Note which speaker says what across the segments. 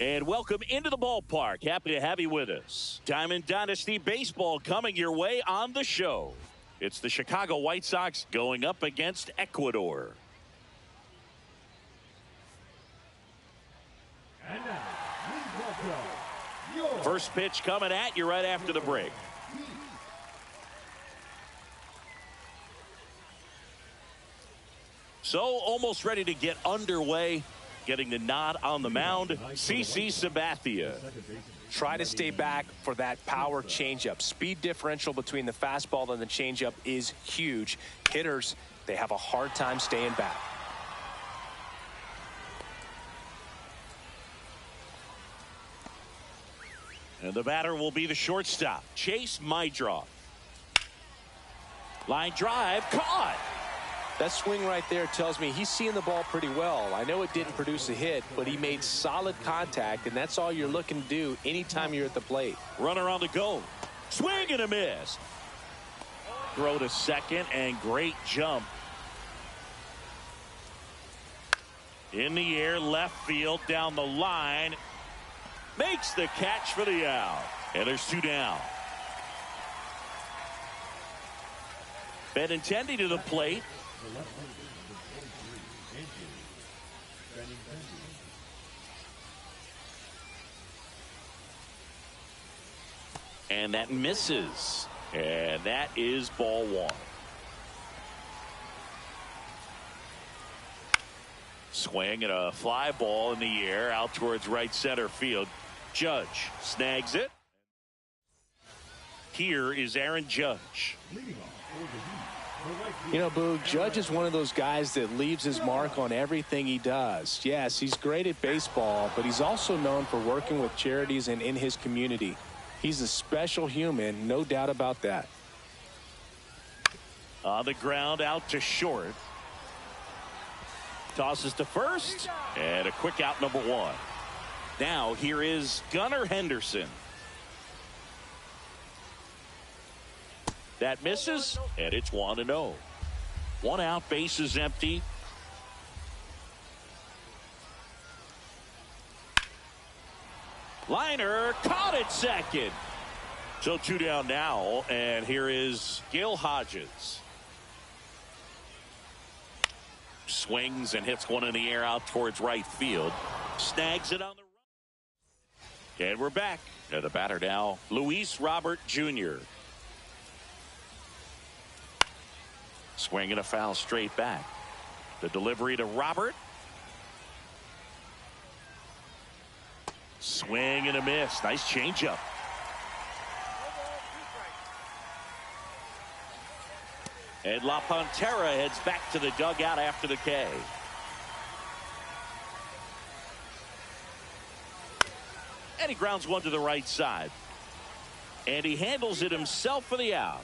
Speaker 1: And welcome into the ballpark. Happy to have you with us. Diamond Dynasty Baseball coming your way on the show. It's the Chicago White Sox going up against Ecuador.
Speaker 2: And now, please welcome
Speaker 1: first pitch coming at you right after the break. So almost ready to get underway. Getting the nod on the mound, CC Sabathia.
Speaker 3: Try to stay back for that power changeup. Speed differential between the fastball and the changeup is huge. Hitters, they have a hard time staying back.
Speaker 1: And the batter will be the shortstop, Chase Mydroff. Line drive, caught.
Speaker 3: That swing right there tells me he's seeing the ball pretty well. I know it didn't produce a hit, but he made solid contact, and that's all you're looking to do anytime you're at the plate.
Speaker 1: Runner on the go. Swing and a miss. Throw to second, and great jump. In the air, left field, down the line. Makes the catch for the out. And there's two down. Benintendi to the plate. And that misses. And that is ball one. Swing and a fly ball in the air out towards right center field. Judge snags it. Here is Aaron Judge.
Speaker 3: You know, Boo, Judge is one of those guys that leaves his mark on everything he does. Yes, he's great at baseball, but he's also known for working with charities and in his community. He's a special human, no doubt about that.
Speaker 1: On the ground, out to short. Tosses to first, and a quick out, number one. Now here is Gunnar Henderson. That misses, and it's 1-0. One out, base is empty. Liner caught at second. So two down now, and here is Gil Hodges. Swings and hits one in the air out towards right field. Snags it on the run. And we're back. And the batter now, Luis Robert Jr. Swing and a foul straight back. The delivery to Robert. Swing and a miss. Nice changeup. And La Pantera heads back to the dugout after the K. And he grounds one to the right side. And he handles it himself for the out.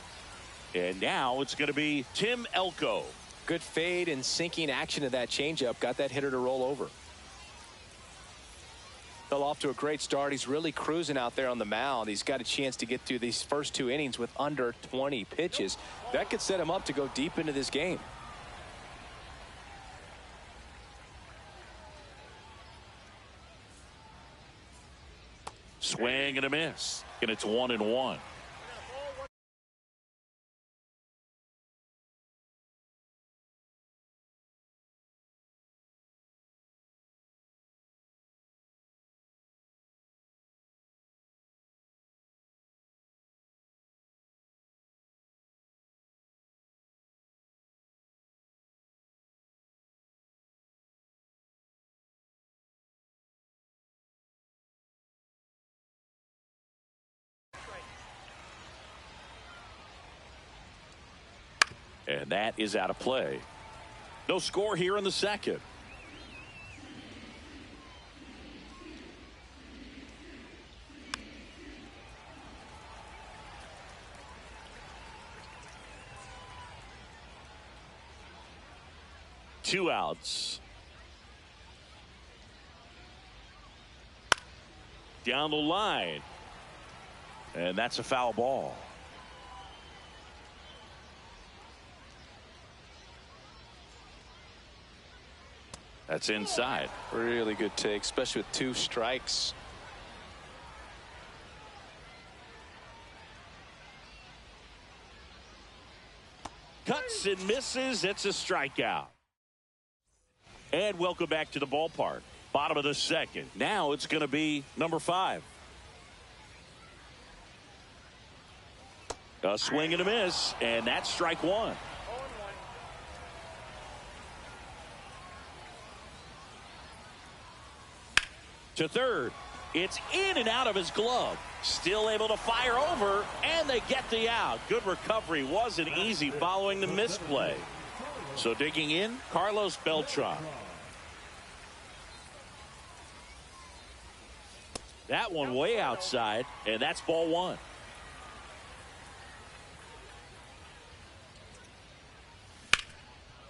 Speaker 1: And now it's going to be Tim Elko.
Speaker 3: Good fade and sinking action to that changeup. Got that hitter to roll over. Fell off to a great start. He's really cruising out there on the mound. He's got a chance to get through these first two innings with under 20 pitches. That could set him up to go deep into this game.
Speaker 1: Swing and a miss. And it's 1-1. And that is out of play. No score here in the second. Two outs. Down the line. And that's a foul ball. That's inside.
Speaker 3: Really good take, especially with 2 strikes.
Speaker 1: Cuts and misses. It's a strikeout. And welcome back to the ballpark. Bottom of the second. Now it's going to be number 5. A swing and a miss, and that's strike 1. To third. It's in and out of his glove. Still able to fire over, and they get the out. Good recovery. Wasn't easy following the misplay. So digging in, Carlos Beltran. That one way outside, and that's ball 1.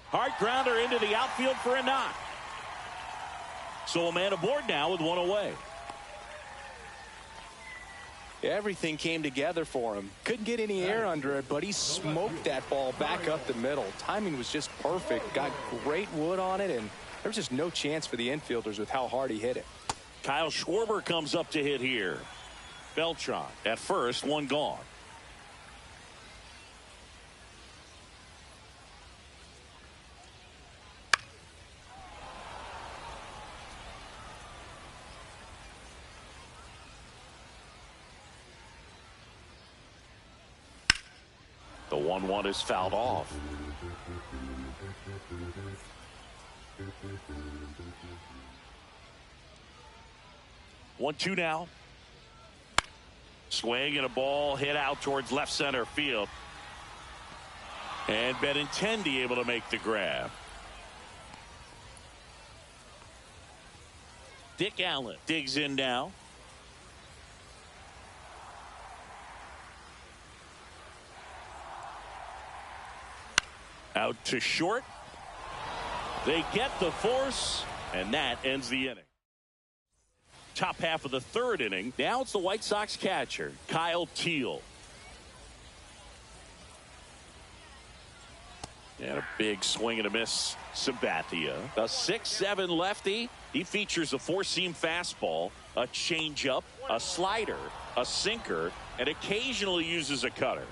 Speaker 1: Hard grounder into the outfield for a knock. So a man aboard now with 1 away.
Speaker 3: Everything came together for him. Couldn't get any air under it, but he smoked that ball back up the middle. Timing was just perfect. Got great wood on it, and there was just no chance for the infielders with how hard he hit it.
Speaker 1: Kyle Schwarber comes up to hit here. Beltran at first, 1 gone. The 1-1 is fouled off. One, 2 now. Swing and a ball hit out towards left center field. And Benintendi able to make the grab. Dick Allen digs in now. Out to short. They get the force, and that ends the inning. Top half of the 3rd inning. Now it's the White Sox catcher, Kyle Teel. And a big swing and a miss, Sabathia. A 6'7" lefty. He features a 4-seam fastball, a changeup, a slider, a sinker, and occasionally uses a cutter.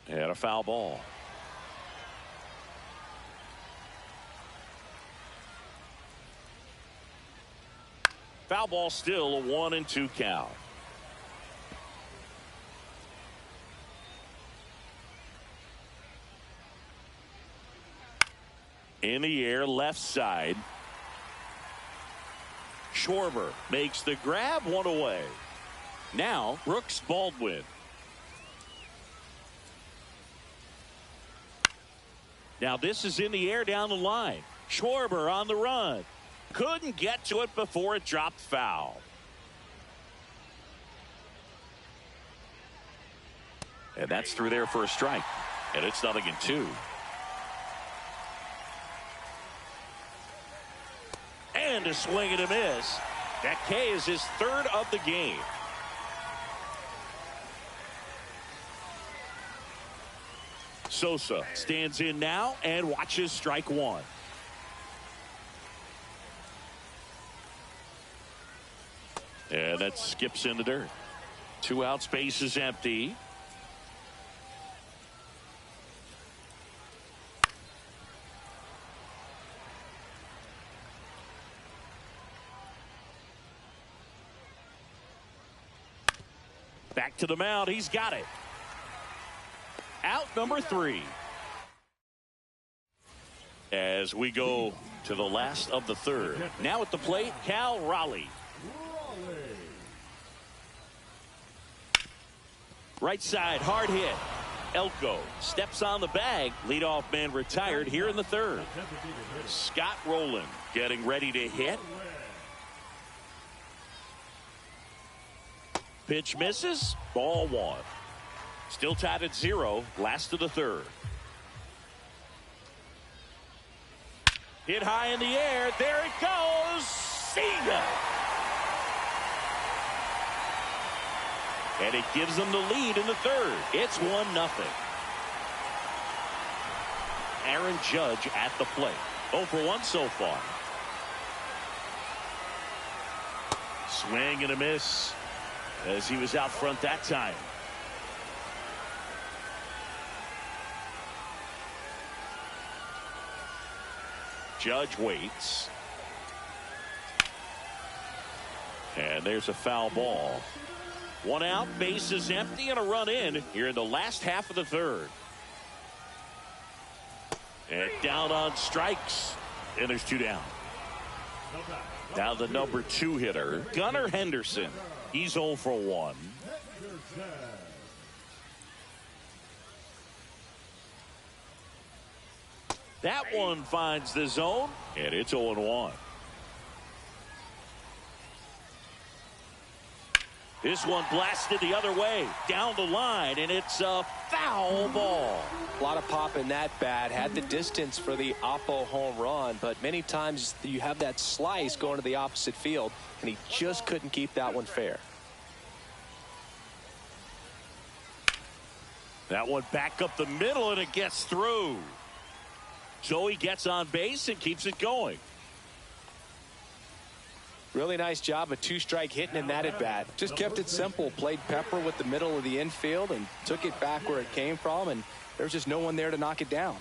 Speaker 1: And a foul ball. Foul ball, still a 1-2 count. In the air, left side. Schwarber makes the grab, 1 away. Now Brooks Baldwin. Now this is in the air down the line. Schwarber on the run. Couldn't get to it before it dropped foul. And that's through there for a strike. And it's 0-2. And a swing and a miss. That K is his 3rd of the game. Sosa stands in now and watches strike 1. And that skips in the dirt. 2 out, space is empty. Back to the mound. He's got it. Out number 3. As we go to the last of the 3rd. Now at the plate, Cal Raleigh. Right side, hard hit. Elko steps on the bag. Leadoff man retired here in the 3rd. Scott Rowland getting ready to hit. Pitch misses. Ball 1. Still tied at 0. Last of the 3rd. Hit high in the air. There it goes. See ya. And it gives them the lead in the 3rd. It's 1-0. Aaron Judge at the plate. 0 for 1 so far. Swing and a miss as he was out front that time. Judge waits. And there's a foul ball. 1 out, bases empty, and a run in here in the last half of the third. And down on strikes, and there's 2 down. Now the number 2 hitter, Gunnar Henderson. He's 0 for 1. That one finds the zone, and it's 0-1. This one blasted the other way, down the line, and it's a foul ball.
Speaker 3: A lot of pop in that bat. Had the distance for the Oppo home run, but many times you have that slice going to the opposite field, and he just couldn't keep that one fair.
Speaker 1: That one back up the middle, and it gets through. So he gets on base and keeps it going.
Speaker 3: Really nice job of 2-strike hitting in that at bat. Just kept it simple. Played pepper with the middle of the infield and took it back where it came from, and there's just no one there to knock it down.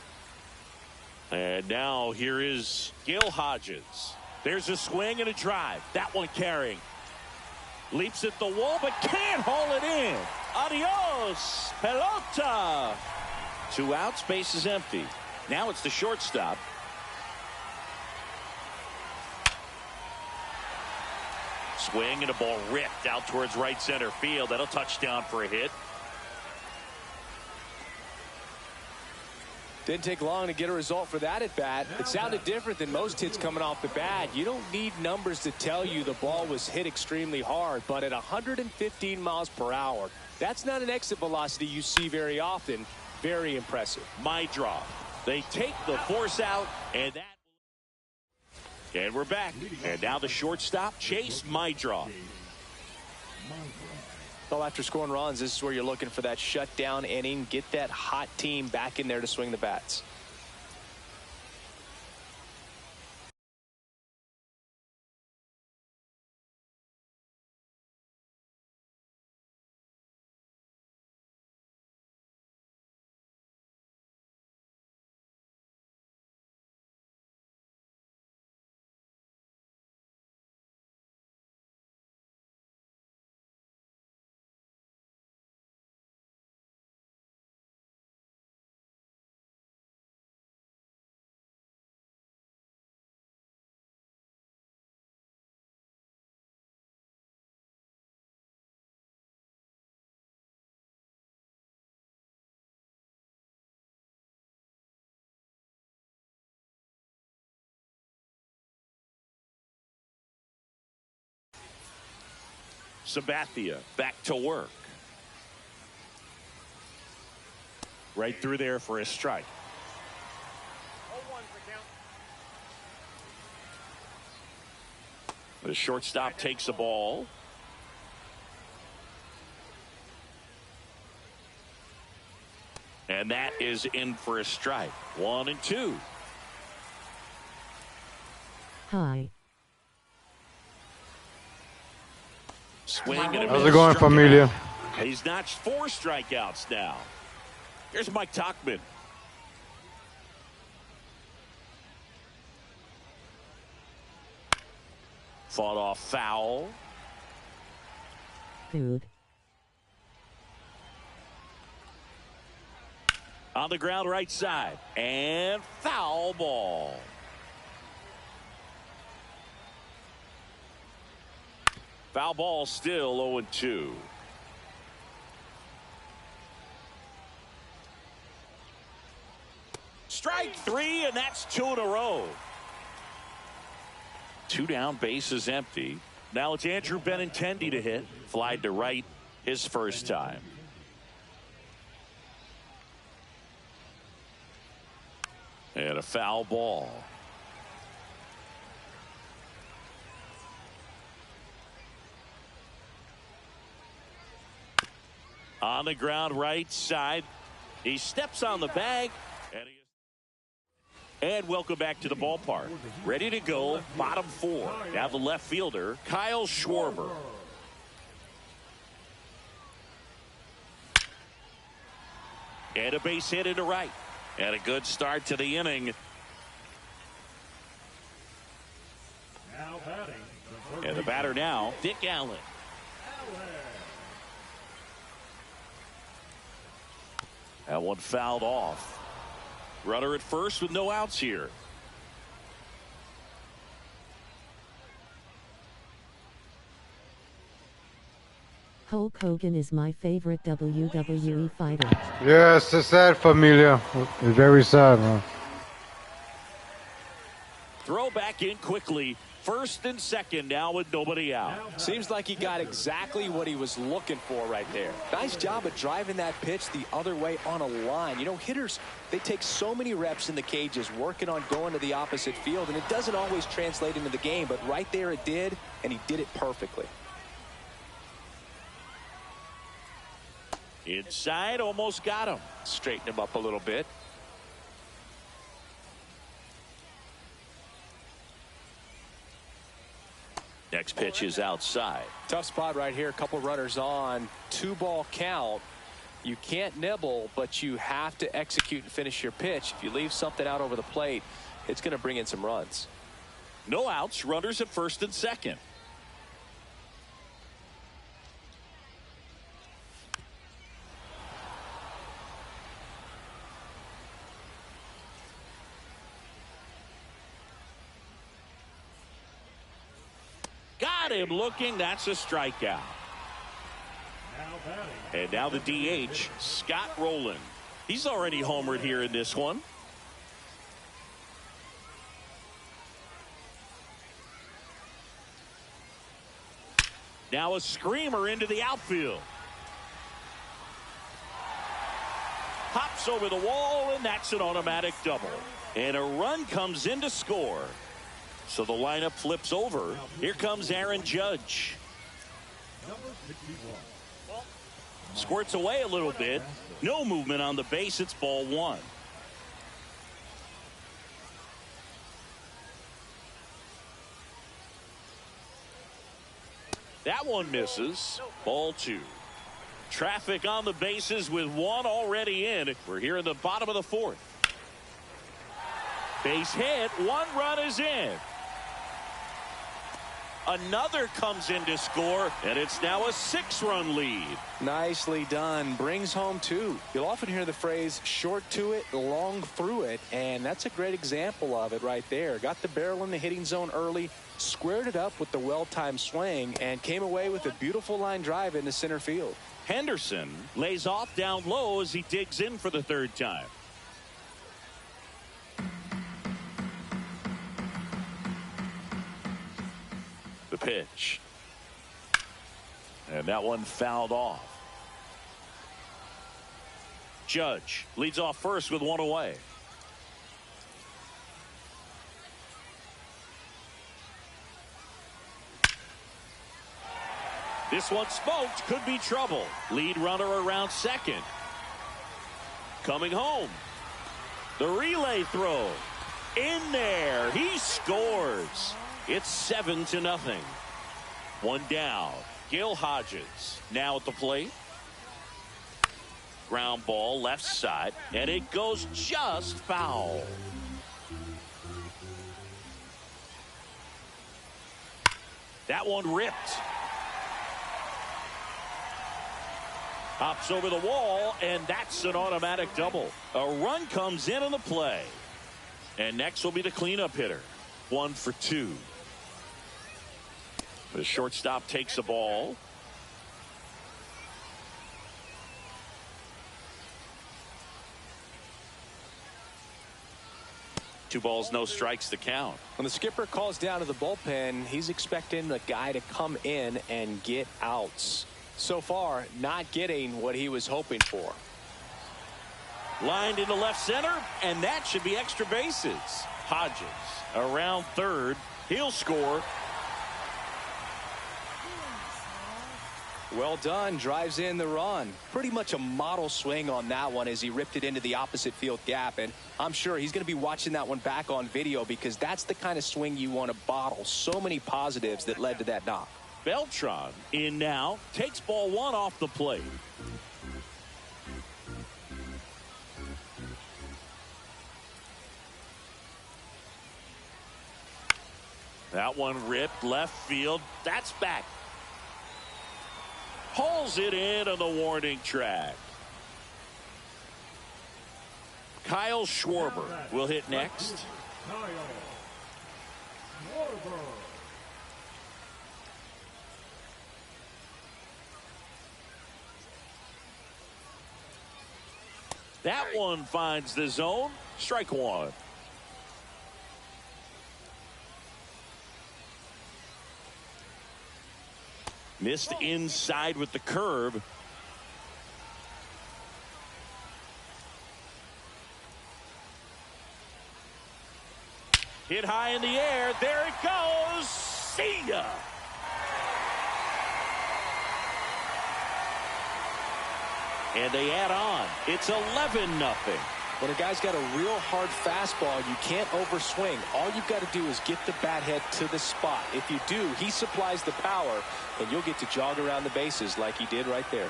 Speaker 1: And now here is Gil Hodges. There's a swing and a drive. That one carrying. Leaps at the wall but can't haul it in. Adios, pelota. 2 outs, base is empty. Now it's the shortstop. Swing and a ball ripped out towards right center field. That'll touchdown for a hit.
Speaker 3: Didn't take long to get a result for that at bat. It sounded different than most hits coming off the bat. You don't need numbers to tell you the ball was hit extremely hard, but at 115 miles per hour, that's not an exit velocity you see very often. Very impressive.
Speaker 1: My draw. They take the force out, and we're back. And now the shortstop, Chase Mydroff.
Speaker 3: Well, after scoring runs, this is where you're looking for that shutdown inning. Get that hot team back in there to swing the bats.
Speaker 1: Sabathia back to work. Right through there for a strike. The shortstop takes the ball. And that is in for a strike. 1-2.
Speaker 4: Hi.
Speaker 1: Swing and a miss.
Speaker 5: How's it going, familia?
Speaker 1: He's notched 4 strikeouts now. Here's Mike Tauchman. Fought off foul.
Speaker 4: Dude.
Speaker 1: On the ground right side. And foul ball. Foul ball still 0-2. Strike 3, and that's 2 in a row. 2 down, base is empty. Now it's Andrew Benintendi to hit. Flied to right his first time. And a foul ball. On the ground right side. He steps on the bag. And he And welcome back to the ballpark. Ready to go, bottom 4. Now the left fielder, Kyle Schwarber. And a base hit into right. And a good start to the inning.
Speaker 2: Now batting.
Speaker 1: And the batter now, Dick Allen. That one fouled off. Runner at first with no outs here.
Speaker 4: Hulk Hogan is my favorite WWE fighter.
Speaker 5: Yes, it's sad, familia. It's very sad, man.
Speaker 1: Throw back in quickly. First and second now with nobody out.
Speaker 3: Seems like he got exactly what he was looking for right there. Nice job of driving that pitch the other way on a line. You know, hitters, they take so many reps in the cages working on going to the opposite field, and it doesn't always translate into the game, but right there it did, and he did it perfectly.
Speaker 1: Inside, almost got him.
Speaker 3: Straighten him up a little bit.
Speaker 1: Next pitch is outside.
Speaker 3: Tough spot right here. A couple runners on. 2-ball count. You can't nibble, but you have to execute and finish your pitch. If you leave something out over the plate, it's going to bring in some runs.
Speaker 1: No outs. Runners at first and second. Got him looking. That's a strikeout. And now the DH, Scott Rowland. He's already homered here in this one. Now a screamer into the outfield. Hops over the wall, and that's an automatic double. And a run comes in to score. So the lineup flips over. Here comes Aaron Judge. Squirts away a little bit. No movement on the base. It's ball 1. That one misses. Ball 2. Traffic on the bases with one already in. We're here in the bottom of the 4th. Base hit. 1 run is in. Another comes in to score, and it's now a 6-run lead.
Speaker 3: Nicely done. Brings home 2. You'll often hear the phrase short to it, long through it, and that's a great example of it right there. Got the barrel in the hitting zone early, squared it up with the well-timed swing, and came away with a beautiful line drive into center field.
Speaker 1: Henderson lays off down low as he digs in for the 3rd time. The pitch. And that one fouled off. Judge leads off first with 1 away. This one smoked. Could be trouble. Lead runner around second. Coming home. The relay throw. In there. He scores. It's 7-0. 1 down. Gil Hodges now at the plate. Ground ball left side, and it goes just foul. That one ripped. Hops over the wall, and that's an automatic double. A run comes in on the play. And next will be the cleanup hitter. 1 for 2. The shortstop takes the ball. Two balls, no strikes to count.
Speaker 3: When the skipper calls down to the bullpen, he's expecting the guy to come in and get outs. So far, not getting what he was hoping for.
Speaker 1: Lined into left center, and that should be extra bases. Hodges around third. He'll score.
Speaker 3: Well done. Drives in the run. Pretty much a model swing on that one as he ripped it into the opposite field gap. And I'm sure he's going to be watching that one back on video because that's the kind of swing you want to bottle. So many positives that led to that knock.
Speaker 1: Beltran in now. Takes ball one off the plate. That one ripped left field. That's back. Pulls it in on the warning track. Kyle Schwarber will hit next.
Speaker 2: Kyle Schwarber.
Speaker 1: That one finds the zone. Strike one. Missed inside with the curve. Hit high in the air. There it goes. See ya. And they add on. It's 11-0.
Speaker 3: When a guy's got a real hard fastball, you can't overswing. All you've got to do is get the bat head to the spot. If you do, he supplies the power, and you'll get to jog around the bases like he did right there.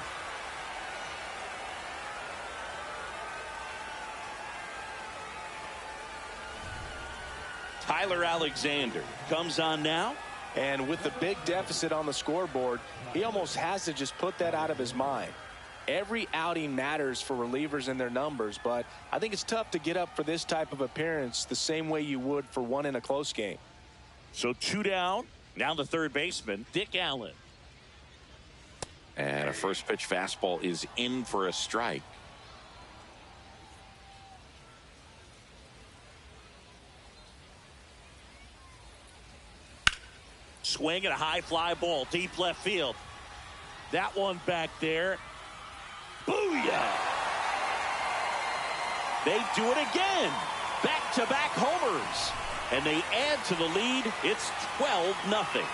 Speaker 1: Tyler Alexander comes on now.
Speaker 3: And with the big deficit on the scoreboard, he almost has to just put that out of his mind. Every outing matters for relievers and their numbers, but I think it's tough to get up for this type of appearance the same way you would for one in a close game.
Speaker 1: So two down. Now the third baseman, Dick Allen.
Speaker 6: And a first pitch fastball is in for a strike.
Speaker 1: Swing and a high fly ball deep left field. That one back there. Booyah! They do it again. Back-to-back homers. And they add to the lead. It's 12-0.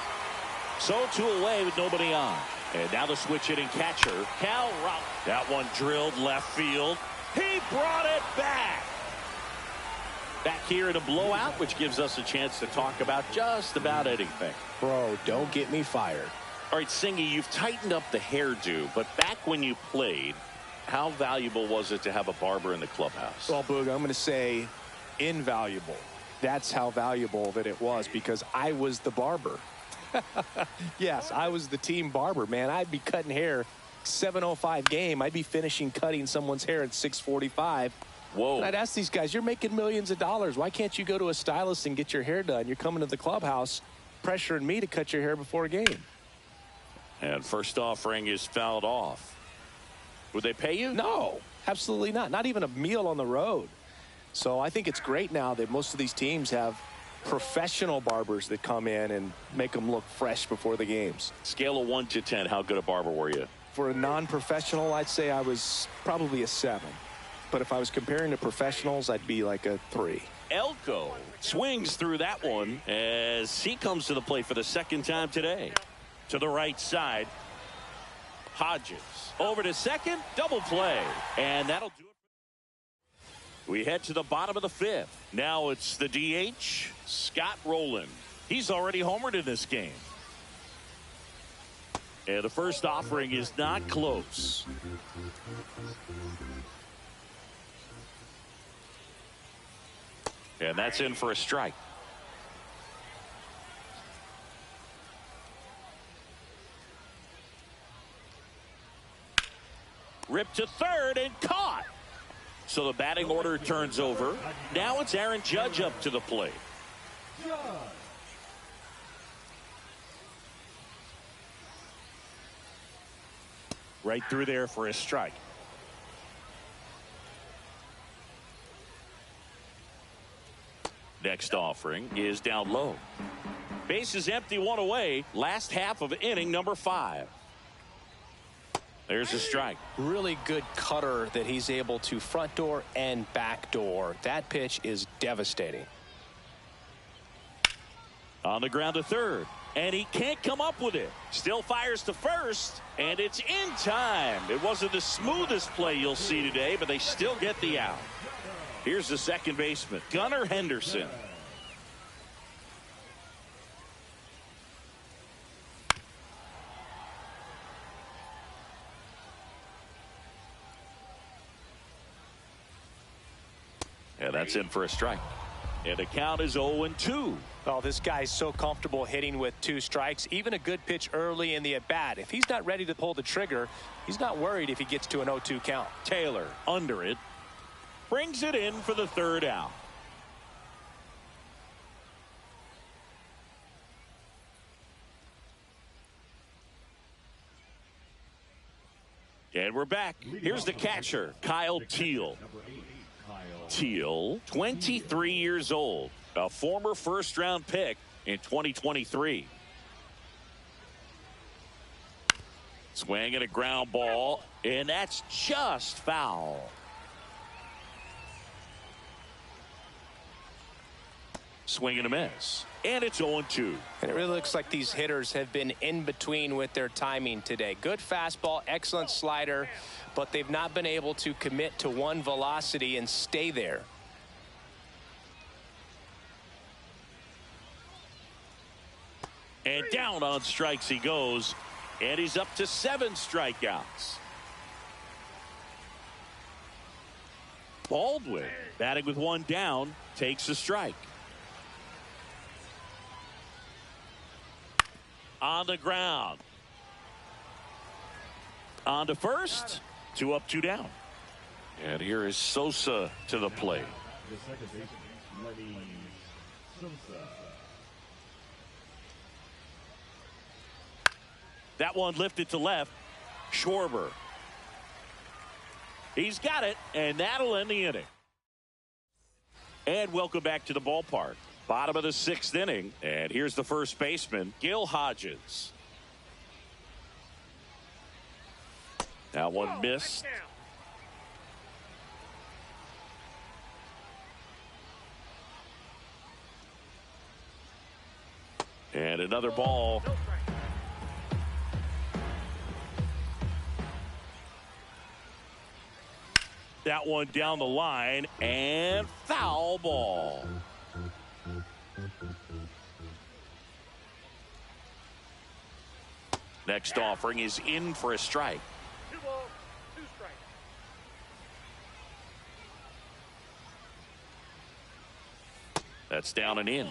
Speaker 1: So two away with nobody on. And now the switch hitting catcher, Cal Rock. That one drilled left field. He brought it back. Back here in a blowout, which gives us a chance to talk about just about anything.
Speaker 3: Bro, don't get me fired.
Speaker 1: All right, Singy, you've tightened up the hairdo, but back when you played, how valuable was it to have a barber in the clubhouse?
Speaker 3: Well, Boog, I'm going to say invaluable. That's how valuable that it was because I was the barber. Yes, I was the team barber, man. I'd be cutting hair 7:05 game. I'd be finishing cutting someone's hair at 6:45.
Speaker 1: Whoa.
Speaker 3: And I'd ask these guys, you're making millions of dollars. Why can't you go to a stylist and get your hair done? You're coming to the clubhouse pressuring me to cut your hair before a game.
Speaker 1: And first offering is fouled off. Would they pay you?
Speaker 3: No, absolutely not. Not even a meal on the road. So I think it's great now that most of these teams have professional barbers that come in and make them look fresh before the games.
Speaker 1: Scale of 1 to 10, how good a barber were you?
Speaker 3: For a non-professional, I'd say I was probably a 7. But if I was comparing to professionals, I'd be like a 3.
Speaker 1: Elko swings through that one as he comes to the plate for the second time today. To the right side. Hodges over to second. Double play. And that'll do it. We head to the bottom of the 5th. Now it's the DH, Scott Rowland. He's already homered in this game. And the first offering is not close. And that's in for a strike. Ripped to third and caught. So the batting order turns over. Now it's Aaron Judge up to the plate. Right through there for a strike. Next offering is down low. Base is empty, one away. Last half of inning number 5. There's a strike.
Speaker 3: Really good cutter that he's able to front door and back door. That pitch is devastating.
Speaker 1: On the ground to third. And he can't come up with it. Still fires to first, and it's in time. It wasn't the smoothest play you'll see today, but they still get the out. Here's the second baseman, Gunnar Henderson. And that's in for a strike. And the count is 0-2.
Speaker 3: Oh, this guy's so comfortable hitting with 2 strikes. Even a good pitch early in the at-bat. If he's not ready to pull the trigger, he's not worried if he gets to an 0-2 count.
Speaker 1: Taylor under it. Brings it in for the third out. And we're back. Here's the catcher, Kyle Teal. Teal, 23 years old, a former first-round pick in 2023. Swinging a ground ball, and that's just foul. Swing and a miss, and it's 0-2.
Speaker 3: And it really looks like these hitters have been in between with their timing today. Good fastball, excellent slider, but they've not been able to commit to one velocity and stay there.
Speaker 1: And down on strikes he goes, and he's up to 7 strikeouts. Baldwin, batting with 1 down, takes a strike. On the ground. On to first. 2 up, 2 down. And here is Sosa to the plate.
Speaker 2: The second baseman, Lenny Sosa.
Speaker 1: That one lifted to left. Schwarber. He's got it, and that'll end the inning. And welcome back to the ballpark. Bottom of the 6th inning, and here's the first baseman, Gil Hodges. That one missed. And another ball. That one down the line, and foul ball. Next offering is in for a strike.
Speaker 2: 2 balls, 2 strikes.
Speaker 1: That's down and in.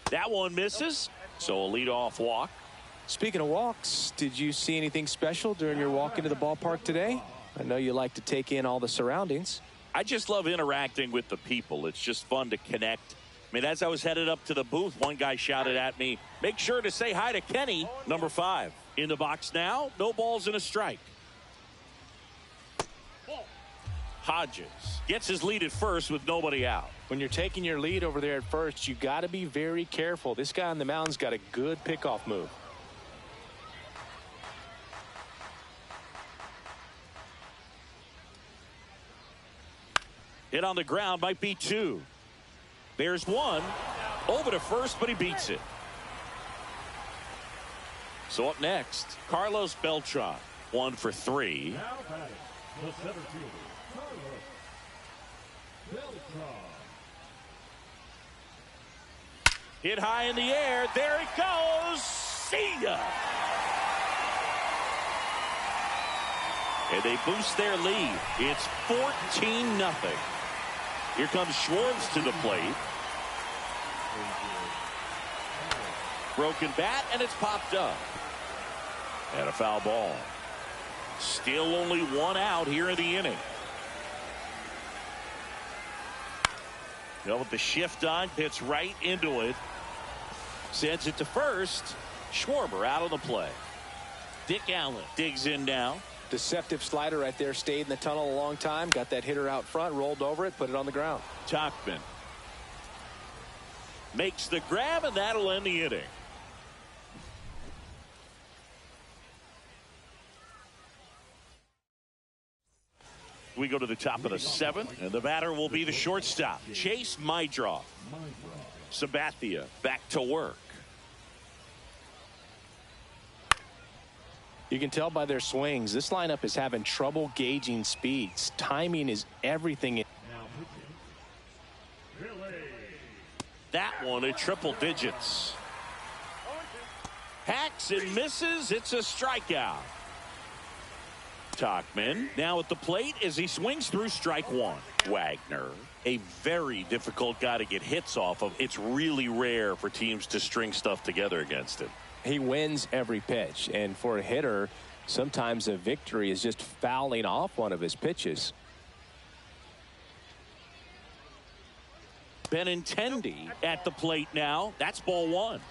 Speaker 1: That one misses, so a leadoff walk.
Speaker 3: Speaking of walks, did you see anything special during your walk into the ballpark today? I know you like to take in all the surroundings.
Speaker 1: I just love interacting with the people. It's just fun to connect. I mean, as I was headed up to the booth, one guy shouted at me, "Make sure to say hi to Kenny, number 5. In the box now, no balls and a strike. Hodges gets his lead at first with nobody out.
Speaker 3: When you're taking your lead over there at first, you got to be very careful. This guy on the mound's got a good pickoff move.
Speaker 1: Hit on the ground, might be 2. There's 1. Over to first, but he beats it. So up next, Carlos Beltran. 1 for 3.
Speaker 2: Now batting, the center fielder, Carlos Beltran.
Speaker 1: Hit high in the air. There it goes. See ya. And they boost their lead. It's 14-0. Here comes Schwartz to the plate. Broken bat, and it's popped up. And a foul ball. Still only 1 out here in the inning. With the shift on, hits right into it. Sends it to first. Schwarber out on the play. Dick Allen digs in now.
Speaker 3: Deceptive slider right there. Stayed in the tunnel a long time. Got that hitter out front. Rolled over it. Put it on the ground.
Speaker 1: Tauchman makes the grab, and that'll end the inning. we go to the top of the 7th, and the batter will be the shortstop, Chase Mydroff. Sabathia back to work.
Speaker 3: You can tell by their swings, this lineup is having trouble gauging speeds. Timing is everything.
Speaker 1: That one at triple digits. Hacks and misses. It's a strikeout. Tachman now at the plate as he swings through strike 1. Wagner, a very difficult guy to get hits off of. It's really rare for teams to string stuff together against him.
Speaker 3: He wins every pitch, and for a hitter, sometimes a victory is just fouling off one of his pitches.
Speaker 1: Benintendi at the plate now. That's ball 1.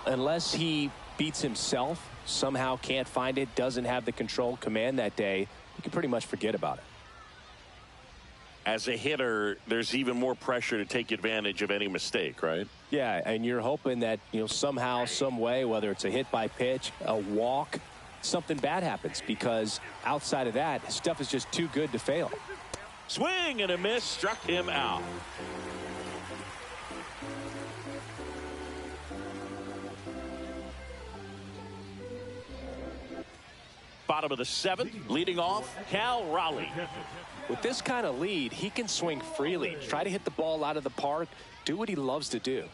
Speaker 3: Unless he beats himself, somehow can't find it, doesn't have the control command that day, you can pretty much forget about it.
Speaker 1: As a hitter, there's even more pressure to take advantage of any mistake, right?
Speaker 3: Yeah, and you're hoping that, somehow, some way, whether it's a hit by pitch, a walk, something bad happens, because outside of that, stuff is just too good to fail.
Speaker 1: Swing and a miss, struck him out. Bottom of the 7th, leading off, Cal Raleigh.
Speaker 3: With this kind of lead, he can swing freely, try to hit the ball out of the park, do what he loves to do.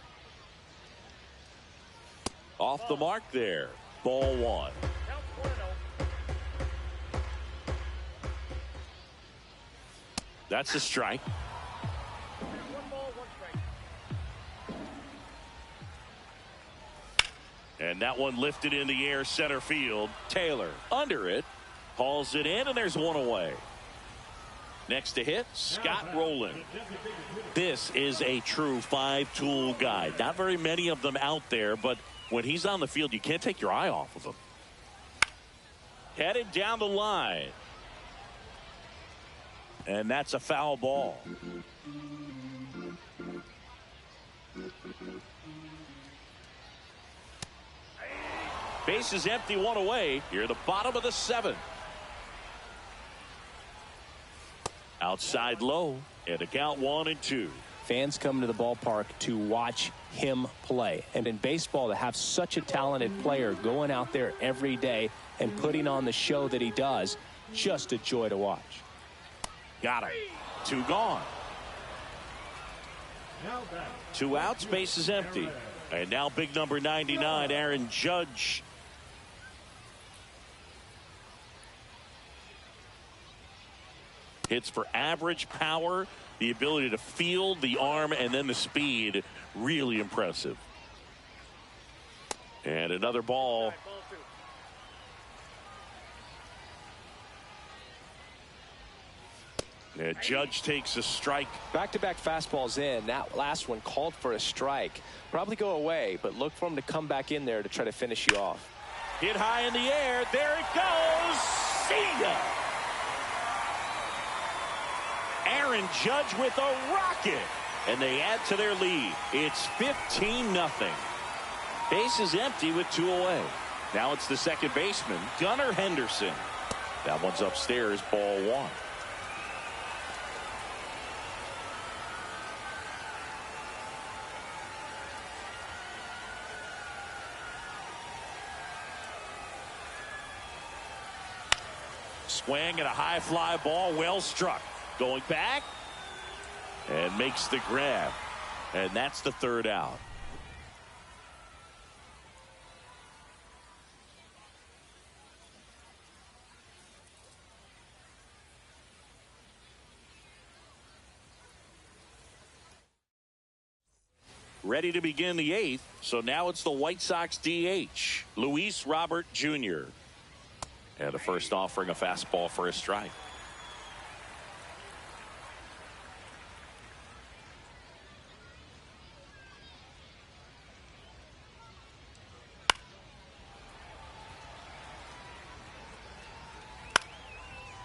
Speaker 1: Off the mark there, ball 1. That's a strike. And that one lifted in the air center field. Taylor under it, hauls it in, and there's one away. Next to hit, Scott Rowland. This is a true 5-tool guy. Not very many of them out there, but when he's on the field, you can't take your eye off of him. Headed down the line. And that's a foul ball. Base is empty, one away. Here at the bottom of the 7th. Outside low, and a count 1-2.
Speaker 3: Fans come to the ballpark to watch him play. And in baseball, to have such a talented player going out there every day and putting on the show that he does, just a joy to watch.
Speaker 1: Got him. 2 gone. 2 outs, base is empty. And now big number 99, Aaron Judge. Hits for average power, the ability to field, the arm, and then the speed. Really impressive. And another ball. And Judge takes a strike.
Speaker 3: Back-to-back fastballs in. That last one called for a strike. Probably go away, but look for him to come back in there to try to finish you off.
Speaker 1: Hit high in the air. There it goes. See ya. Aaron Judge with a rocket. And they add to their lead. It's 15-0. Base is empty with 2 away. Now it's the second baseman, Gunnar Henderson. That one's upstairs, ball 1. Swing and a high fly ball, well struck. Going back and makes the grab. And that's the 3rd out. Ready to begin the 8th. So now it's the White Sox DH, Luis Robert Jr. And the first offering, a fastball for a strike.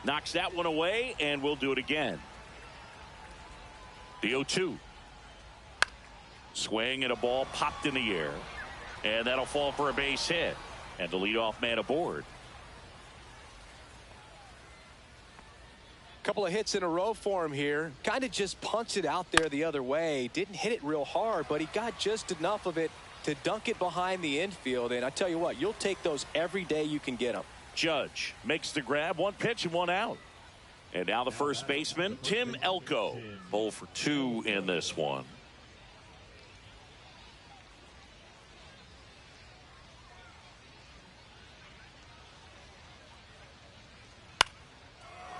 Speaker 1: Knocks that one away, and we'll do it again. The 0-2. Swing and a ball popped in the air. And that'll fall for a base hit. And the leadoff man aboard.
Speaker 3: Couple of hits in a row for him here. Kind of just punched it out there the other way. Didn't hit it real hard, but he got just enough of it to dunk it behind the infield. And I tell you what, you'll take those every day you can get them.
Speaker 1: Judge makes the grab. One pitch and one out. And now the first baseman, Tim Elko. 0 for 2 in this one.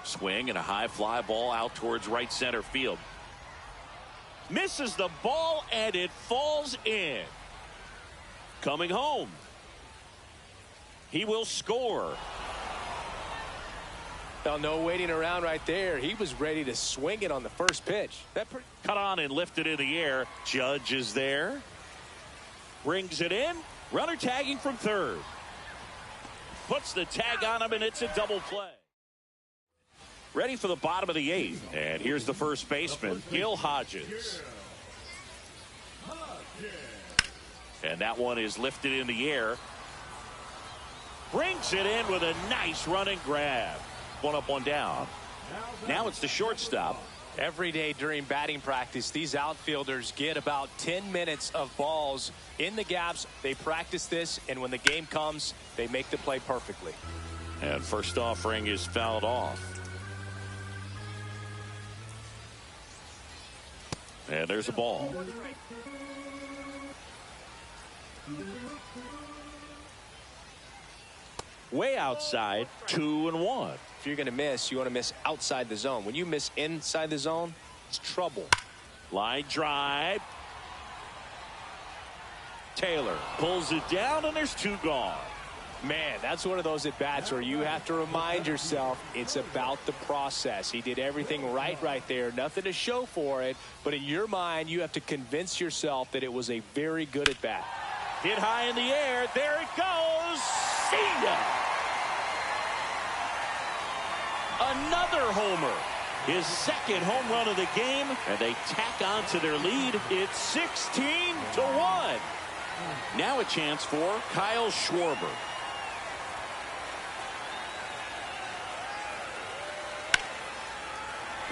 Speaker 1: Swing and a high fly ball out towards right center field. Misses the ball and it falls in. Coming home. He will score.
Speaker 3: Well, no waiting around right there. He was ready to swing it on the first pitch.
Speaker 1: Cut on and lifted in the air. Judge is there. Brings it in. Runner tagging from third. Puts the tag on him and it's a double play. Ready for the bottom of the 8th. And here's the first baseman, Gil Hodges. And that one is lifted in the air. Brings it in with a nice running grab. One up, one down. Now it's the shortstop.
Speaker 3: Every day during batting practice, these outfielders get about 10 minutes of balls in the gaps. They practice this, and when the game comes, they make the play perfectly.
Speaker 1: And first offering is fouled off. And there's a ball. Way outside, 2-1.
Speaker 3: If you're going to miss, you want to miss outside the zone. When you miss inside the zone, it's trouble.
Speaker 1: Line drive. Taylor pulls it down, and there's 2 gone.
Speaker 3: Man, that's one of those at-bats where you have to remind yourself it's about the process. He did everything right there. Nothing to show for it, but in your mind, you have to convince yourself that it was a very good at-bat.
Speaker 1: Hit high in the air. There it goes. See ya. Another homer. His second home run of the game, and they tack on to their lead. It's 16-1. Now a chance for Kyle Schwarber.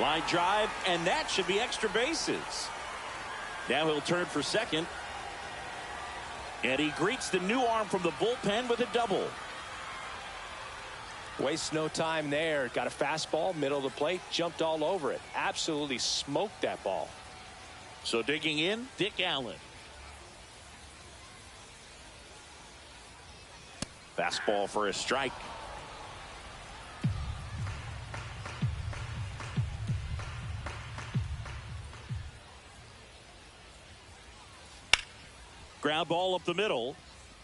Speaker 1: Line drive, and that should be extra bases. Now he'll turn for second. And he greets the new arm from the bullpen with a double.
Speaker 3: Wastes no time there. Got a fastball, middle of the plate, jumped all over it. Absolutely smoked that ball.
Speaker 1: So digging in, Dick Allen. Fastball for a strike. Ground ball up the middle.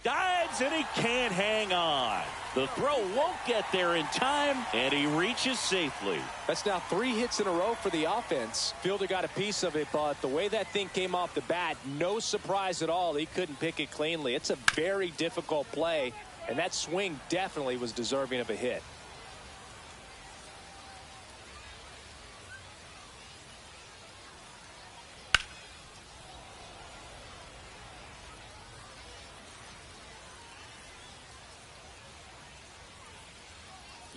Speaker 1: Dives, and he can't hang on. The throw won't get there in time, and he reaches safely.
Speaker 3: That's now 3 hits in a row for the offense. Fielder got a piece of it, but the way that thing came off the bat, no surprise at all. He couldn't pick it cleanly. It's a very difficult play, and that swing definitely was deserving of a hit.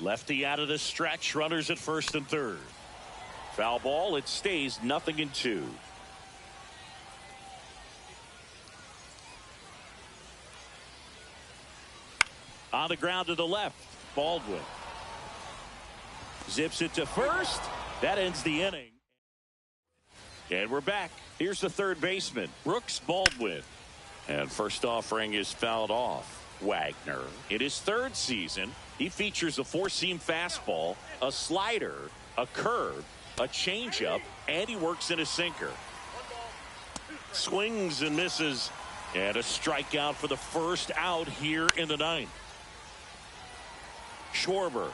Speaker 1: Lefty out of the stretch. Runners at first and third. Foul ball. It stays 0-2. On the ground to the left. Baldwin zips it to first. That ends the inning. And we're back. Here's the third baseman, Brooks Baldwin. And first offering is fouled off. Wagner, in his 3rd season, he features a 4-seam fastball, a slider, a curve, a changeup, and he works in a sinker. Swings and misses, and a strikeout for the first out here in the 9th. Schwarber.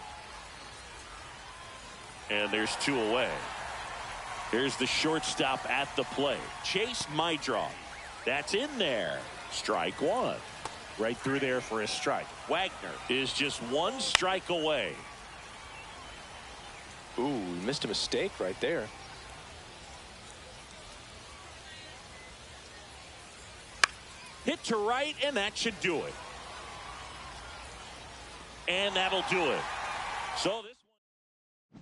Speaker 1: And there's 2 away. Here's the shortstop at the plate, Chase Mydroff. That's in there. Strike 1. Right through there for a strike. Wagner is just 1 strike away.
Speaker 3: Ooh, missed a mistake right there.
Speaker 1: Hit to right, and that should do it. And that'll do it. So this one.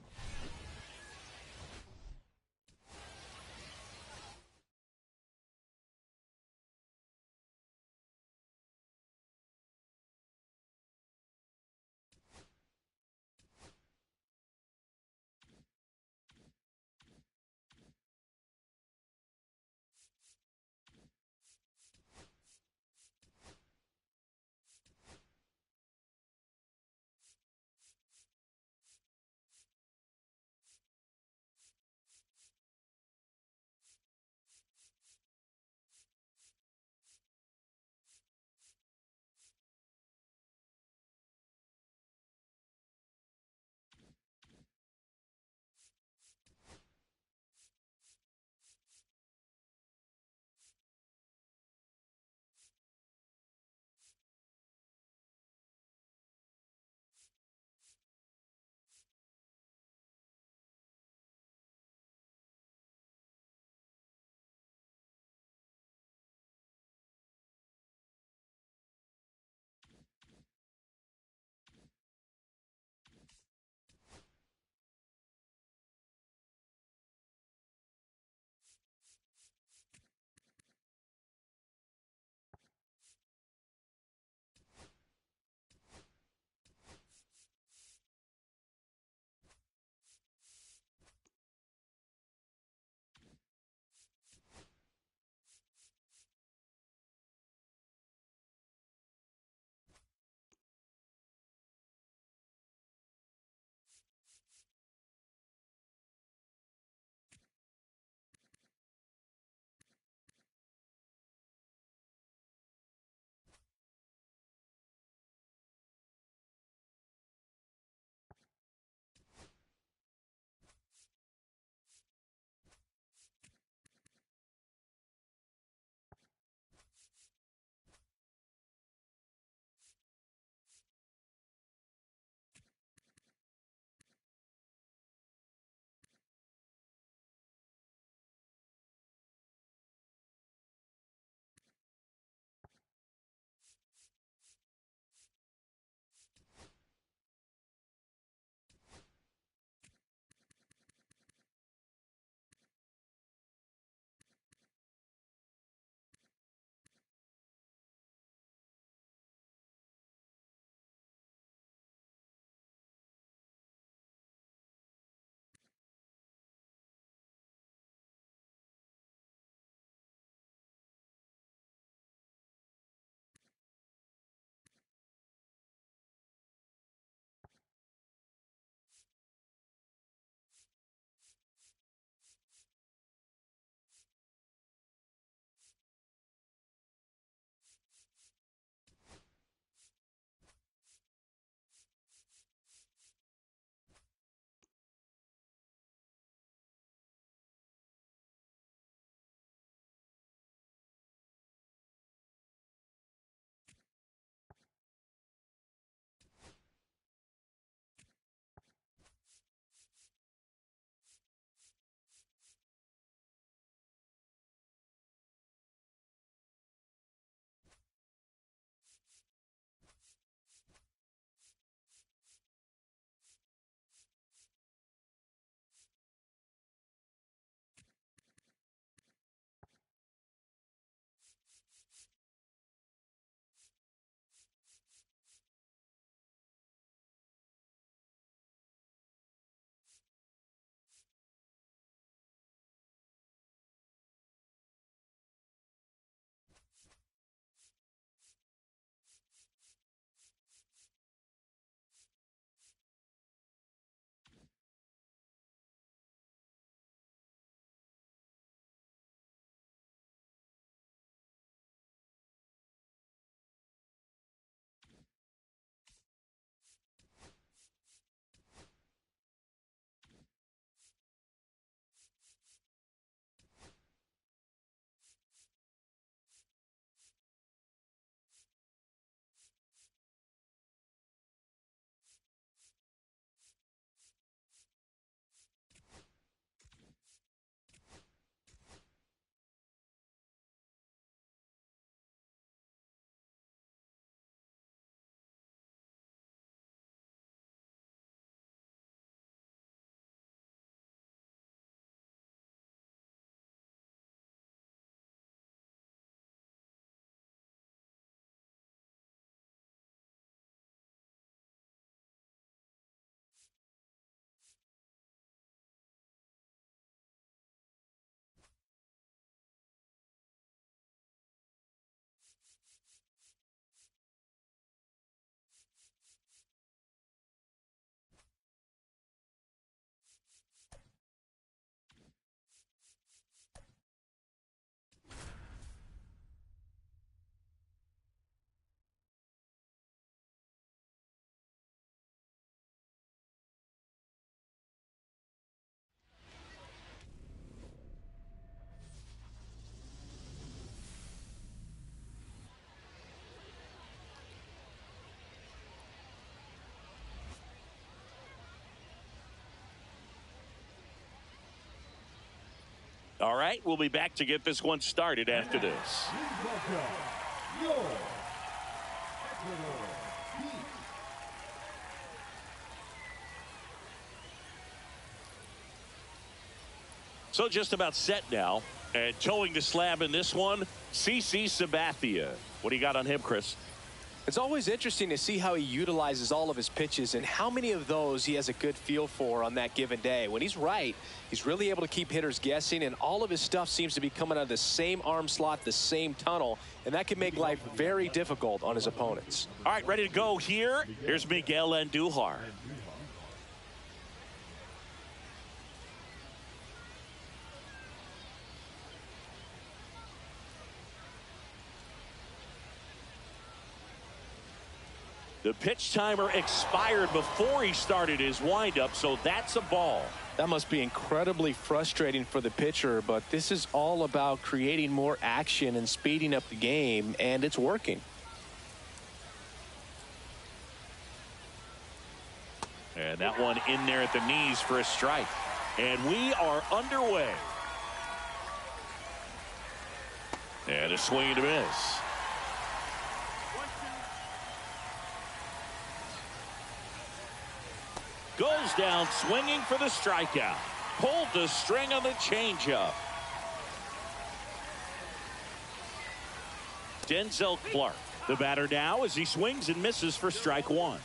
Speaker 1: All right, we'll be back to get this one started after this. So just about set now. And towing the slab in this one, CC Sabathia. What do you got on him, Chris?
Speaker 3: It's always interesting to see how he utilizes all of his pitches and how many of those he has a good feel for on that given day. When he's right, he's really able to keep hitters guessing, and all of his stuff seems to be coming out of the same arm slot, the same tunnel, and that can make life very difficult on his opponents.
Speaker 1: All right, ready to go here. Here's Miguel Andujar. The pitch timer expired before he started his windup, so that's a ball.
Speaker 3: That must be incredibly frustrating for the pitcher, but this is all about creating more action and speeding up the game, and it's working.
Speaker 1: And that one in there at the knees for a strike. And we are underway. And a swing and a miss. Goes down swinging for the strikeout. Pulled the string on the changeup. Denzel Clark, the batter now as he swings and misses for strike one.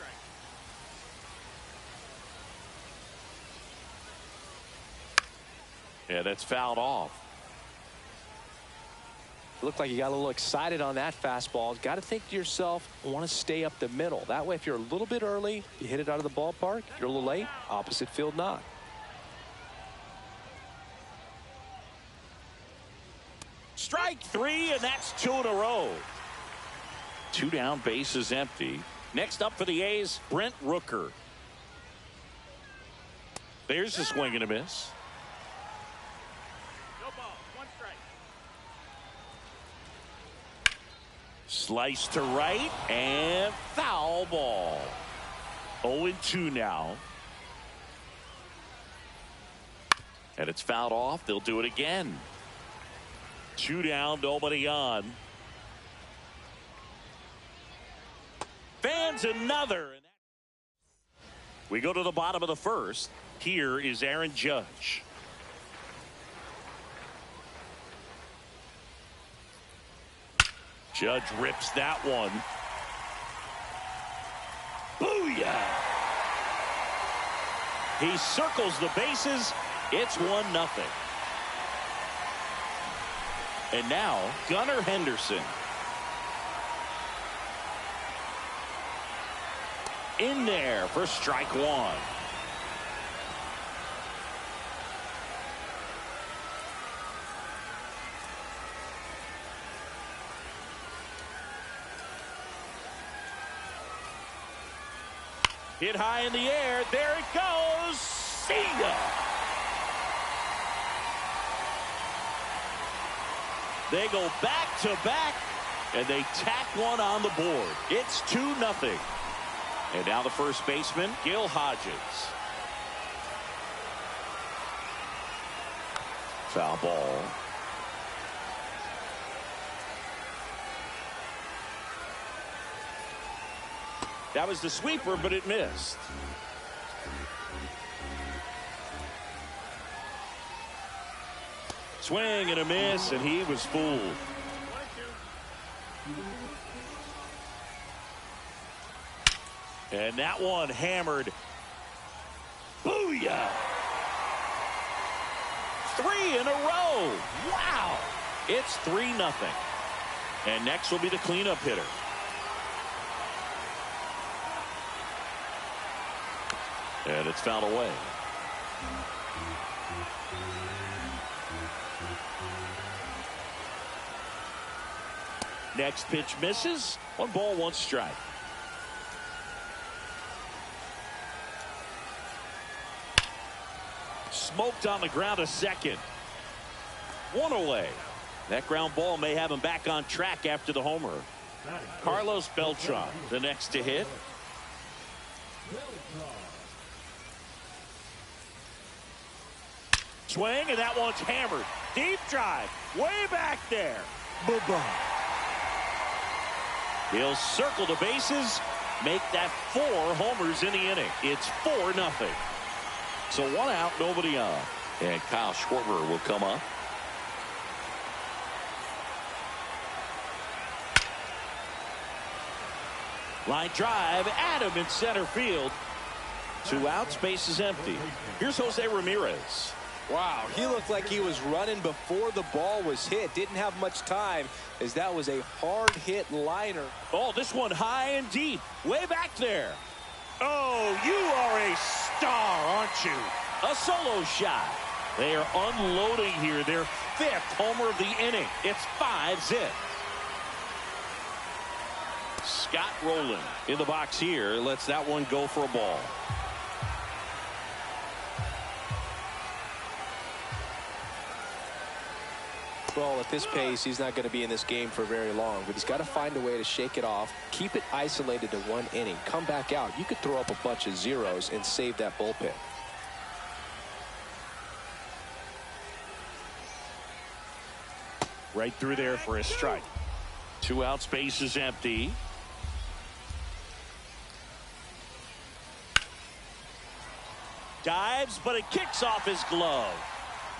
Speaker 1: Yeah, that's fouled off.
Speaker 3: Looked like you got a little excited on that fastball. Got to think to yourself, I want to stay up the middle. That way, if you're a little bit early, you hit it out of the ballpark. If you're a little late, opposite field knock.
Speaker 1: Strike three, and that's two in a row. Two down, base is empty. Next up for the A's, Brent Rooker. There's a swing and a miss. Slice to right and foul ball. 0-2 now. And it's fouled off. They'll do it again. Two down, nobody on. Fans another. We go to the bottom of the first. Here is Aaron Judge. Judge rips that one. Booyah! He circles the bases. It's 1-0. And now Gunnar Henderson. In there for strike one. Hit high in the air. There it goes. See ya. They go back to back, and they tack one on the board. It's 2-0. And now the first baseman, Gil Hodges. Foul ball. That was the sweeper, but it missed. Swing and a miss, and he was fooled. And that one hammered. Booyah! 3 in a row. Wow! It's 3-0. And next will be the cleanup hitter. And it's fouled away. Next pitch misses. 1 ball, 1 strike. Smoked on the ground a second. 1 away. That ground ball may have him back on track after the homer. Carlos Beltran, the next to hit. Swing, and that one's hammered. Deep drive, way back there. Bye-bye. He'll circle the bases, make that 4 homers in the inning. It's 4-0. So 1 out, nobody on.
Speaker 6: And Kyle Schwarber will come up.
Speaker 1: Line drive, Adam in center field. 2 outs, base is empty. Here's Jose Ramirez.
Speaker 3: Wow, he looked like he was running before the ball was hit. Didn't have much time, as that was a hard hit liner.
Speaker 1: Oh, this one high and deep, way back there. Oh, you are a star, aren't you? A solo shot. They are unloading here, their 5th homer of the inning. It's 5-zip. Scott Rowland in the box here, lets that one go for a ball.
Speaker 3: Well, at this pace, he's not going to be in this game for very long, but he's got to find a way to shake it off, keep it isolated to 1 inning, come back out. You could throw up a bunch of zeros and save that bullpen.
Speaker 1: Right through there for a strike. 2 outs, base is empty. Dives, but it kicks off his glove.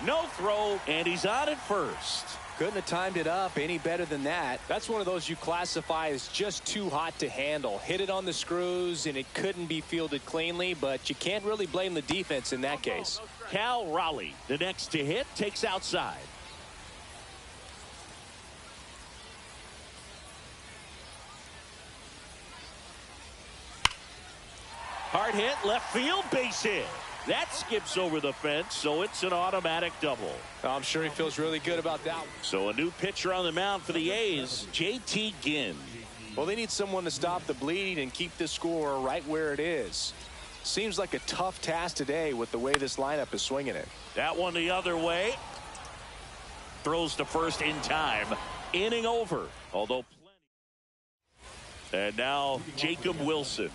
Speaker 1: No throw, and he's on at first.
Speaker 3: Couldn't have timed it up any better than that. That's one of those you classify as just too hot to handle. Hit it on the screws, and it couldn't be fielded cleanly, but you can't really blame the defense in that case.
Speaker 1: Cal Raleigh, the next to hit, takes outside. Hard hit, left field, base hit. That skips over the fence, so it's an automatic double.
Speaker 3: I'm sure he feels really good about that one.
Speaker 1: So a new pitcher on the mound for the A's, J.T. Ginn.
Speaker 3: Well, they need someone to stop the bleed and keep the score right where it is. Seems like a tough task today with the way this lineup is swinging it.
Speaker 1: That one the other way. Throws to first in time. Inning over, although plenty. And now Jacob Wilson.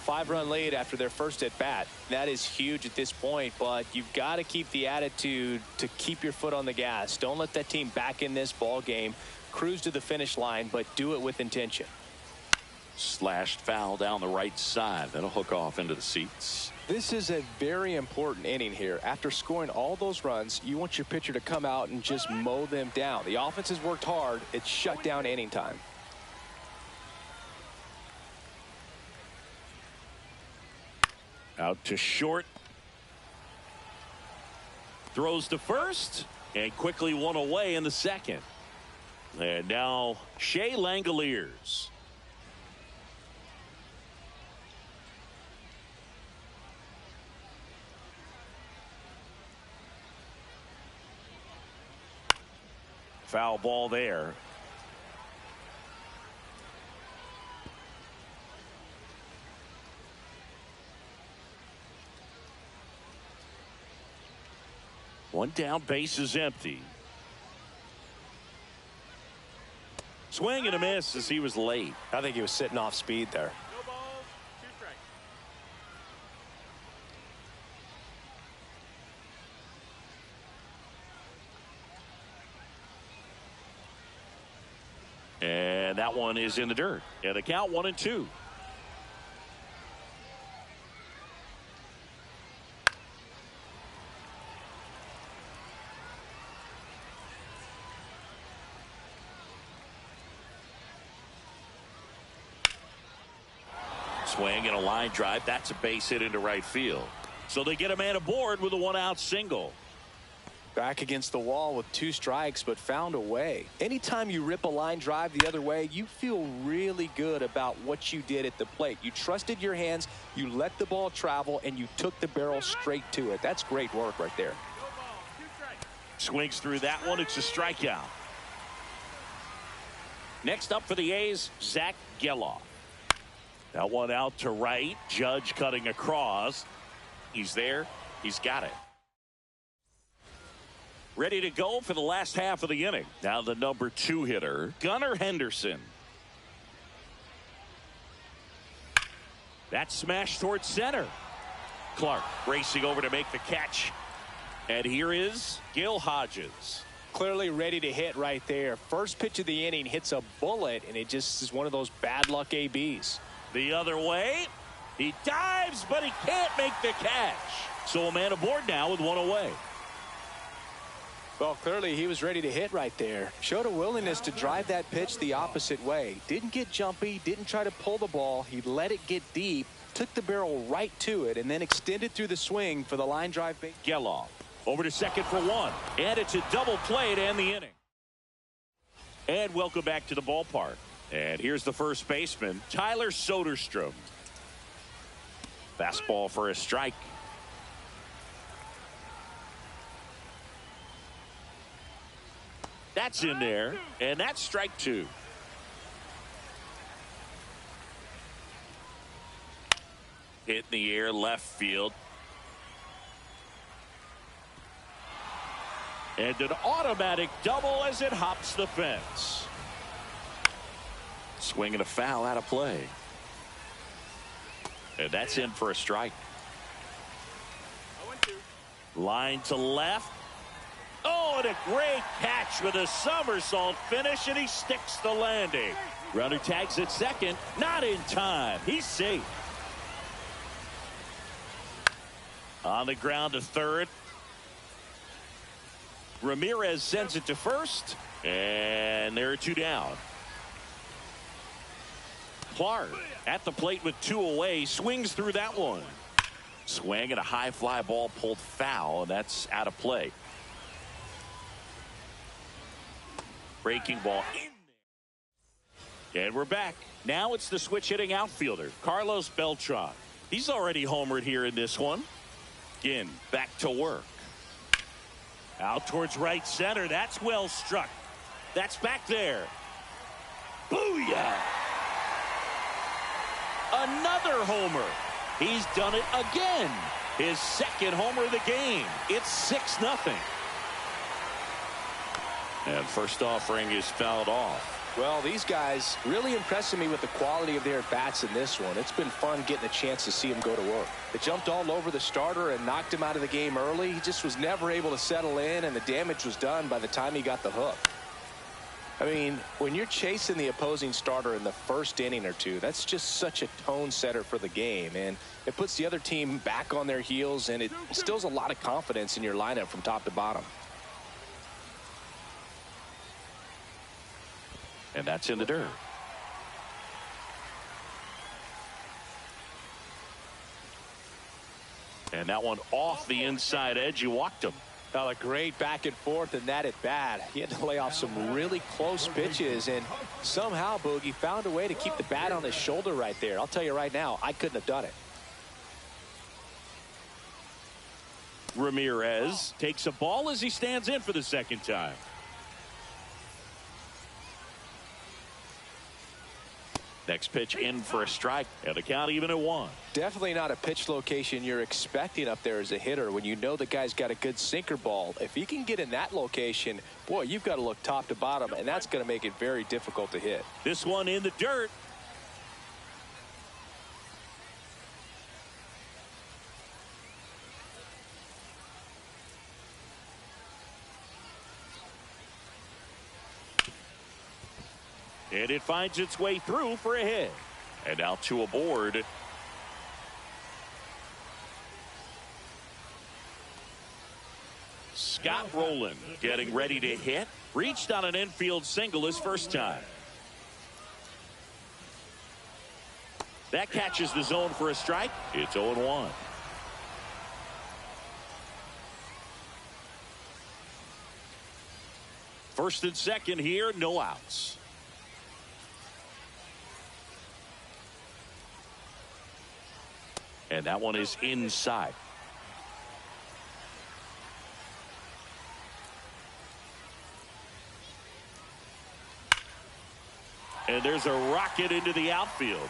Speaker 3: 5-run lead after their first at bat. That is huge at this point, but you've got to keep the attitude to keep your foot on the gas. Don't let that team back in this ball game. Cruise to the finish line, but do it with intention.
Speaker 6: Slashed foul down the right side. That'll hook off into the seats.
Speaker 3: This is a very important inning here. After scoring all those runs, you want your pitcher to come out and just mow them down. The offense has worked hard. It's shut down inning time.
Speaker 1: Out to short. Throws to first and quickly one away in the second. And now Shea Langoliers. Foul ball there. One down, base is empty. Swing and a miss as he was late.
Speaker 3: I think he was sitting off speed there.
Speaker 2: No balls, 2 strikes.
Speaker 1: And that one is in the dirt. And the count 1-2. Swing and a line drive. That's a base hit into right field. So they get a man aboard with a 1-out single.
Speaker 3: Back against the wall with 2 strikes, but found a way. Anytime you rip a line drive the other way, you feel really good about what you did at the plate. You trusted your hands, you let the ball travel, and you took the barrel straight to it. That's great work right there.
Speaker 2: No balls, 2 strikes.
Speaker 1: Swings through that one. It's a strikeout. Next up for the A's, Zach Geloff. That one out to right. Judge cutting across. He's there. He's got it. Ready to go for the last half of the inning. Now the number 2 hitter, Gunnar Henderson. That smash towards center. Clark racing over to make the catch. And here is Gil Hodges.
Speaker 3: Clearly ready to hit right there. First pitch of the inning hits a bullet, and it just is one of those bad luck ABs.
Speaker 1: The other way. He dives, but he can't make the catch. So a man aboard now with one away.
Speaker 3: Well, clearly he was ready to hit right there. Showed a willingness to drive that pitch the opposite way. Didn't get jumpy, didn't try to pull the ball. He let it get deep, took the barrel right to it, and then extended through the swing for the line drive.
Speaker 1: Geloff over to second for one. And it's a double play to end the inning. And welcome back to the ballpark. And here's the first baseman, Tyler Soderstrom. Fastball for a strike. That's in there, and that's strike two. Hit in the air, left field. And an automatic double as it hops the fence.
Speaker 6: Swing and a foul out of play.
Speaker 1: And that's in for a strike.
Speaker 2: 0-2.
Speaker 1: Line to left. Oh, and a great catch with a somersault finish, and he sticks the landing. Runner tags at second. Not in time. He's safe. On the ground to third. Ramirez sends it to first. And there are two down. Clark at the plate with two away. Swings through that one. Swing and a high fly ball pulled foul, and that's out of play. Breaking ball in there. And we're back. Now it's the switch hitting outfielder, Carlos Beltran. He's already homered here in this one. Again, back to work. Out towards right center. That's well struck. That's back there. Booyah! Another homer. He's done it again. His second homer of the game. It's 6-0.
Speaker 6: And first offering is fouled off.
Speaker 3: Well, these guys really impressing me with the quality of their bats in this one. It's been fun getting a chance to see him go to work. They jumped all over the starter and knocked him out of the game early. He just was never able to settle in, and the damage was done by the time he got the hook. I mean, when you're chasing the opposing starter in the first inning or two, that's just such a tone setter for the game, and it puts the other team back on their heels, and it instills a lot of confidence in your lineup from top to bottom.
Speaker 6: And that's in the dirt.
Speaker 1: And that one off the inside edge. You walked him.
Speaker 3: Well, a great back and forth in that at bat. He had to lay off some really close pitches, and somehow Boogie found a way to keep the bat on his shoulder right there. I'll tell you right now, I couldn't have done it.
Speaker 1: Ramirez takes a ball as he stands in for the second time. Next pitch in for a strike, and the count even at 1.
Speaker 3: Definitely not a pitch location you're expecting up there as a hitter when you know the guy's got a good sinker ball. If he can get in that location, boy, you've got to look top to bottom, and that's going to make it very difficult to hit.
Speaker 1: This one in the dirt. And it finds its way through for a hit.
Speaker 6: And now two aboard.
Speaker 1: Scott Rowland getting ready to hit. Reached on an infield single his first time. That catches the zone for a strike. It's 0-1. First and second here, no outs. And that one is inside. And there's a rocket into the outfield.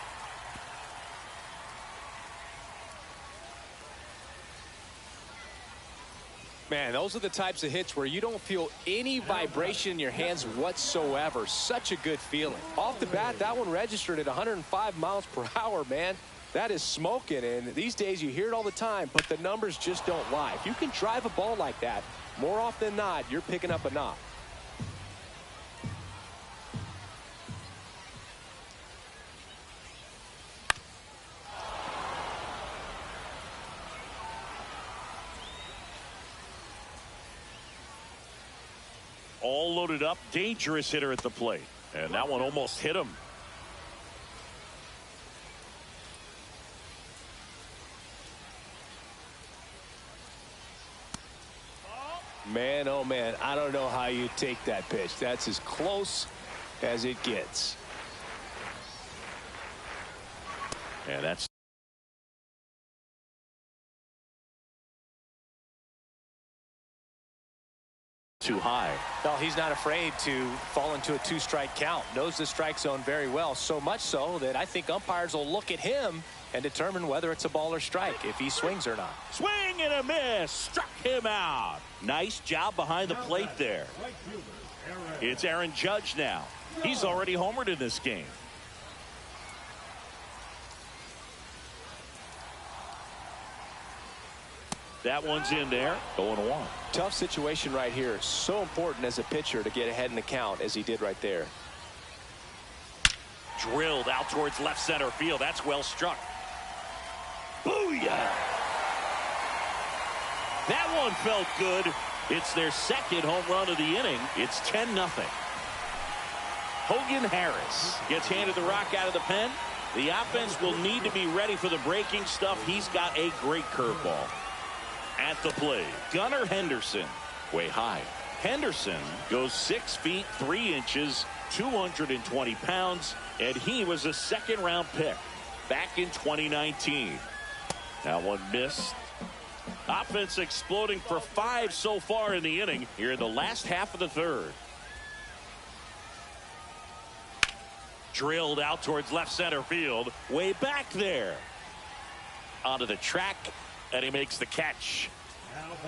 Speaker 3: Man, those are the types of hits where you don't feel any vibration in your hands whatsoever. Such a good feeling. Off the bat, that one registered at 105 miles per hour, man. That is smoking, and these days you hear it all the time, but the numbers just don't lie. If you can drive a ball like that, more often than not, you're picking up a knock.
Speaker 1: All loaded up, dangerous hitter at the plate. And that one almost hit him.
Speaker 3: Man, oh man, I don't know how you take that pitch. That's as close as it gets.
Speaker 1: And that's too high.
Speaker 3: Well, he's not afraid to fall into a two-strike count. Knows the strike zone very well, so much so that I think umpires will look at him and determine whether it's a ball or strike, if he swings or not.
Speaker 1: Swing and a miss. Struck him out. Nice job behind the plate there. It's Aaron Judge now. He's already homered in this game. That one's in there. 0-1.
Speaker 3: Tough situation right here. So important as a pitcher to get ahead in the count as he did right there.
Speaker 1: Drilled out towards left center field. That's well struck. Booyah! That one felt good. It's their second home run of the inning. It's 10-0. Hogan Harris gets handed the rock out of the pen. The offense will need to be ready for the breaking stuff. He's got a great curveball. At the plate, Gunnar Henderson, way high. Henderson goes 6 feet 3 inches, 220 pounds, and he was a second-round pick back in 2019. That one missed. Offense exploding for 5 so far in the inning here in the last half of the third. Drilled out towards left center field, way back there. Onto the track. And he makes the catch.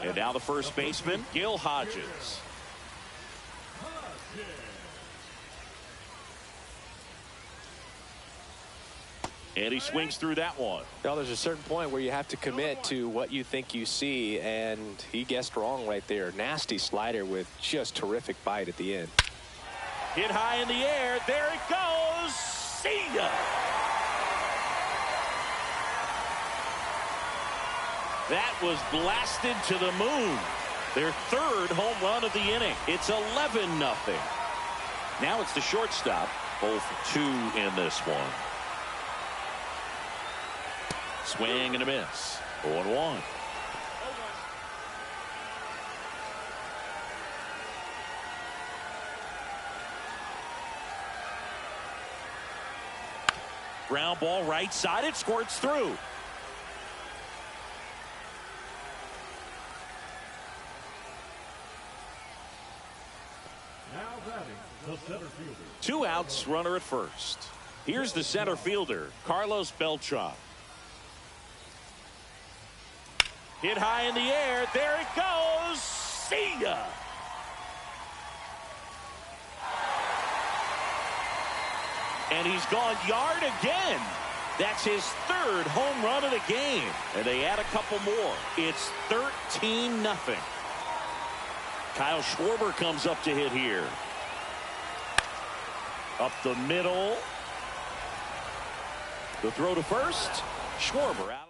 Speaker 1: And now the first baseman, Gil Hodges. And he swings through that one.
Speaker 3: Now there's a certain point where you have to commit to what you think you see, and he guessed wrong right there. Nasty slider with just terrific bite at the end.
Speaker 1: Hit high in the air. There it goes. See ya. That was blasted to the moon. Their third home run of the inning. It's 11-0. Now it's the shortstop. Both 2 in this one. Swing and a miss. 0-1. Ground ball right side. It squirts through. Two outs, runner at first. Here's the center fielder, Carlos Beltran. Hit high in the air. There it goes. See ya. And he's gone yard again. That's his third home run of the game. And they add a couple more. It's 13-0. Kyle Schwarber comes up to hit here. Up the middle. The throw to first. Schwarber out.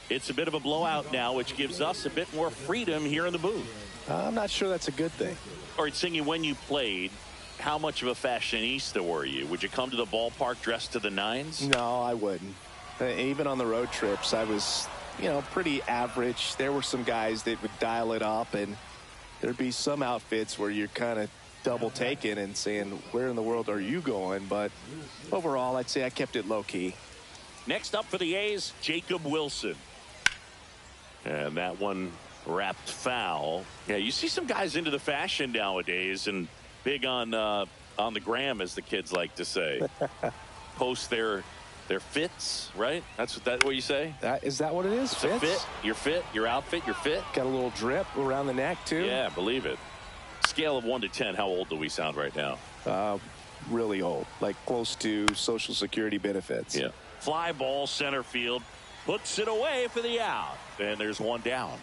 Speaker 1: It's a bit of a blowout now, which gives us a bit more freedom here in the booth.
Speaker 3: I'm not sure that's a good thing.
Speaker 1: All right, Singy, when you played, how much of a fashionista were you? Would you come to the ballpark dressed to the nines?
Speaker 3: No, I wouldn't. Even on the road trips, I was, pretty average. There were some guys that would dial it up, and there'd be some outfits where you're kind of double taking and saying, where in the world are you going? But overall, I'd say I kept it low key.
Speaker 1: Next up for the A's, Jacob Wilson. And that one wrapped foul. Yeah, you see some guys into the fashion nowadays and big on the gram, as the kids like to say. Post their fits, right? That's what you say?
Speaker 3: Is that what it is?
Speaker 1: It's a fit, your fit, your outfit, your fit.
Speaker 3: Got a little drip around the neck, too.
Speaker 1: Yeah, believe it. Scale of 1 to 10, how old do we sound right now?
Speaker 3: really old, like close to Social Security benefits.
Speaker 1: Yeah. Fly ball center field. Puts it away for the out. And there's one down.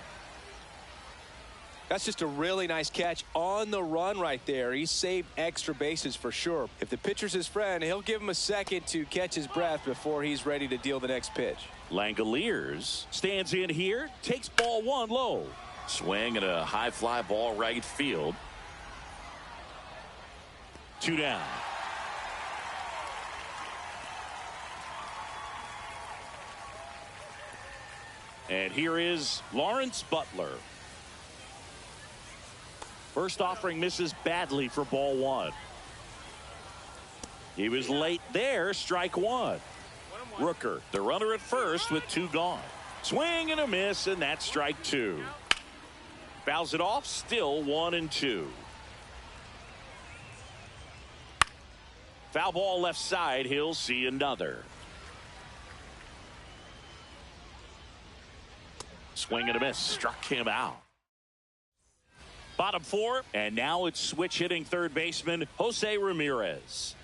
Speaker 3: That's just a really nice catch on the run right there. He saved extra bases for sure. If the pitcher's his friend, he'll give him a second to catch his breath before he's ready to deal the next pitch.
Speaker 1: Langoliers stands in here, takes ball one low.
Speaker 6: Swing and a high fly ball right field.
Speaker 1: 2 down. And here is Lawrence Butler. First offering misses badly for ball one. He was late there, strike one. Rooker, the runner at first with 2 gone. Swing and a miss, and that's strike 2. Fouls it off, still 1-2. Foul ball left side, he'll see another. Swing and a miss, struck him out. Bottom 4, and now it's switch hitting third baseman Jose Ramirez.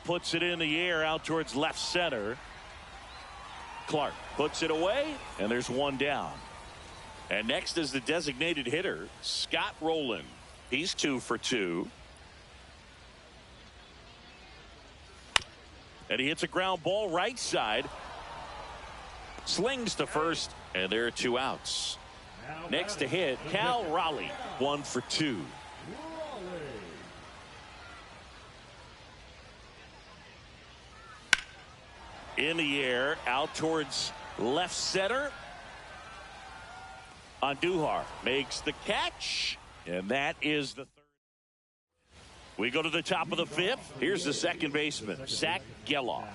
Speaker 1: Puts it in the air out towards left center. Clark puts it away, and there's one down. And next is the designated hitter, Scott Rowland. He's 2 for 2. And he hits a ground ball right side. Slings to first, and there are 2 outs. Next to hit, Cal Raleigh, 1 for 2. In the air, out towards left center. Andujar makes the catch, and that is the 3rd. We go to the top of the 5th. Here's the second baseman, Zach Geloff.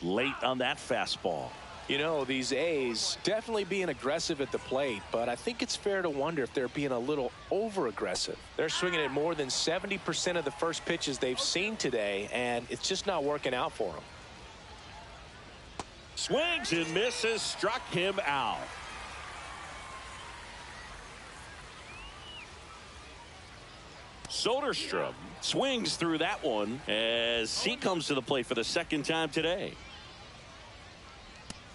Speaker 1: Late on that fastball.
Speaker 3: You know, these A's definitely being aggressive at the plate, but I think it's fair to wonder if they're being a little over-aggressive. They're swinging at more than 70% of the first pitches they've seen today, and it's just not working out for them.
Speaker 1: Swings and misses, struck him out. Soderstrom swings through that one as he comes to the plate for the second time today.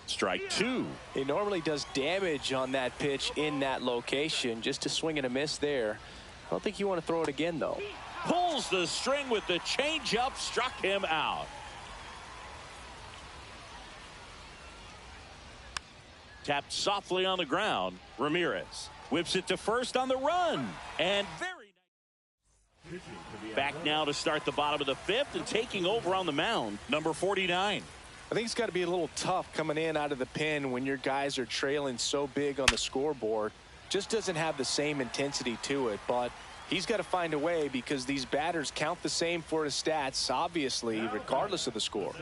Speaker 1: Strike 2.
Speaker 3: He normally does damage on that pitch in that location. Just a swing and a miss there. I don't think you want to throw it again, though.
Speaker 1: Pulls the string with the changeup, struck him out. Tapped softly on the ground. Ramirez whips it to first on the run. And very nice. Back now to start the bottom of the 5th and taking over on the mound, number 49.
Speaker 3: I think it's got to be a little tough coming in out of the pen when your guys are trailing so big on the scoreboard. Just doesn't have the same intensity to it, but he's got to find a way because these batters count the same for his stats, obviously, regardless of the score.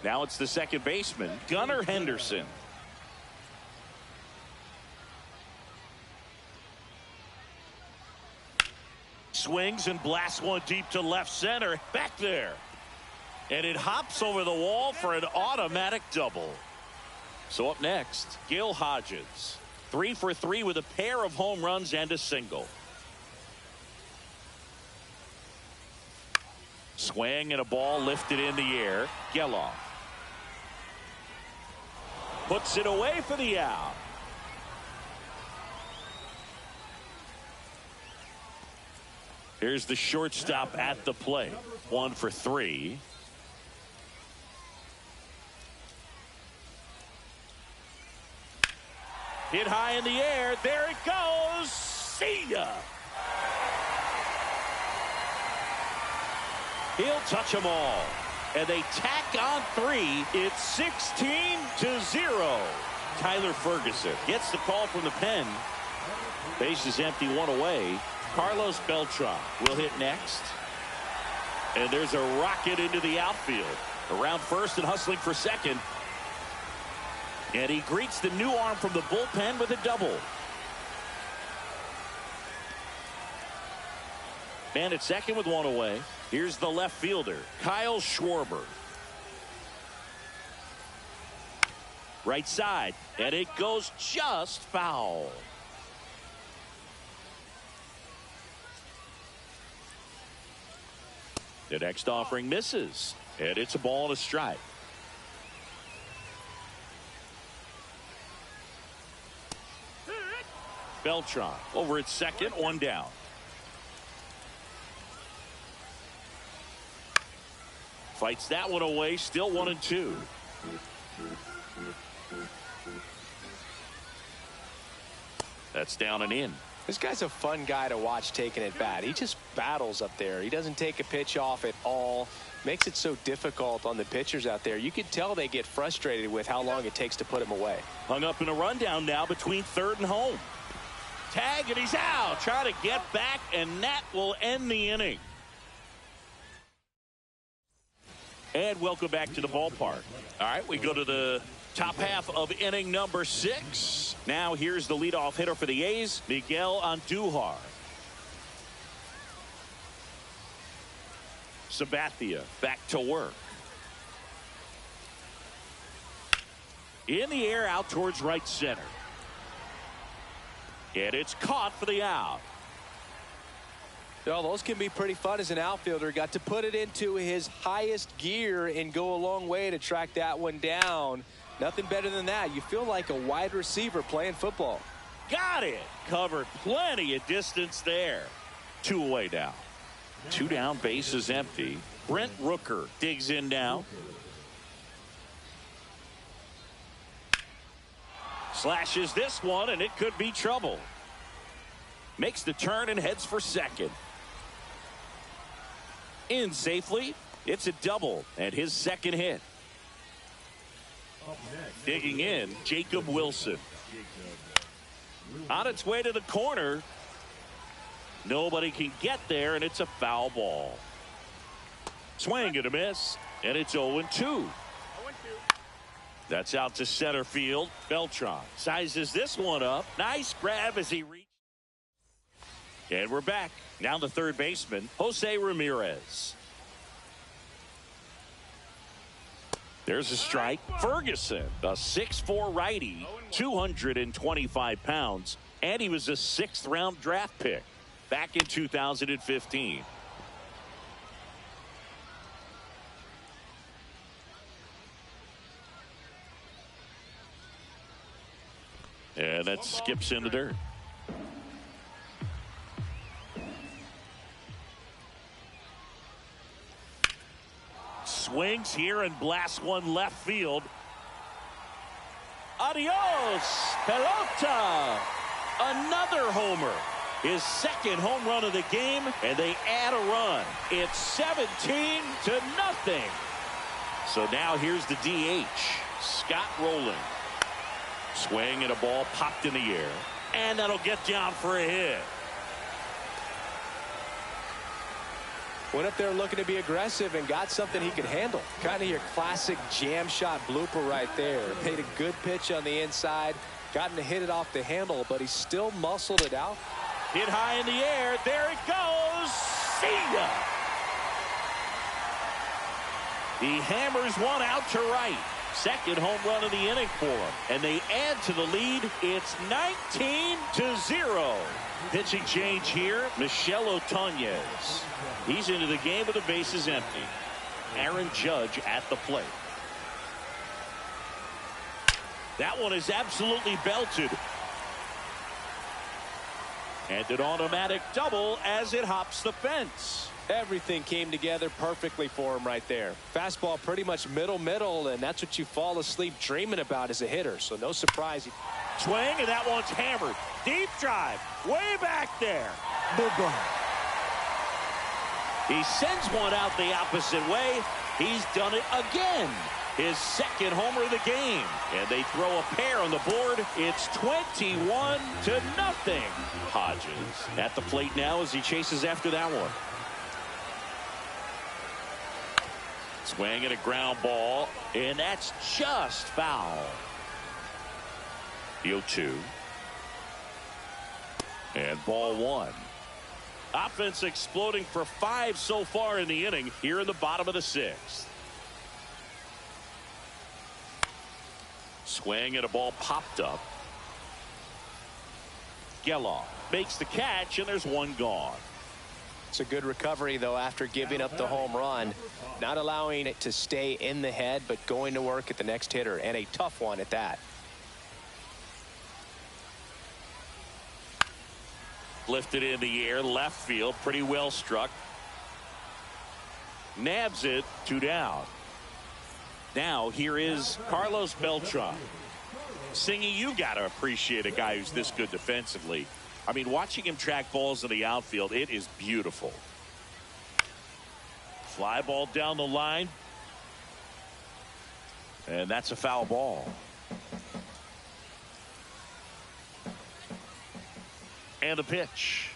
Speaker 1: Now it's the second baseman, Gunnar Henderson. Swings and blasts one deep to left center. Back there. And it hops over the wall for an automatic double. So up next, Gil Hodges. 3 for 3 with a pair of home runs and a single. Swing and a ball lifted in the air. Geloff puts it away for the out. Here's the shortstop at the plate. 1 for 3. Hit high in the air. There it goes. See ya. He'll touch them all. And they tack on 3. It's 16-0. Tyler Ferguson gets the call from the pen. Base is empty, 1 away. Carlos Beltran will hit next. And there's a rocket into the outfield. Around first and hustling for second. And he greets the new arm from the bullpen with a double. Man at second with one away. Here's the left fielder, Kyle Schwarber. Right side, and it goes just foul. The next offering misses, and it's a ball and a strike. Beltran over at second, one down. Fights that one away, still 1-2. That's down and in.
Speaker 3: This guy's a fun guy to watch taking at bat. He just battles up there. He doesn't take a pitch off at all. Makes it so difficult on the pitchers out there. You can tell they get frustrated with how long it takes to put him away.
Speaker 1: Hung up in a rundown now between third and home. Tag, and he's out. Trying to get back, and that will end the inning. And welcome back to the ballpark. All right, we go to the top half of inning number 6. Now here's the leadoff hitter for the A's, Miguel Andujar. Sabathia back to work. In the air, out towards right center. And it's caught for the out.
Speaker 3: Well, those can be pretty fun as an outfielder. Got to put it into his highest gear and go a long way to track that one down. Nothing better than that. You feel like a wide receiver playing football.
Speaker 1: Got it. Covered plenty of distance there. 2 away now. 2 down, base is empty. Brent Rooker digs in now. Slashes this one, and it could be trouble. Makes the turn and heads for second. In safely. It's a double and his second hit. Digging in, Jacob Wilson. On its way to the corner. Nobody can get there, and it's a foul ball. Swing and a miss, and it's 0-2. That's out to center field. Beltran sizes this one up. Nice grab as he reached. And we're back. Now the third baseman, Jose Ramirez. There's a strike. Ferguson, a 6'4" righty, 225 pounds, and he was a 6th round draft pick back in 2015. And that skips in the dirt. Swings here and blasts one left field. Adios, pelota. Another homer. His second home run of the game, and they add a run. It's 17-0. So now here's the DH, Scott Rowland. Swing and a ball popped in the air, and that'll get down for a hit.
Speaker 3: Went up there looking to be aggressive and got something he could handle. Kind of your classic jam shot blooper right there. Made a good pitch on the inside. Gotten to hit it off the handle, but he still muscled it out.
Speaker 1: Hit high in the air. There it goes. See ya. He hammers one out to right. Second home run of the inning for him. And they add to the lead. It's 19-0. Pitching change here. Michel Otonez. He's into the game with the bases empty. Aaron Judge at the plate. That one is absolutely belted. And an automatic double as it hops the fence.
Speaker 3: Everything came together perfectly for him right there. Fastball pretty much middle, and that's what you fall asleep dreaming about as a hitter. So no surprise.
Speaker 1: Swing, and that one's hammered. Deep drive, way back there. He sends one out the opposite way. He's done it again. His second homer of the game. And they throw a pair on the board. It's 21-0. Hodges at the plate now as he chases after that one. Swing and a ground ball, and that's just foul. The 0-2. And ball 1. Offense exploding for 5 so far in the inning here in the bottom of the 6th. Swing and a ball popped up. Geloff makes the catch, and there's one gone.
Speaker 3: It's a good recovery, though, after giving up the home run. Not allowing it to stay in the head, but going to work at the next hitter, and a tough one at that.
Speaker 1: Lifted in the air, left field, pretty well struck. Nabs it, 2 down. Now here is Carlos Beltran. Singy, you got to appreciate a guy who's this good defensively. I mean, watching him track balls in the outfield, it is beautiful. Fly ball down the line. And that's a foul ball. And the pitch.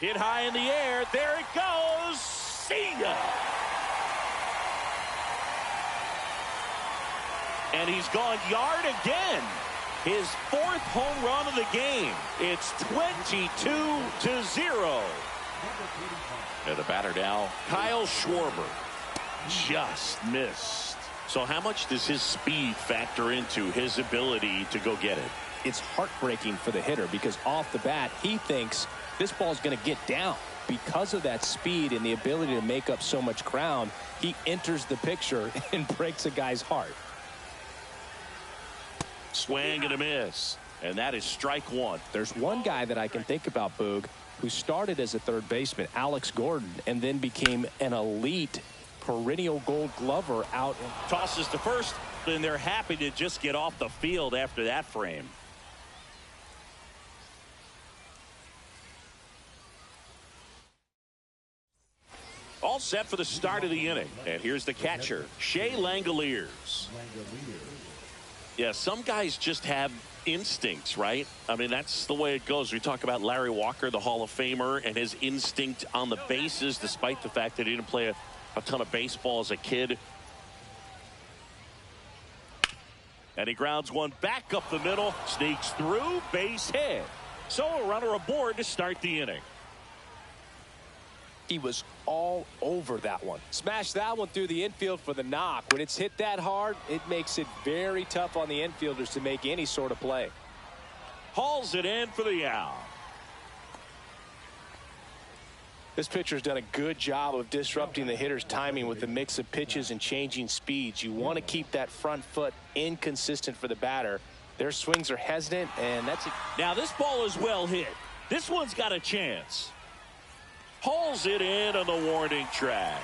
Speaker 1: Hit high in the air. There it goes. See ya. And he's gone yard again. His 4th home run of the game. It's 22-0.
Speaker 6: And the batter now,
Speaker 1: Kyle Schwarber. Just missed. So how much does his speed factor into his ability to go get it?
Speaker 3: It's heartbreaking for the hitter because off the bat, he thinks this ball's going to get down. Because of that speed and the ability to make up so much ground, he enters the picture and breaks a guy's heart.
Speaker 1: Swing and a miss. And that is strike 1.
Speaker 3: There's one guy that I can think about, Boog, who started as a third baseman, Alex Gordon, and then became an elite perennial Gold Glover out.
Speaker 1: Tosses to first, and they're happy to just get off the field after that frame. All set for the start of the inning. And here's the catcher, Shea Langoliers. Yeah, some guys just have instincts, right? I mean, that's the way it goes. We talk about Larry Walker, the Hall of Famer, and his instinct on the bases, despite the fact that he didn't play a ton of baseball as a kid. And he grounds one back up the middle, sneaks through, base hit. So a runner aboard to start the inning.
Speaker 3: He was all over that one. Smashed that one through the infield for the knock. When it's hit that hard, it makes it very tough on the infielders to make any sort of play.
Speaker 1: Hauls it in for the out.
Speaker 3: This pitcher's done a good job of disrupting the hitter's timing with the mix of pitches and changing speeds. You want to keep that front foot inconsistent for the batter. Their swings are hesitant, and that's it.
Speaker 1: Now this ball is well hit. This one's got a chance. Hauls it in on the warning track.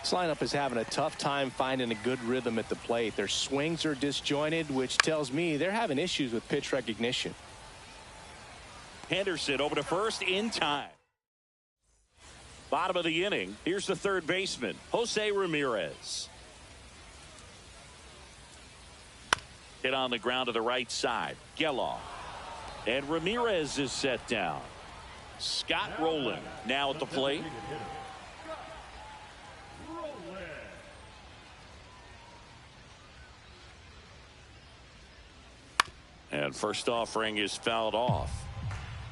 Speaker 3: This lineup is having a tough time finding a good rhythm at the plate. Their swings are disjointed, which tells me they're having issues with pitch recognition.
Speaker 1: Henderson over to first in time. Bottom of the inning. Here's the third baseman, Jose Ramirez. Hit on the ground to the right side. Geloff. And Ramirez is set down. Scott Rowland now at the plate. And first offering is fouled off.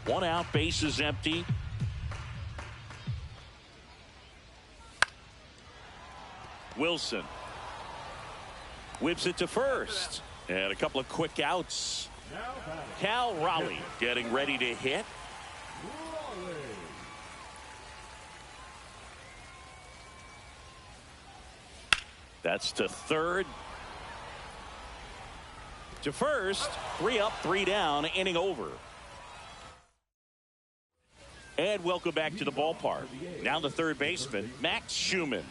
Speaker 1: 1 out, bases empty. Wilson whips it to first. And a couple of quick outs. Cal Raleigh getting ready to hit. That's to third. To first. 3 up, 3 down, inning over. And welcome back to the ballpark. Now the third baseman, Max Schumann.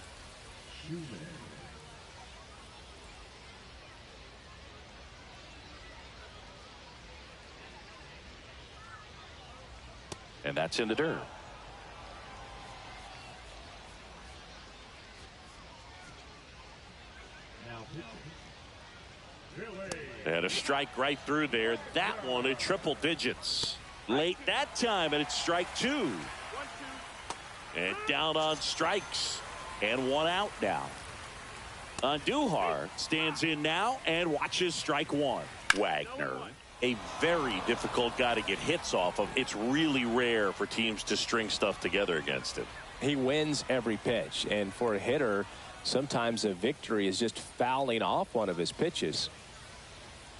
Speaker 1: And that's in the dirt. And a strike right through there. That one at triple digits. Late that time, and it's strike 2. And down on strikes. And 1 out now. Andujar stands in now and watches strike 1. Wagner A very difficult guy to get hits off of. It's really rare for teams to string stuff together against him.
Speaker 3: He wins every pitch, and for a hitter, sometimes a victory is just fouling off one of his pitches.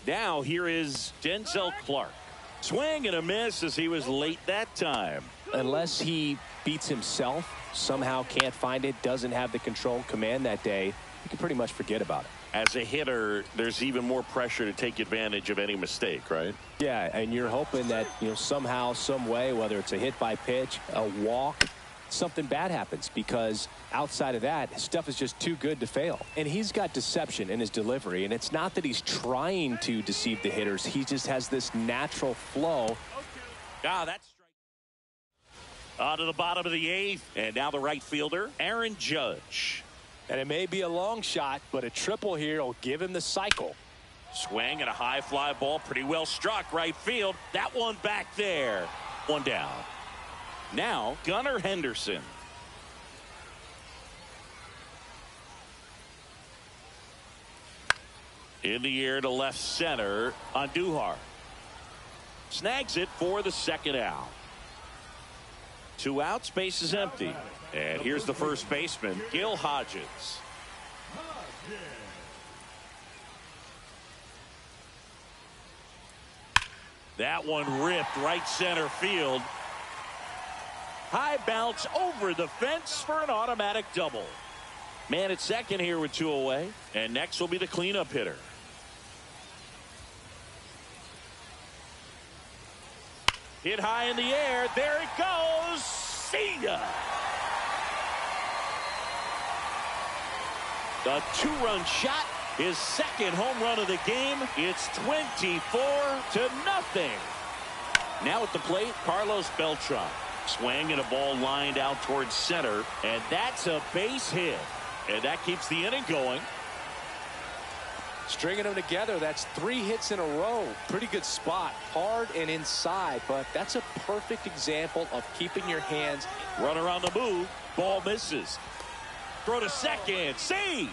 Speaker 1: Now here is Denzel Clark. Swing and a miss as he was late that time.
Speaker 3: Unless he beats himself, somehow can't find it, doesn't have the control command that day, you can pretty much forget about it.
Speaker 1: As a hitter, there's even more pressure to take advantage of any mistake, right?
Speaker 3: Yeah, and you're hoping that, somehow, some way, whether it's a hit by pitch, a walk, something bad happens, because outside of that, stuff is just too good to fail. And he's got deception in his delivery, and it's not that he's trying to deceive the hitters. He just has this natural flow.
Speaker 1: That's strike. On to the bottom of the 8th, and now the right fielder, Aaron Judge.
Speaker 3: And it may be a long shot, but a triple here will give him the cycle.
Speaker 1: Swing and a high fly ball, pretty well struck right field. That one back there. One down. Now, Gunnar Henderson. In the air to left center on Duhar. Snags it for the second out. 2 outs, base is empty. And here's the first baseman, Gil Hodges. That one ripped right center field. High bounce over the fence for an automatic double. Man at second here with 2 away. And next will be the cleanup hitter. Hit high in the air. There it goes. See ya. The 2-run shot, his second home run of the game. It's 24-0. Now at the plate, Carlos Beltran. Swing and a ball lined out towards center, and that's a base hit. And that keeps the inning going.
Speaker 3: Stringing them together, that's 3 hits in a row. Pretty good spot, hard and inside, but that's a perfect example of keeping your hands.
Speaker 1: Runner on the move, ball misses. Throw to second, save.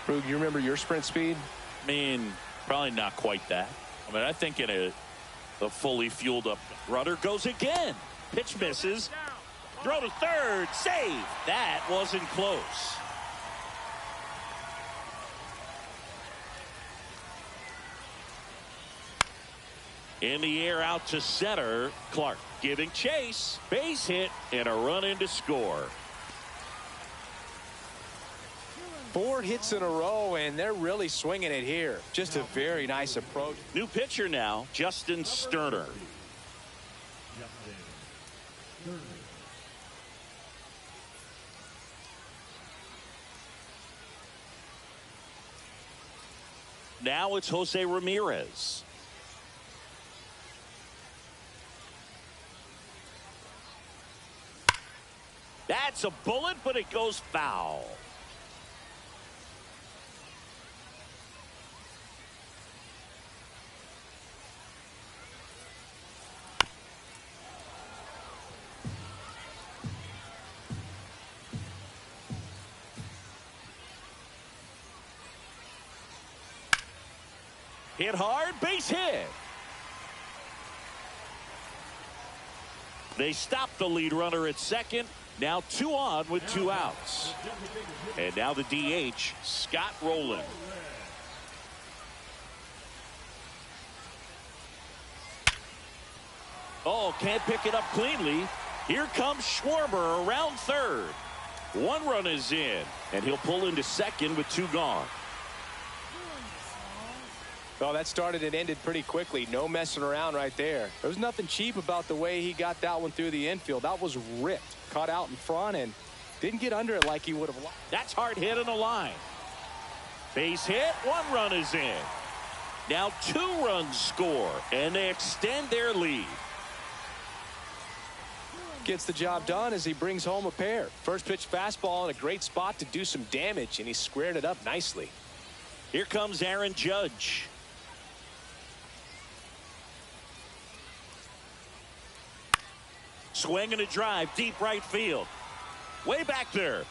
Speaker 3: Rug, you remember your sprint speed?
Speaker 1: I mean, probably not quite that. I mean, I think in a fully fueled up runner goes again. Pitch misses. Throw to third, save. That wasn't close. In the air out to center. Clark giving chase. Base hit and a run in to score.
Speaker 3: 4 hits in a row, and they're really swinging it here. Just a very nice approach.
Speaker 1: New pitcher now, Justin Sterner. Now it's Jose Ramirez. That's a bullet, but it goes foul. Hit hard, base hit. They stop the lead runner at second. Now 2 on with 2 outs. And now the DH, Scott Rowland. Oh, can't pick it up cleanly. Here comes Schwarber around third. 1 run is in, and he'll pull into second with 2 gone.
Speaker 3: Well, that started and ended pretty quickly. No messing around right there. There was nothing cheap about the way he got that one through the infield. That was ripped. Caught out in front and didn't get under it like he would have liked.
Speaker 1: That's hard hit on the line. Base hit. 1 run is in. Now 2 runs score, and they extend their lead.
Speaker 3: Gets the job done as he brings home a pair. First pitch fastball in a great spot to do some damage, and he squared it up nicely.
Speaker 1: Here comes Aaron Judge. Swing and a drive, deep right field. Way back there.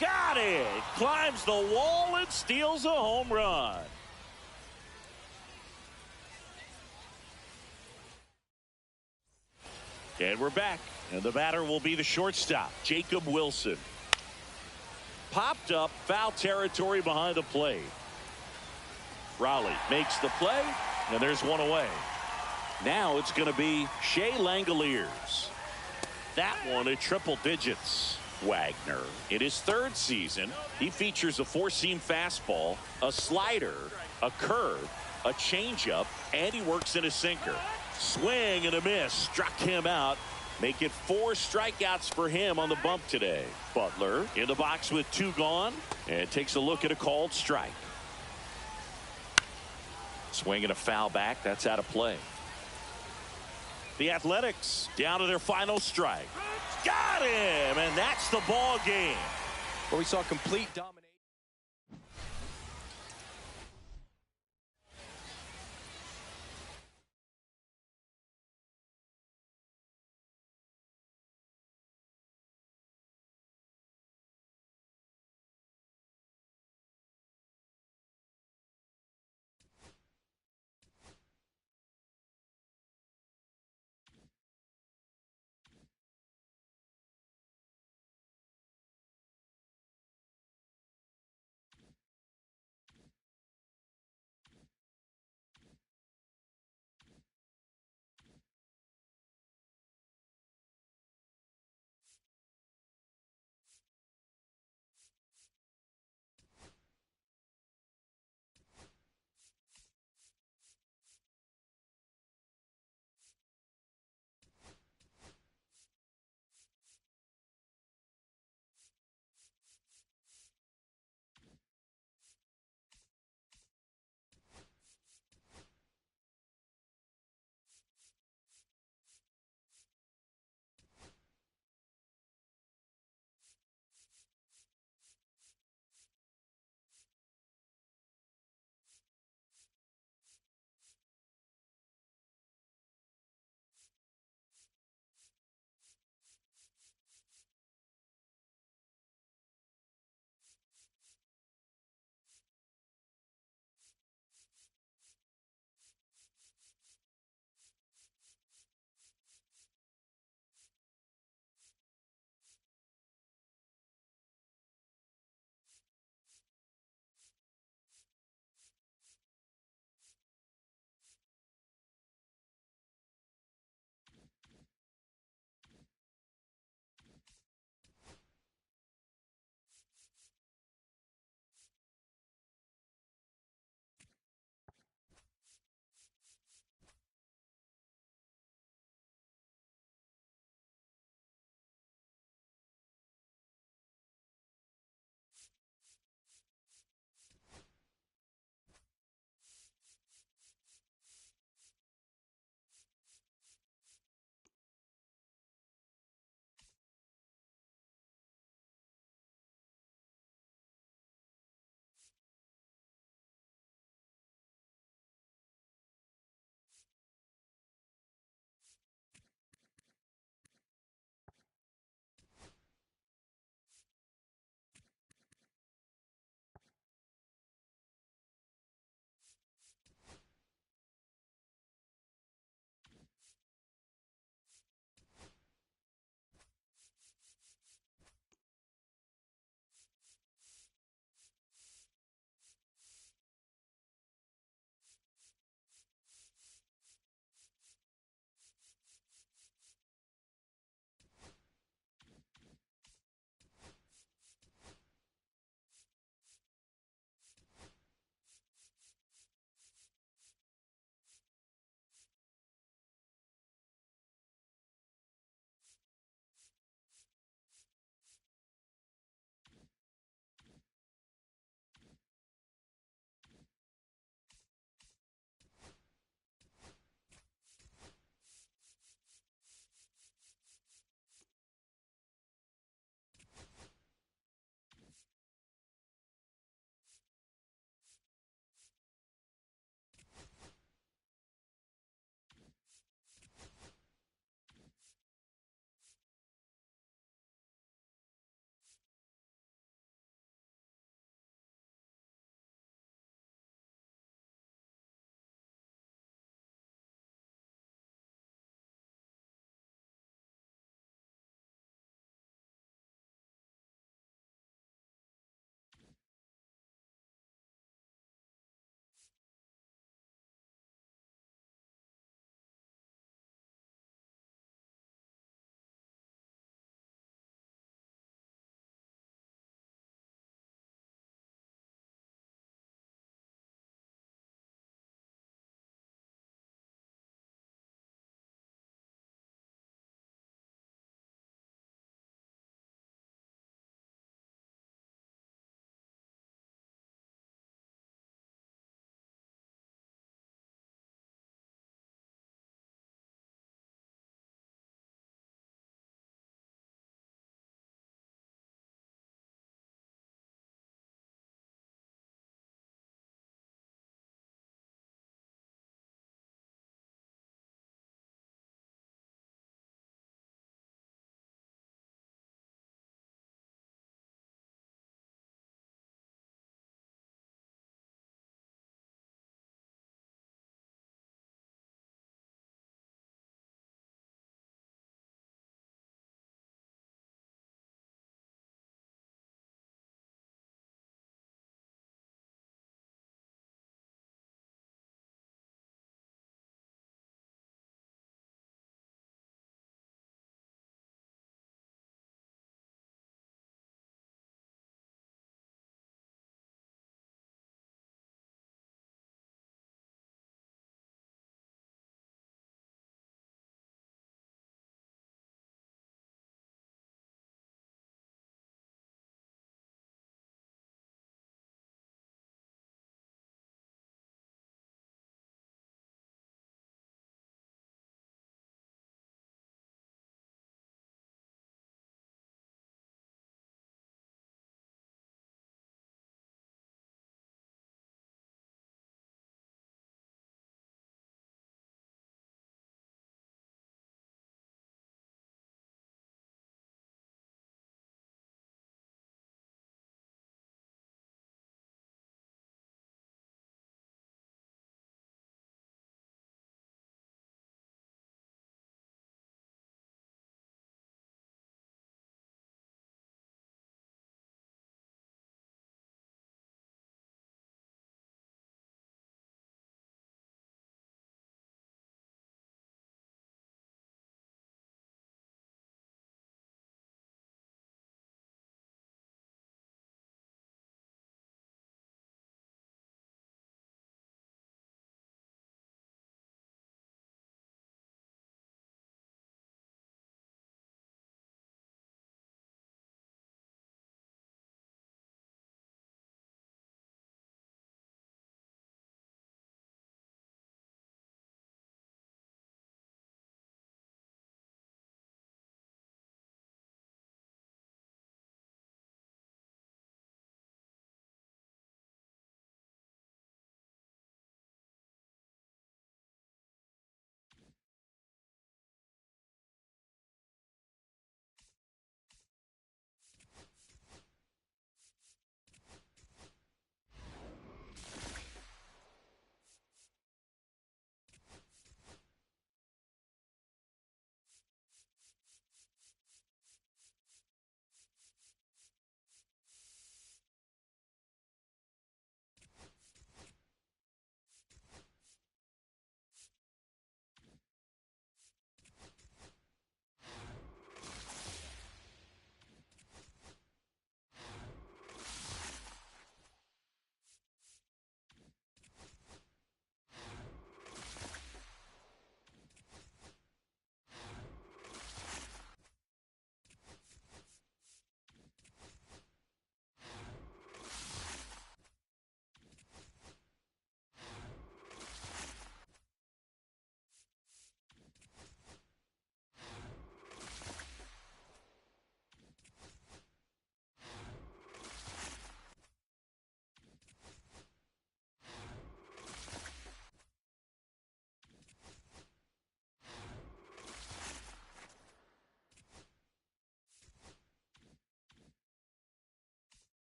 Speaker 1: Got it. Climbs the wall and steals a home run. And we're back. And the batter will be the shortstop, Jacob Wilson. Popped up, foul territory behind the plate. Raleigh makes the play, and there's one away. Now it's going to be Shea Langoliers. That one at triple digits. Wagner, in his third season, he features a four-seam fastball, a slider, a curve, a changeup, and he works in a sinker. Swing and a miss. Struck him out. Make it 4 strikeouts for him on the bump today. Butler in the box with 2 gone and takes a look at a called strike. Swing and a foul back. That's out of play. The Athletics down to their final strike. Got him, and that's the ball game.
Speaker 3: Where we saw complete domination.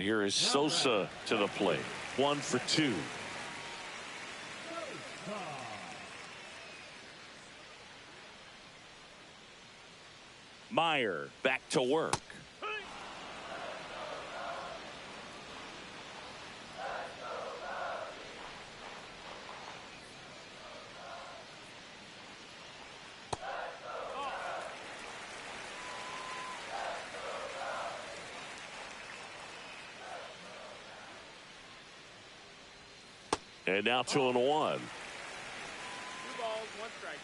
Speaker 1: here is Sosa to the plate. 1 for 2. Meyer back to work. And now 2-1.
Speaker 2: 2 balls, 1 strike.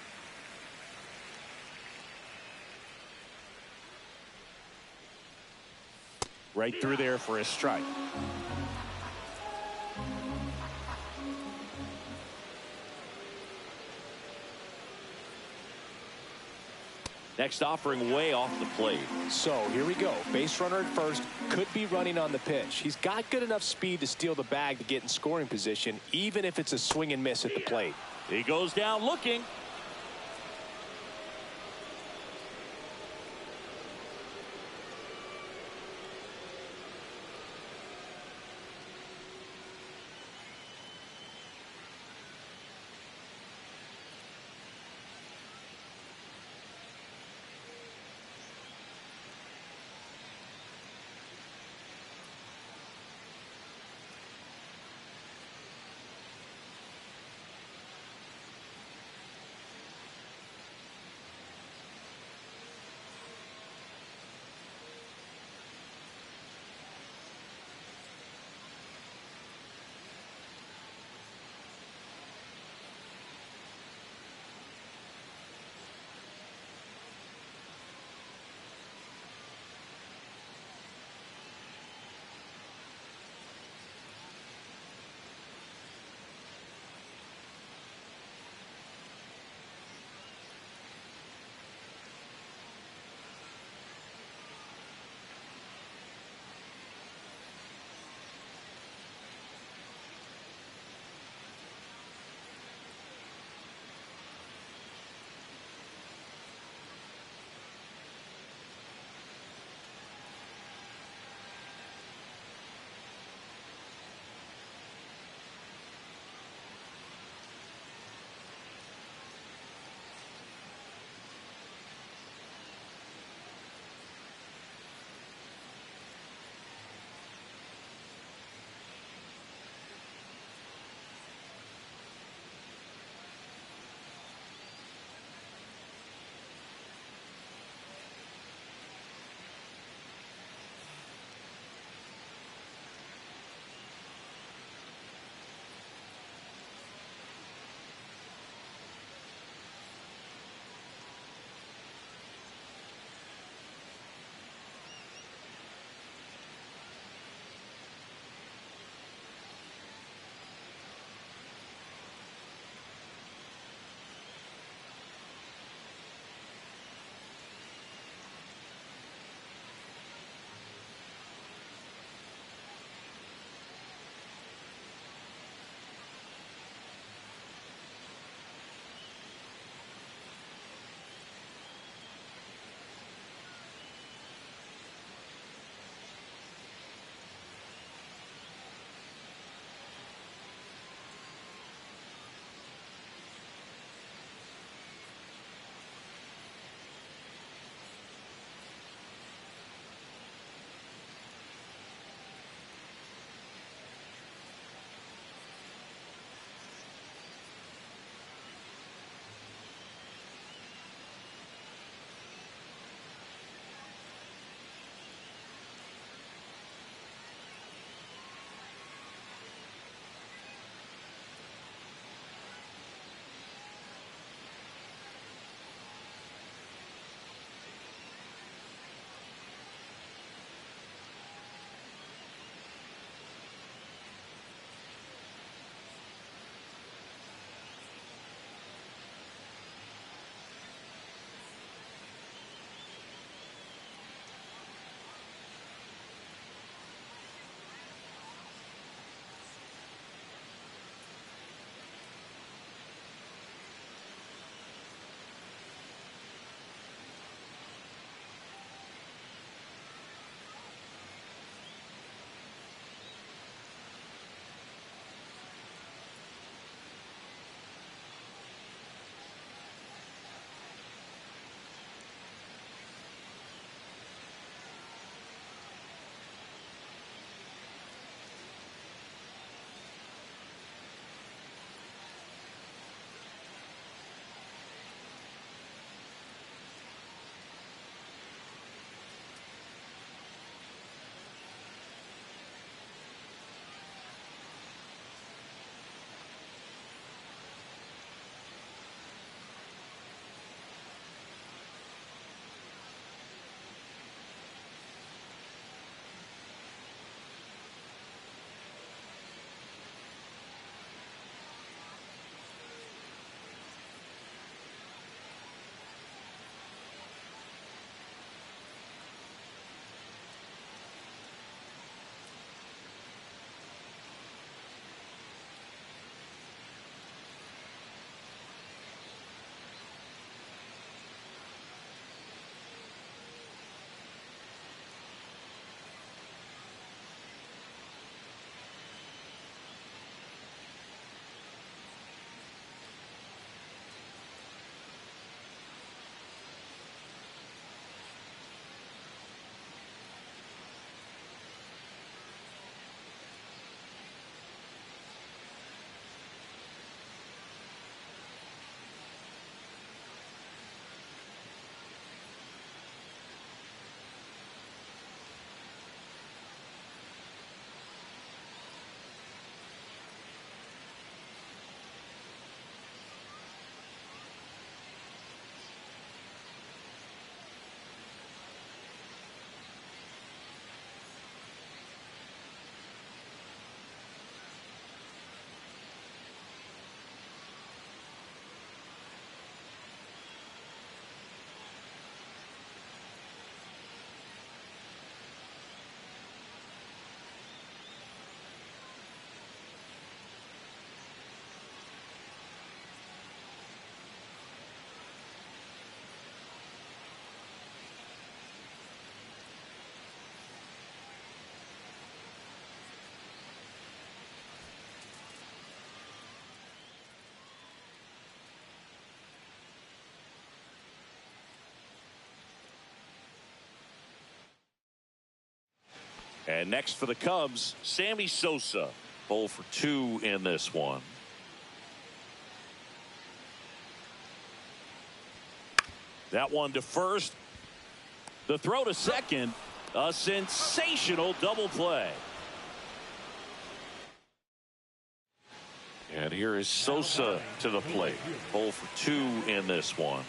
Speaker 3: Right through there for a strike.
Speaker 1: Next offering way off the plate.
Speaker 3: So here we go. Base runner at first, could be running on the pitch. He's got good enough speed to steal the bag to get in scoring position, even if it's a swing and miss at the plate.
Speaker 1: He goes down looking. And next for the Cubs, Sammy Sosa.
Speaker 6: 0 for 2 in this one.
Speaker 1: That one to first. The throw to second. A sensational double play.
Speaker 6: And here is Sosa to the plate. 0 for 2 in this one.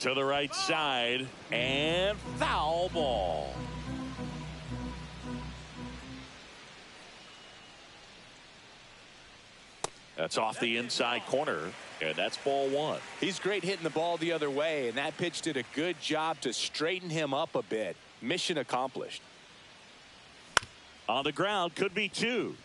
Speaker 1: To the right side, and foul ball. That's off the inside corner, and that's ball 1.
Speaker 3: He's great hitting the ball the other way, and that pitch did a good job to straighten him up a bit. Mission accomplished.
Speaker 1: On the ground, could be 2.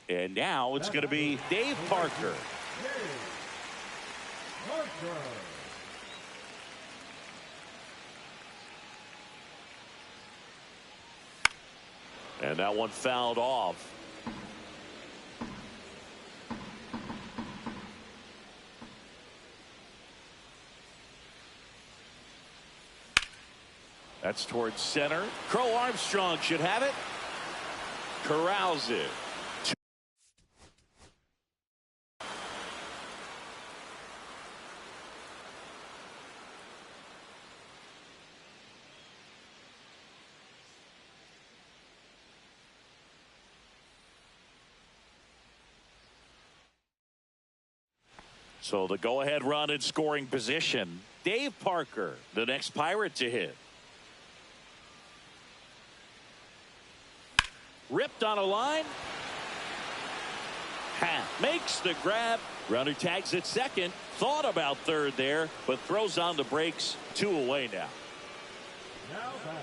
Speaker 1: And now it's going to be Dave Parker. And that one fouled off. That's towards center. Crow Armstrong should have it. Corrals it. So the go-ahead run in scoring position. Dave Parker, the next Pirate to hit. Ripped on a line. Makes the grab. Runner tags at second. Thought about third there, but throws on the brakes. 2 away now.
Speaker 7: Now batting,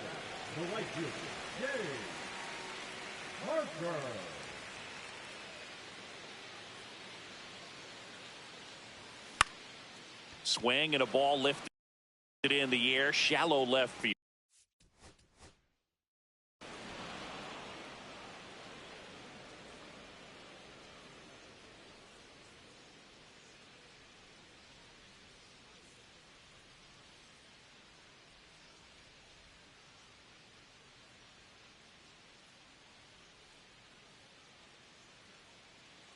Speaker 7: the right fielder, Dave Parker.
Speaker 1: Swing and a ball lifted in the air. Shallow left field.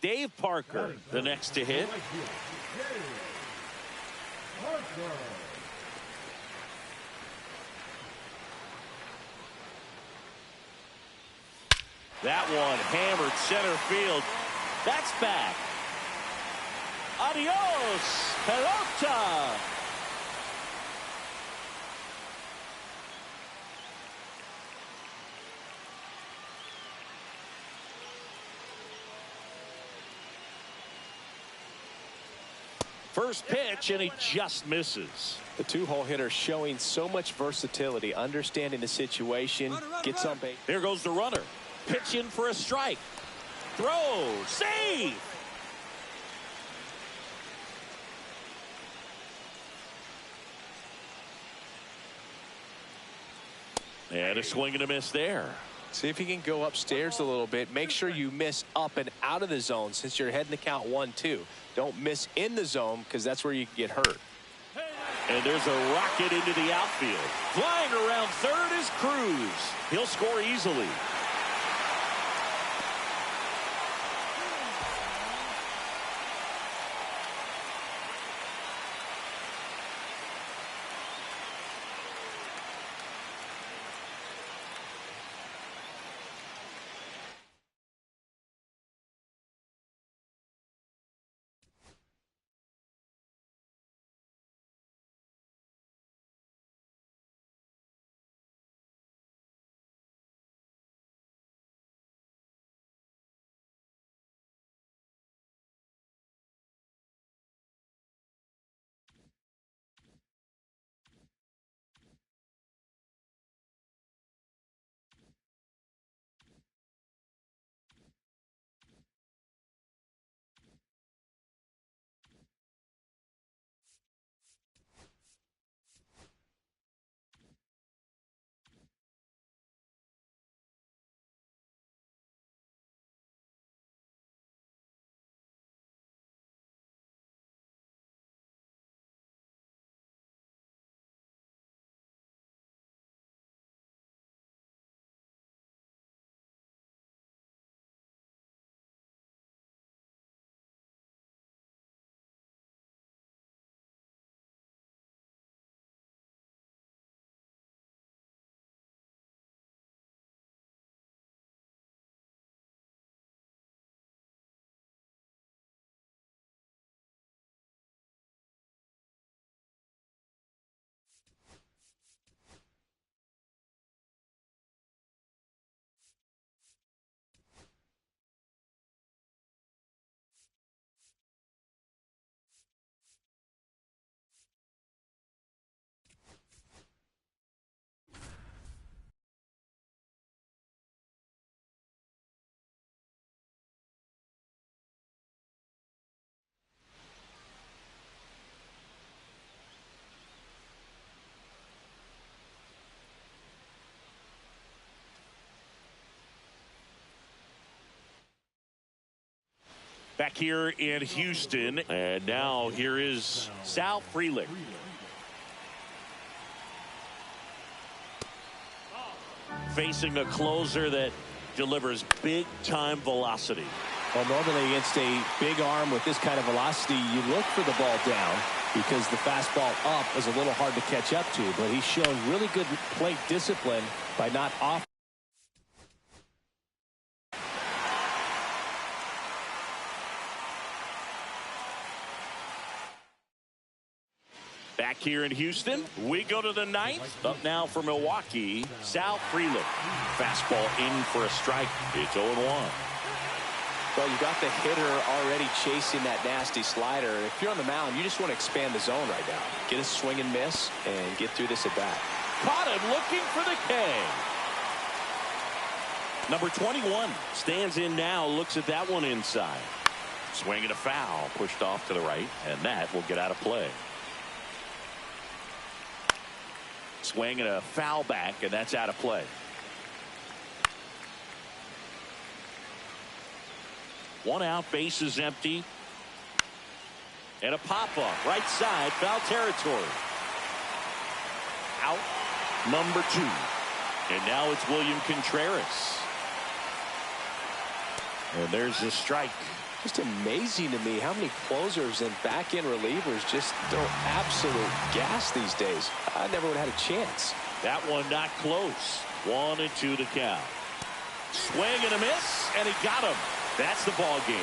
Speaker 1: Dave Parker, the next to hit. That one hammered center field. That's back. Adios, pelota. First pitch, and he just misses.
Speaker 3: The two-hole hitter showing so much versatility, understanding the situation, gets on base.
Speaker 1: Here goes the runner. Pitch in for a strike. Throw, save. And a swing and a miss there.
Speaker 3: See if you can go upstairs a little bit. Make sure you miss up and out of the zone since you're heading the count 1-2. Don't miss in the zone because that's where you can get hurt.
Speaker 1: And there's a rocket into the outfield. Flying around third is Cruz. He'll score easily. Back here in Houston, and now here is Sal Frelick. Facing a closer that delivers big-time velocity.
Speaker 3: Well, normally against a big arm with this kind of velocity, you look for the ball down because the fastball up is a little hard to catch up to, but he's shown really good plate discipline by not off.
Speaker 1: Back here in Houston, we go to the ninth. Up now for Milwaukee, Sal Frelick. Fastball in for a strike. It's 0-1.
Speaker 3: Well, you got the hitter already chasing that nasty slider. If you're on the mound, you just want to expand the zone right now. Get a swing and miss and get through this at bat.
Speaker 1: Caught him looking for the K. Number 21 stands in now, looks at that one inside. Swing and a foul, pushed off to the right, and that will get out of play. Swing and a foul back, and that's out of play. One out, base is empty. And a pop-up, right side, foul territory. Out, number 2. And now it's William Contreras. And there's the strike.
Speaker 3: Just amazing to me how many closers and back-end relievers just throw absolute gas these days. I never would have had a chance.
Speaker 1: That one not close. 1-2 to count. Swing and a miss, and he got him. That's the ball game.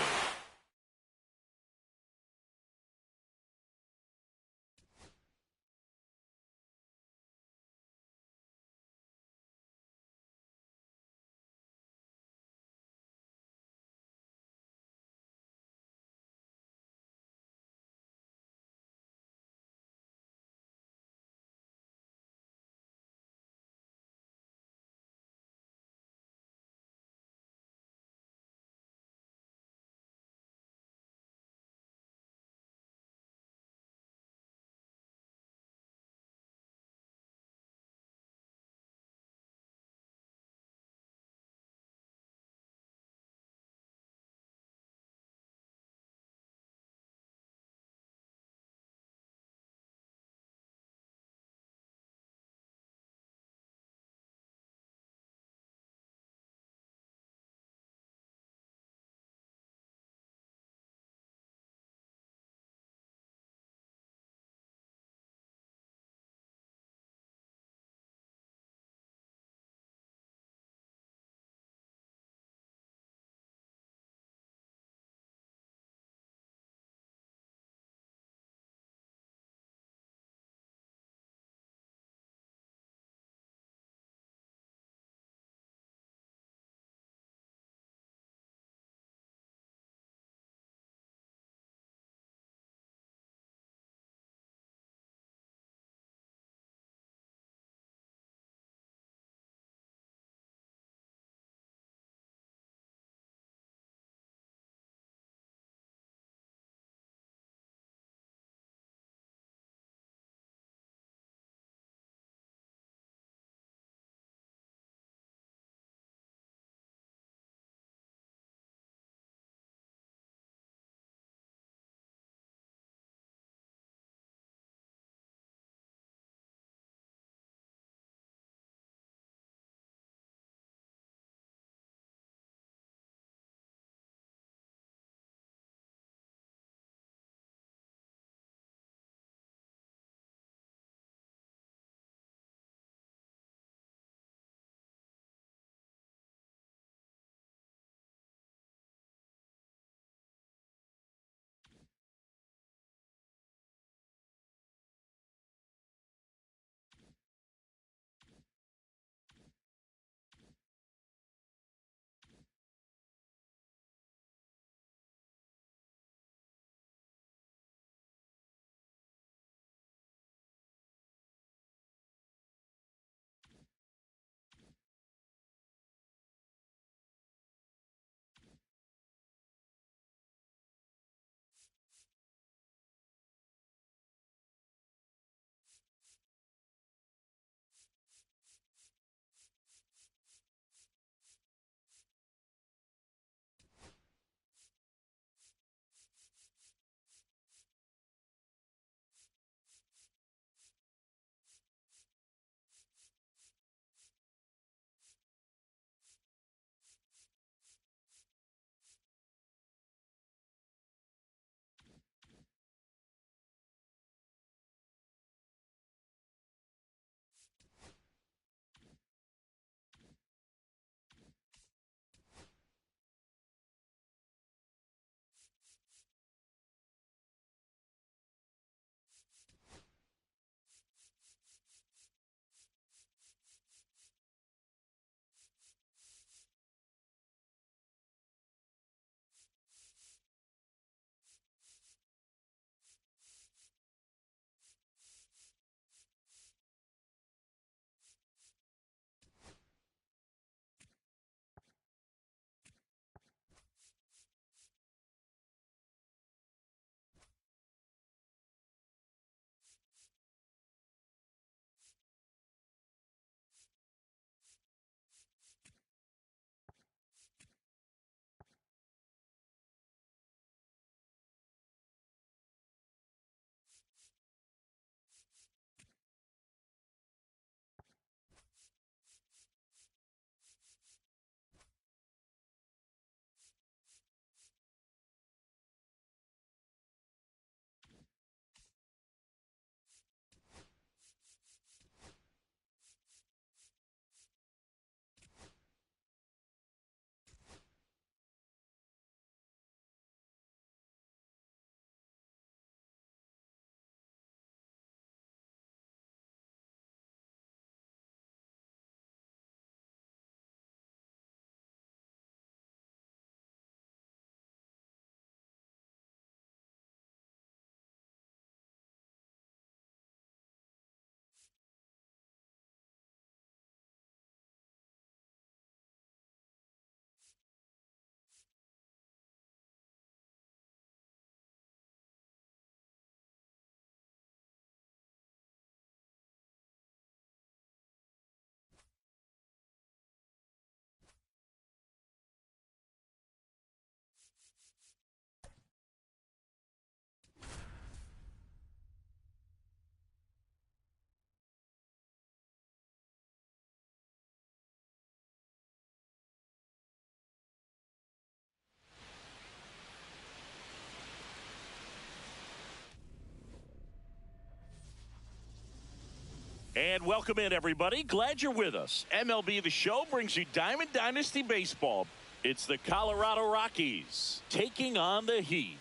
Speaker 1: And welcome in, everybody. Glad you're with us. MLB The Show brings you Diamond Dynasty Baseball. It's the Colorado Rockies taking on the Heat.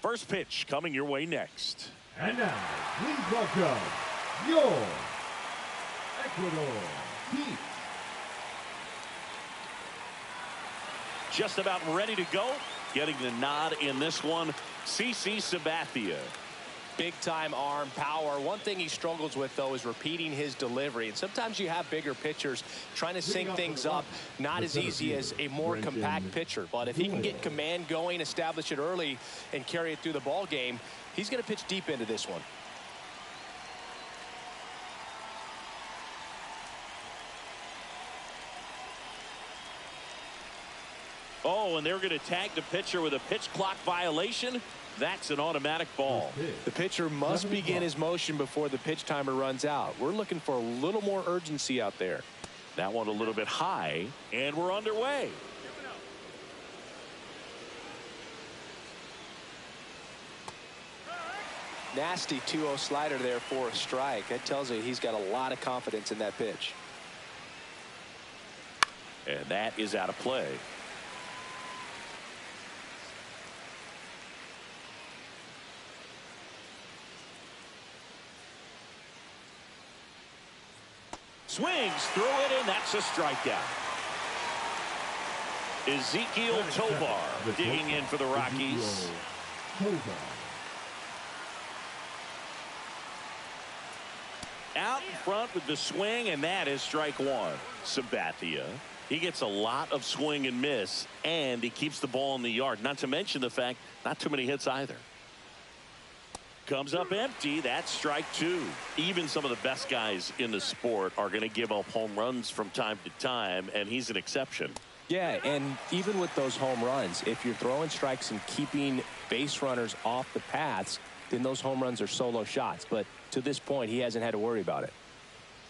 Speaker 1: First pitch coming your way next.
Speaker 7: And now, please welcome your Ecuador Heat.
Speaker 1: Just about ready to go. Getting the nod in this one, CC Sabathia.
Speaker 3: Big time arm power. One thing he struggles with, though, is repeating his delivery. And sometimes you have bigger pitchers trying to sync things up. Not as easy as a more compact pitcher. But if he can get command going, establish it early, and carry it through the ball game, he's going to pitch deep into this one.
Speaker 1: Oh, and they're going to tag the pitcher with a pitch clock violation. That's an automatic ball.
Speaker 3: The pitcher must begin his motion before the pitch timer runs out. We're looking for a little more urgency out there.
Speaker 1: That one a little bit high, and we're underway.
Speaker 3: Nasty 2-0 slider there for a strike. That tells you he's got a lot of confidence in that pitch.
Speaker 1: And that is out of play. Swings through it, and that's a strikeout. Ezekiel Tovar digging in for the Rockies. Out in front with the swing, and that is strike one. Sabathia. He gets a lot of swing and miss, and he keeps the ball in the yard. Not to mention the fact, not too many hits either. Comes up empty. That's strike two. Even some of the best guys in the sport are going to give up home runs from time to time, and he's an exception.
Speaker 3: Yeah, and even with those home runs, if you're throwing strikes and keeping base runners off the paths, then those home runs are solo shots. But to this point, he hasn't had to worry about it.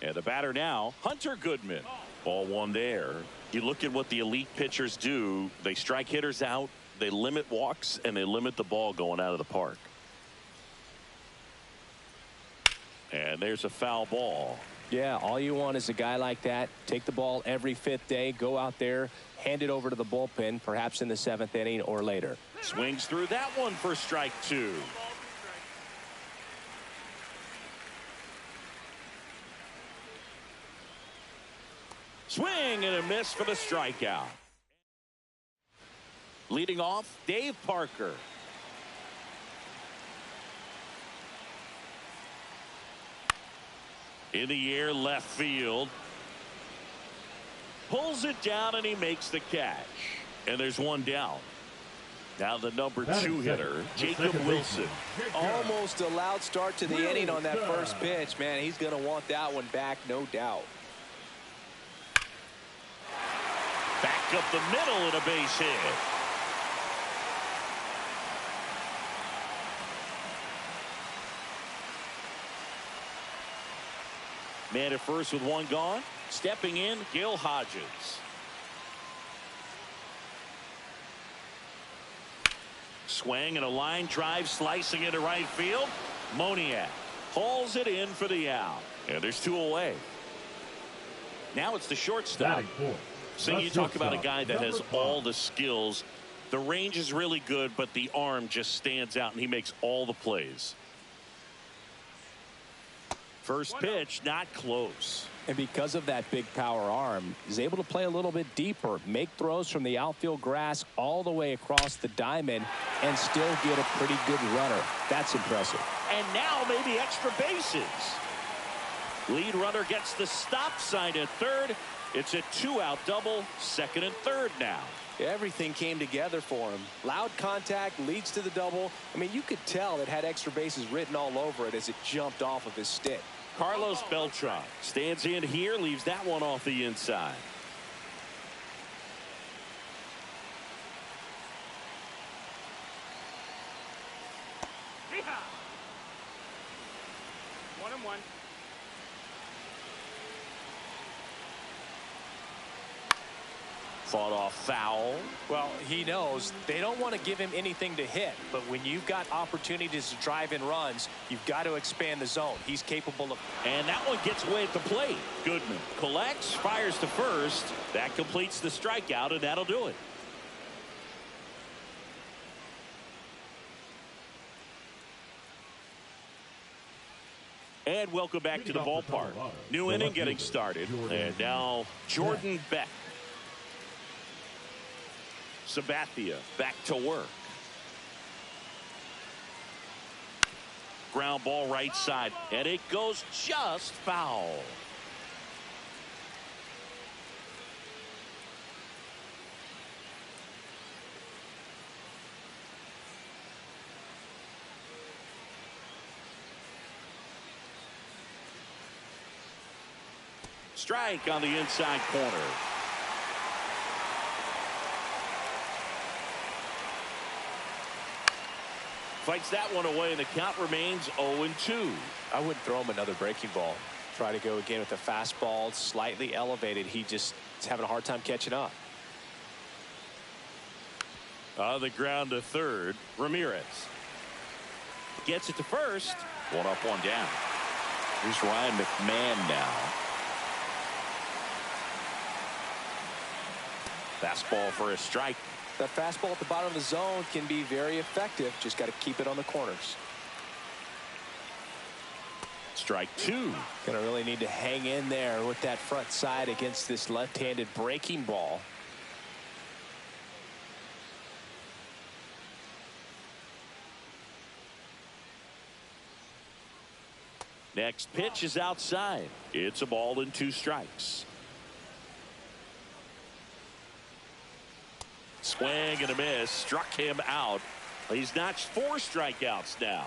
Speaker 1: And the batter now, Hunter Goodman. Ball one there. You look at what the elite pitchers do. They strike hitters out, they limit walks, and they limit the ball going out of the park. And there's a foul ball.
Speaker 3: Yeah, all you want is a guy like that. Take the ball every fifth day, go out there, hand it over to the bullpen, perhaps in the seventh inning or later.
Speaker 1: Swings through that one for strike two. Swing and a miss for the strikeout. Leading off, Dave Parker. In the air, left field. Pulls it down, and he makes the catch. And there's one down. Now the number two hitter, Jacob Wilson.
Speaker 3: Almost a loud start to the inning on that first pitch. Man, he's going to want that one back, no doubt.
Speaker 1: Back up the middle and a base hit. Man at first with one gone. Stepping in, Gil Hodges. Swing and a line drive slicing into right field. Moniak hauls it in for the out. And there's two away. Now it's the shortstop. So you talk about a guy that has all the skills. The range is really good, but the arm just stands out, and he makes all the plays. First pitch, not close.
Speaker 3: And because of that big power arm, he's able to play a little bit deeper, make throws from the outfield grass all the way across the diamond, and still get a pretty good runner. That's impressive.
Speaker 1: And now maybe extra bases. Lead runner gets the stop sign at third. It's a two-out double, second and third now.
Speaker 3: Everything came together for him. Loud contact leads to the double. I mean, you could tell it had extra bases written all over it as it jumped off of his stick.
Speaker 1: Carlos Beltran stands in here, leaves that one off the inside.
Speaker 2: One and one.
Speaker 1: Fought off foul.
Speaker 3: Well, he knows they don't want to give him anything to hit, but when you've got opportunities to drive in runs, you've got to expand the zone. He's capable of.
Speaker 1: And that one gets away at the plate. Goodman collects, fires to first. That completes the strikeout, and that'll do it. And welcome back to the ballpark. New inning getting started. And now Jordan Beck. Sabathia back to work. Ground ball right side. And it goes just foul. Strike on the inside corner. Fights that one away, and the count remains 0-2.
Speaker 3: I wouldn't throw him another breaking ball. Try to go again with the fastball, slightly elevated. He just is having a hard time catching up.
Speaker 1: On the ground to third, Ramirez. Gets it to first.
Speaker 6: One up, one down. Here's Ryan McMahon now. Fastball for a strike.
Speaker 3: That fastball at the bottom of the zone can be very effective. Just got to keep it on the corners.
Speaker 1: Strike two.
Speaker 3: Going to really need to hang in there with that front side against this left-handed breaking ball.
Speaker 1: Next pitch is outside. It's a ball and 2 strikes. Swing and a miss. Struck him out. He's notched 4 strikeouts now.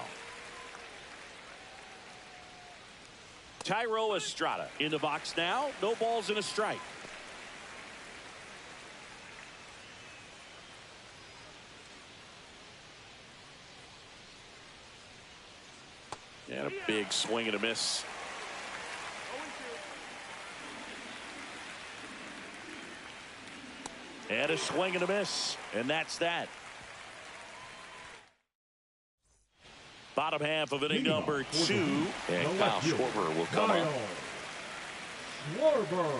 Speaker 1: Tyro Estrada in the box now. No balls and a strike. And a big swing and a miss. And a swing and a miss. And that's that. Bottom half of inning number 2.
Speaker 6: And Kyle Schwarber will come up.
Speaker 7: Schwarber.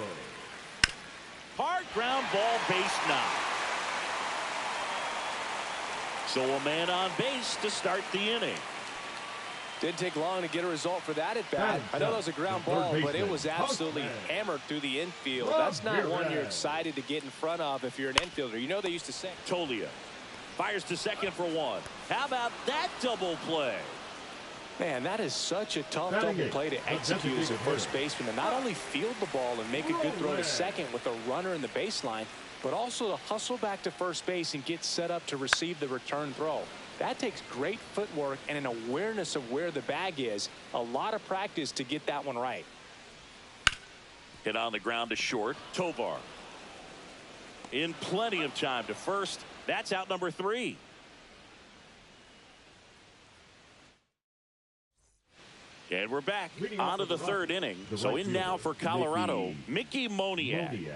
Speaker 1: Hard ground ball, base knock. So a man on base to start the inning.
Speaker 3: Didn't take long to get a result for that at bat. I know that was a ground ball, but it was absolutely hammered through the infield. That's not one you're excited to get in front of if you're an infielder. You know they used to say.
Speaker 1: Tolia fires to second for 1. How about that double play?
Speaker 3: Man, that is such a tough double play to execute as a first baseman. To not only field the ball and make a good throw to second with a runner in the baseline, but also to hustle back to first base and get set up to receive the return throw. That takes great footwork and an awareness of where the bag is. A lot of practice to get that one right.
Speaker 1: Hit on the ground to short. Tovar in plenty of time to first. That's out number 3. And we're back onto the 3rd inning. So in now for Colorado, Mickey Moniak.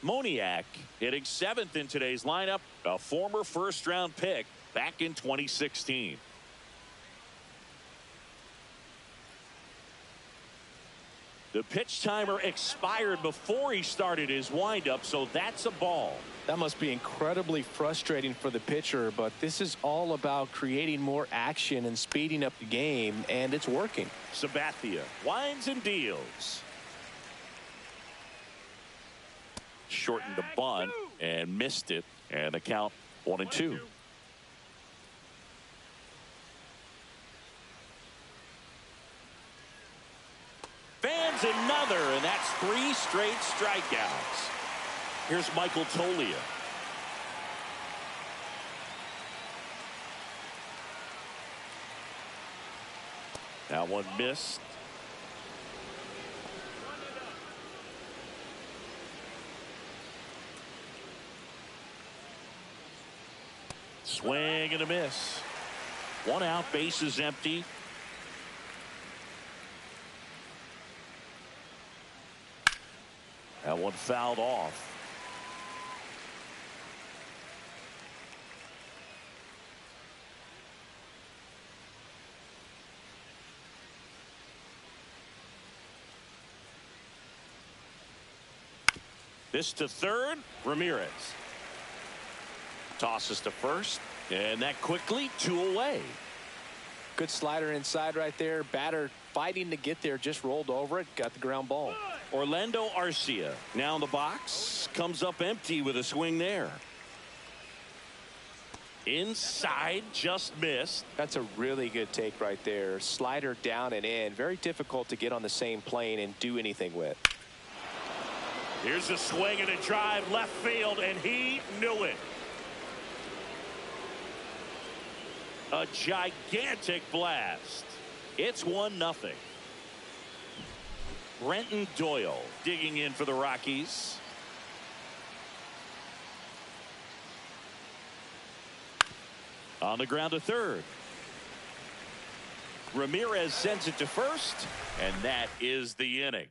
Speaker 1: Moniak hitting 7th in today's lineup, a former first-round pick back in 2016. The pitch timer expired before he started his windup, so that's a ball.
Speaker 3: That must be incredibly frustrating for the pitcher, but this is all about creating more action and speeding up the game, and it's working.
Speaker 1: Sabathia winds and deals. Shortened the bunt and missed it, and the count 1-2. Fans another, and that's 3 straight strikeouts. Here's Michael Tolia. Now one missed. Swing and a miss. 1 out, base is empty. That one fouled off. This to third. Ramirez tosses to first, and that quickly 2 away.
Speaker 3: Good slider inside right there. Batter fighting to get there, just rolled over it, got the ground ball.
Speaker 1: Orlando Arcia now in the box, comes up empty with a swing there. Inside, just missed.
Speaker 3: That's a really good take right there. Slider down and in. Very difficult to get on the same plane and do anything with.
Speaker 1: Here's a swing and a drive left field, and he knew it. A gigantic blast. It's 1-0. Brenton Doyle digging in for the Rockies. On the ground to third. Ramirez sends it to first, and that is the inning.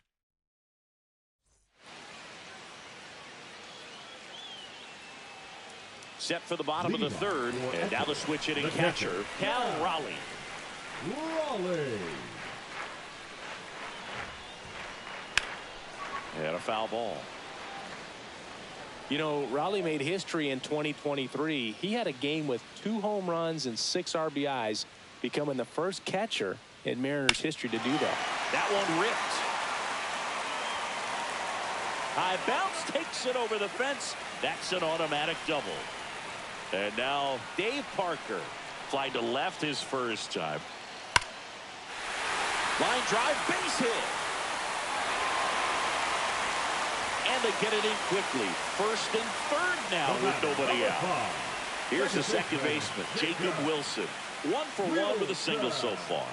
Speaker 1: Set for the bottom of the third, and now the switch hitting catcher, Cal Raleigh. And a foul ball.
Speaker 3: You know, Raleigh made history in 2023. He had a game with 2 home runs and 6 RBIs, becoming the first catcher in Mariners history to do that.
Speaker 1: That one ripped. High bounce, takes it over the fence. That's an automatic double. And now Dave Parker flying to left his first time. Line drive, base hit. And they get it in quickly. First and third now with nobody out. Here's the second baseman, Jacob Wilson. 1 for 1 with a single so far.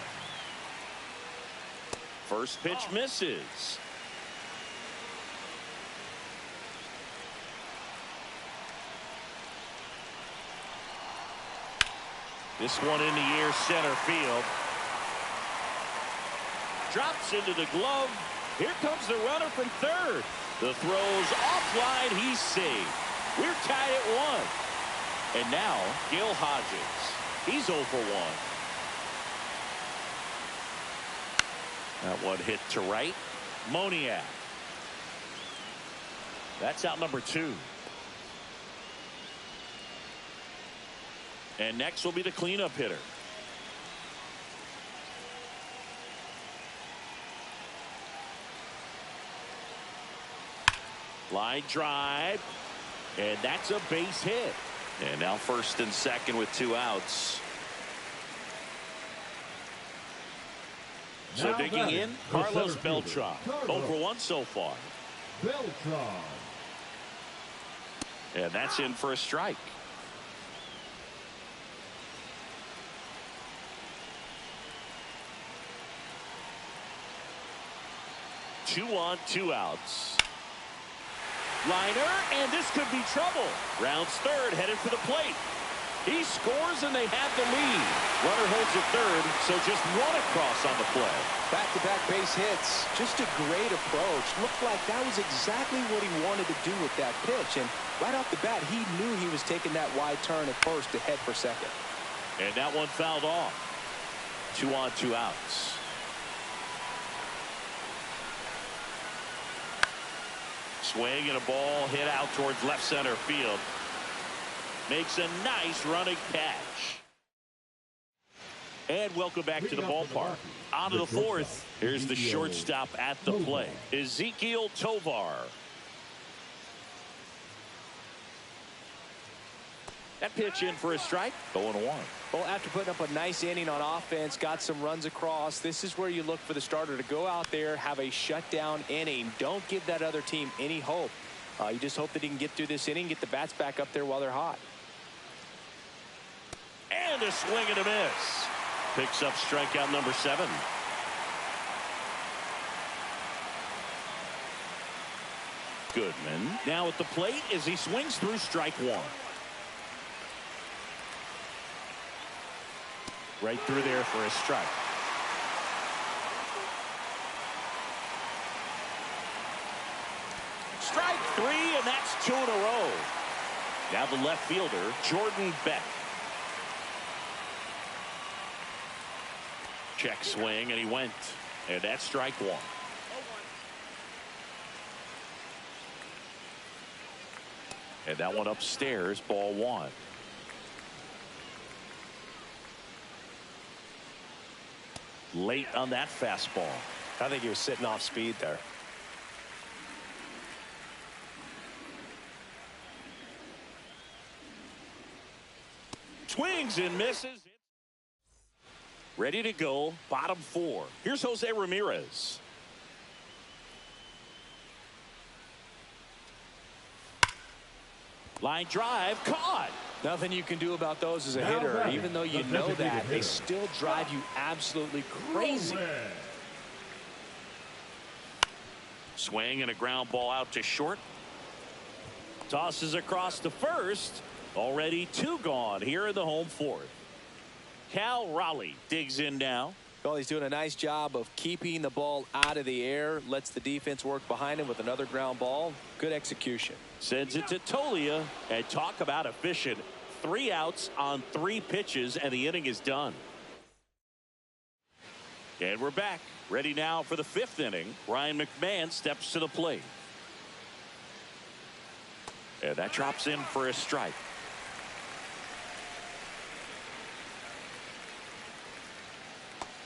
Speaker 1: First pitch misses. This one in the air, center field. Drops into the glove. Here comes the runner from third. The throw's offline. He's safe. We're tied at 1. And now Gil Hodges. He's 0 for 1. That one hit to right. Moniak. That's out number 2. And next will be the cleanup hitter. Line drive. And that's a base hit. And now first and second with 2 outs. So digging in, Carlos Beltran. 0 for 1 so far.
Speaker 7: Beltran.
Speaker 1: And that's in for a strike. Two on, 2 outs. Liner, and this could be trouble. Rounds third, headed for the plate. He scores, and they have the lead. Runner holds at third, so just 1 across on the play.
Speaker 3: Back-to-back base hits. Just a great approach. Looked like that was exactly what he wanted to do with that pitch. And right off the bat, he knew he was taking that wide turn at first to head for second.
Speaker 1: And that one fouled off. 2 on, 2 outs. Swing and a ball hit out towards left center field. Makes a nice running catch. And welcome back to the ballpark. On to the 4th. Here's the shortstop at the plate, Ezequiel Tovar. That pitch in for a strike. 0-1.
Speaker 3: Well, after putting up a nice inning on offense, got some runs across, this is where you look for the starter to go out there, have a shutdown inning. Don't give that other team any hope. You just hope that he can get through this inning, get the bats back up there while they're hot.
Speaker 1: And a swing and a miss. Picks up strikeout number 7. Goodman now at the plate as he swings through strike 1. Right through there for a strike. 2 in a row. Now the left fielder, Jordan Beck. Check swing, and he went. And that's strike 1. And that one upstairs, ball 1. Late on that fastball.
Speaker 3: I think he was sitting off speed there.
Speaker 1: Swings and misses. Ready to go, bottom 4. Here's Jose Ramirez. Line drive, caught.
Speaker 3: Nothing you can do about those as a hitter. Even though you know that, they still drive you absolutely crazy.
Speaker 1: Swing and a ground ball out to short. Tosses across to first. Already 2 gone here in the home 4th. Cal Raleigh digs in now.
Speaker 3: Well, he's doing a nice job of keeping the ball out of the air. Lets the defense work behind him with another ground ball. Good execution.
Speaker 1: Sends it to Tolia. And talk about efficient. 3 outs on 3 pitches, and the inning is done. And we're back. Ready now for the 5th inning. Ryan McMahon steps to the plate. And that drops in for a strike.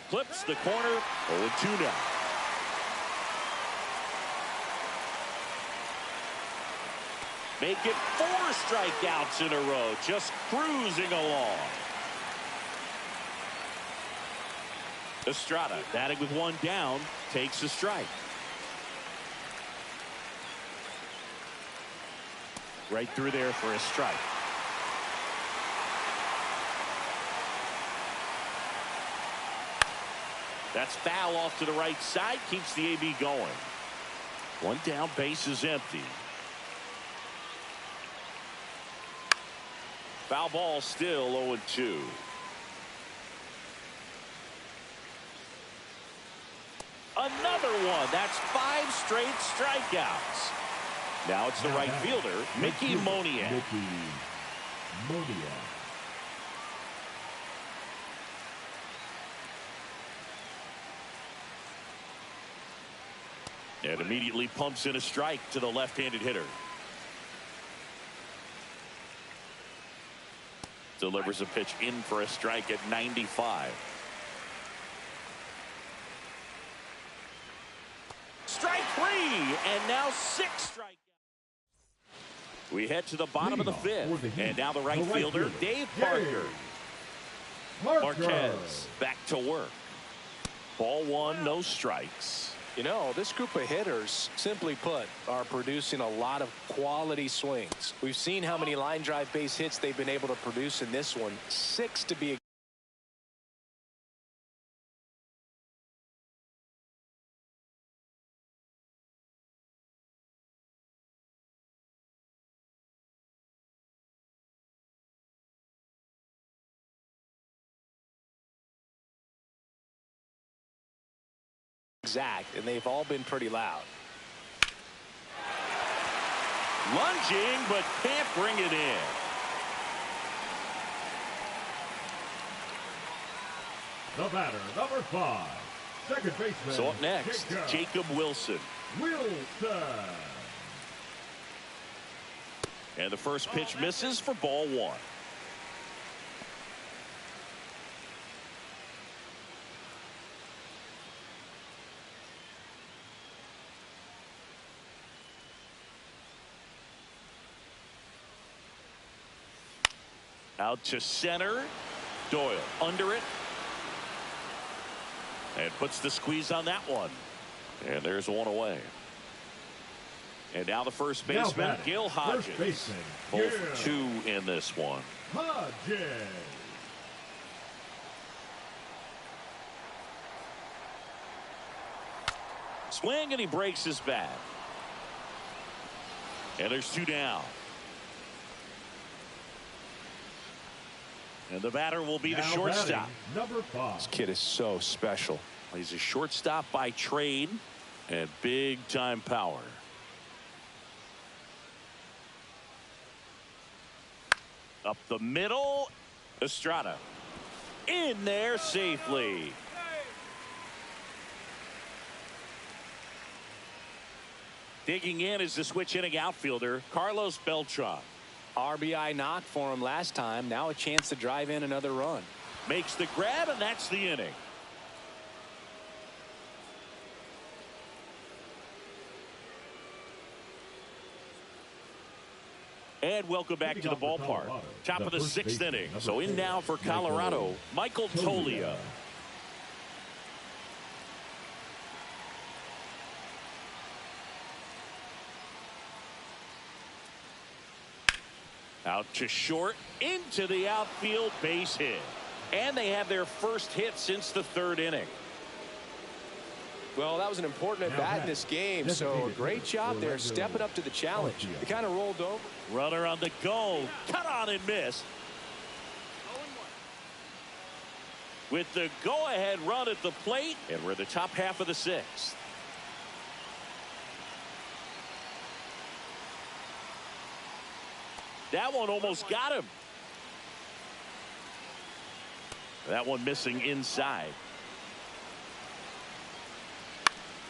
Speaker 1: Clips the corner. 0-2 now. Make it 4 strikeouts in a row. Just cruising along. Estrada batting with 1 down. Takes a strike. Right through there for a strike. That's foul off to the right side. Keeps the AB going. 1 down, base is empty. Foul ball still 0-2. Another one. That's 5 straight strikeouts. Now it's the right fielder, Mickey Moniak. And immediately pumps in a strike to the left-handed hitter. Delivers a pitch in for a strike at 95. Strike 3, and now 6 strikeouts. We head to the bottom of the 5th, and now the right fielder, Dave Parker. Marquez back to work. Ball 1, no strikes.
Speaker 3: You know, this group of hitters, simply put, are producing a lot of quality swings. We've seen how many line drive base hits they've been able to produce in this one. 6 to be exact, and they've all been pretty loud.
Speaker 1: Lunging, but can't bring it in.
Speaker 7: The batter, number 5, second baseman.
Speaker 1: So up next, Jacob Wilson. And the first pitch misses for ball 1. Out to center. Doyle under it. And puts the squeeze on that one. And there's 1 away. And now the first baseman, Gil Hodges. Both 2 in this one. Swing, and he breaks his bat. And there's 2 down. And the batter will be the shortstop.
Speaker 7: Number 5.
Speaker 3: This kid is so special.
Speaker 1: He's a shortstop by trade and big time power. Up the middle. Estrada. In there safely. Digging in is the switch inning outfielder, Carlos Beltran.
Speaker 3: RBI knock for him last time. Now a chance to drive in another run.
Speaker 1: Makes the grab, and that's the inning. And welcome back to the ballpark. Top of the 6th inning. So in now for Colorado, Michael Toglia. Out to short, into the outfield, base hit. And they have their first hit since the 3rd inning.
Speaker 3: Well, that was an important at-bat in this game, so a great job there stepping up to the challenge. They kind of rolled over.
Speaker 1: Runner on the go. Cut on and miss. With the go-ahead run at the plate, and we're in the top half of the 6th. That one almost got him. That one missing inside.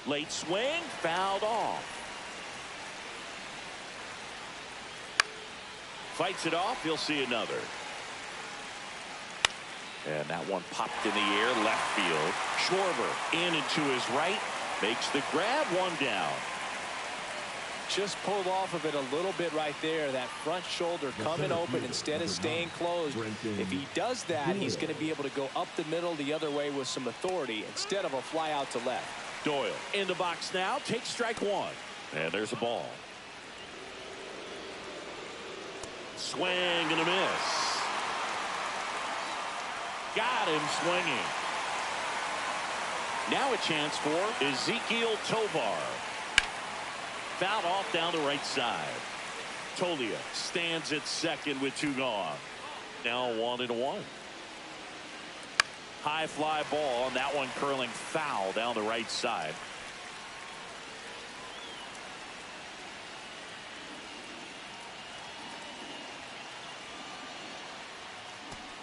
Speaker 1: Late swing, fouled off. Fights it off, he'll see another. And that one popped in the air, left field. Schwarber in and to his right, makes the grab, one down.
Speaker 3: Just pulled off of it a little bit right there. That front shoulder coming open instead of staying closed. If he does that, he's going to be able to go up the middle the other way with some authority instead of a fly out to left.
Speaker 1: Doyle in the box now, takes strike 1. And there's a ball. Swing and a miss. Got him swinging. Now a chance for Ezekiel Tovar. Fouled off down the right side. Toglia stands at second with 2 gone. Now 1-1. High fly ball, and that one curling foul down the right side.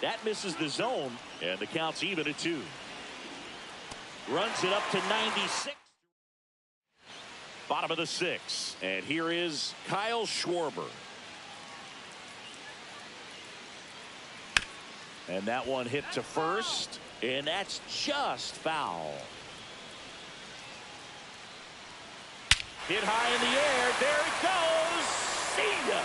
Speaker 1: That misses the zone, and the count's even at 2. Runs it up to 96. Bottom of the 6th, and here is Kyle Schwarber. And that one hit to first, and that's just foul. Hit high in the air, there it goes, see ya.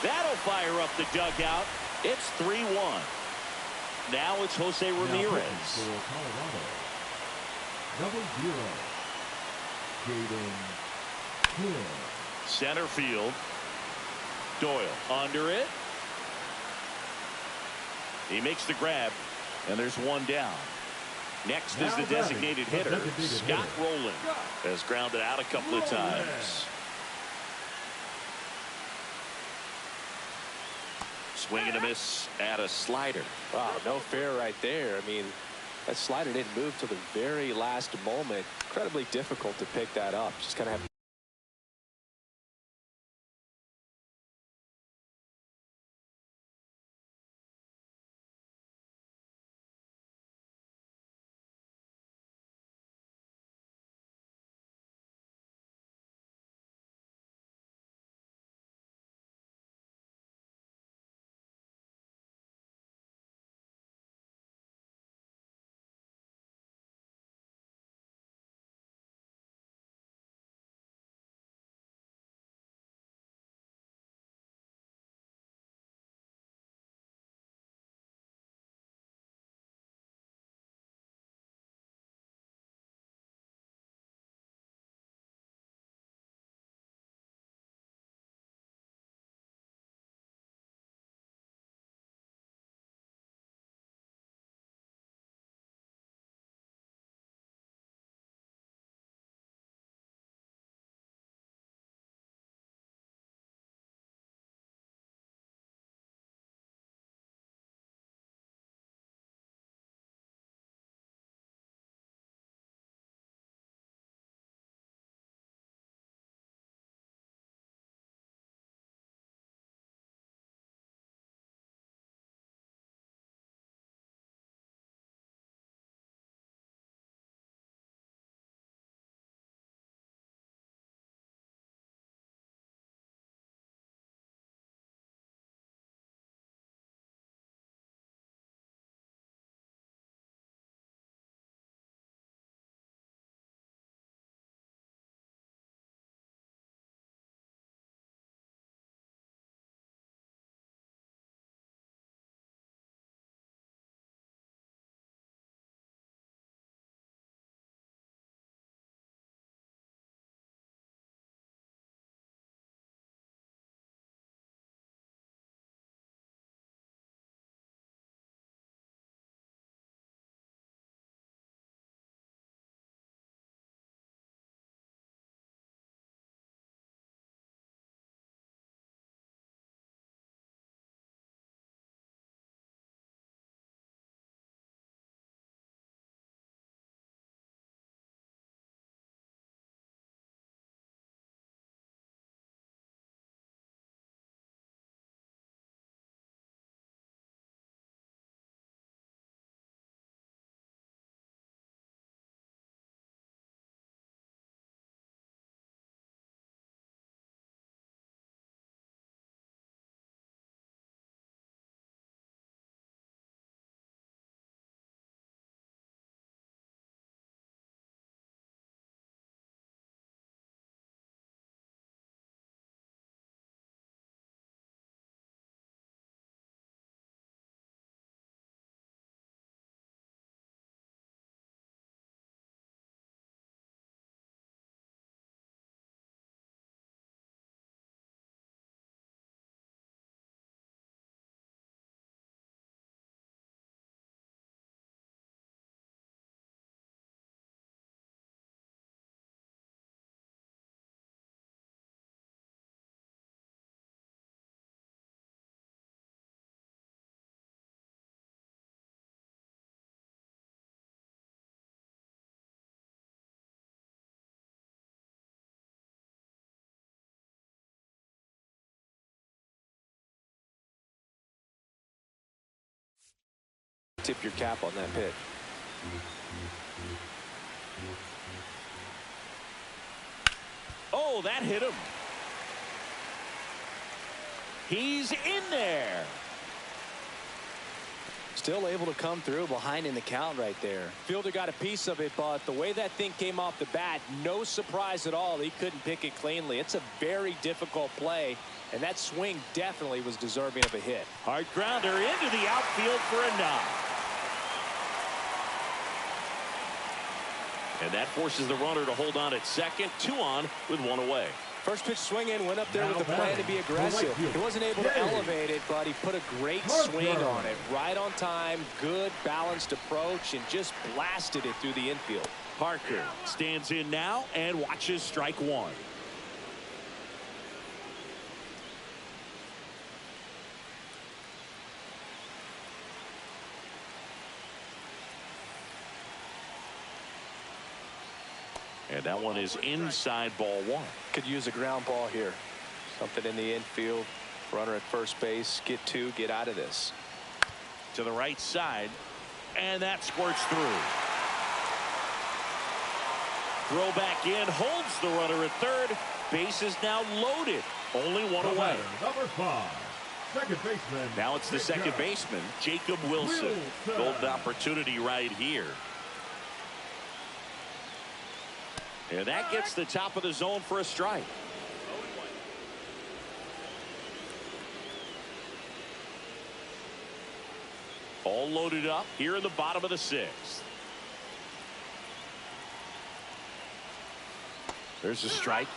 Speaker 1: That'll fire up the dugout. It's 3-1. Now it's Jose Ramirez. Center field. Doyle under it. He makes the grab, and there's one down. Next is the designated hitter, Scott Rowland. Has grounded out a couple of times. Swing and a miss at a slider.
Speaker 3: Wow, no fair right there. I mean, that slider didn't move till the very last moment. Incredibly difficult to pick that up. Just kind of have tip your cap on that pitch.
Speaker 1: Oh, that hit him. He's in there.
Speaker 3: Still able to come through behind in the count right there. Fielder got a piece of it, but the way that thing came off the bat, no surprise at all. He couldn't pick it cleanly. It's a very difficult play, and that swing definitely was deserving of a hit.
Speaker 1: Hard grounder into the outfield for a knock. And that forces the runner to hold on at second. 2 on with 1 away.
Speaker 3: First pitch swing in, went up there with the plan to be aggressive. He wasn't able to elevate it, but he put a great swing on it. Right on time, good balanced approach, and just blasted it through the infield.
Speaker 1: Parker stands in now and watches strike 1. And that one is inside, ball 1.
Speaker 3: Could use a ground ball here. Something in the infield. Runner at first base. Get 2. Get out of this.
Speaker 1: To the right side. And that squirts through. Throw back in. Holds the runner at third. Base is now loaded. Only 1 away.
Speaker 7: Number 5. Second baseman.
Speaker 1: Now it's the second baseman, Jacob Wilson. Golden opportunity right here. And that gets the top of the zone for a strike. All loaded up here in the bottom of the 6th. There's a strike.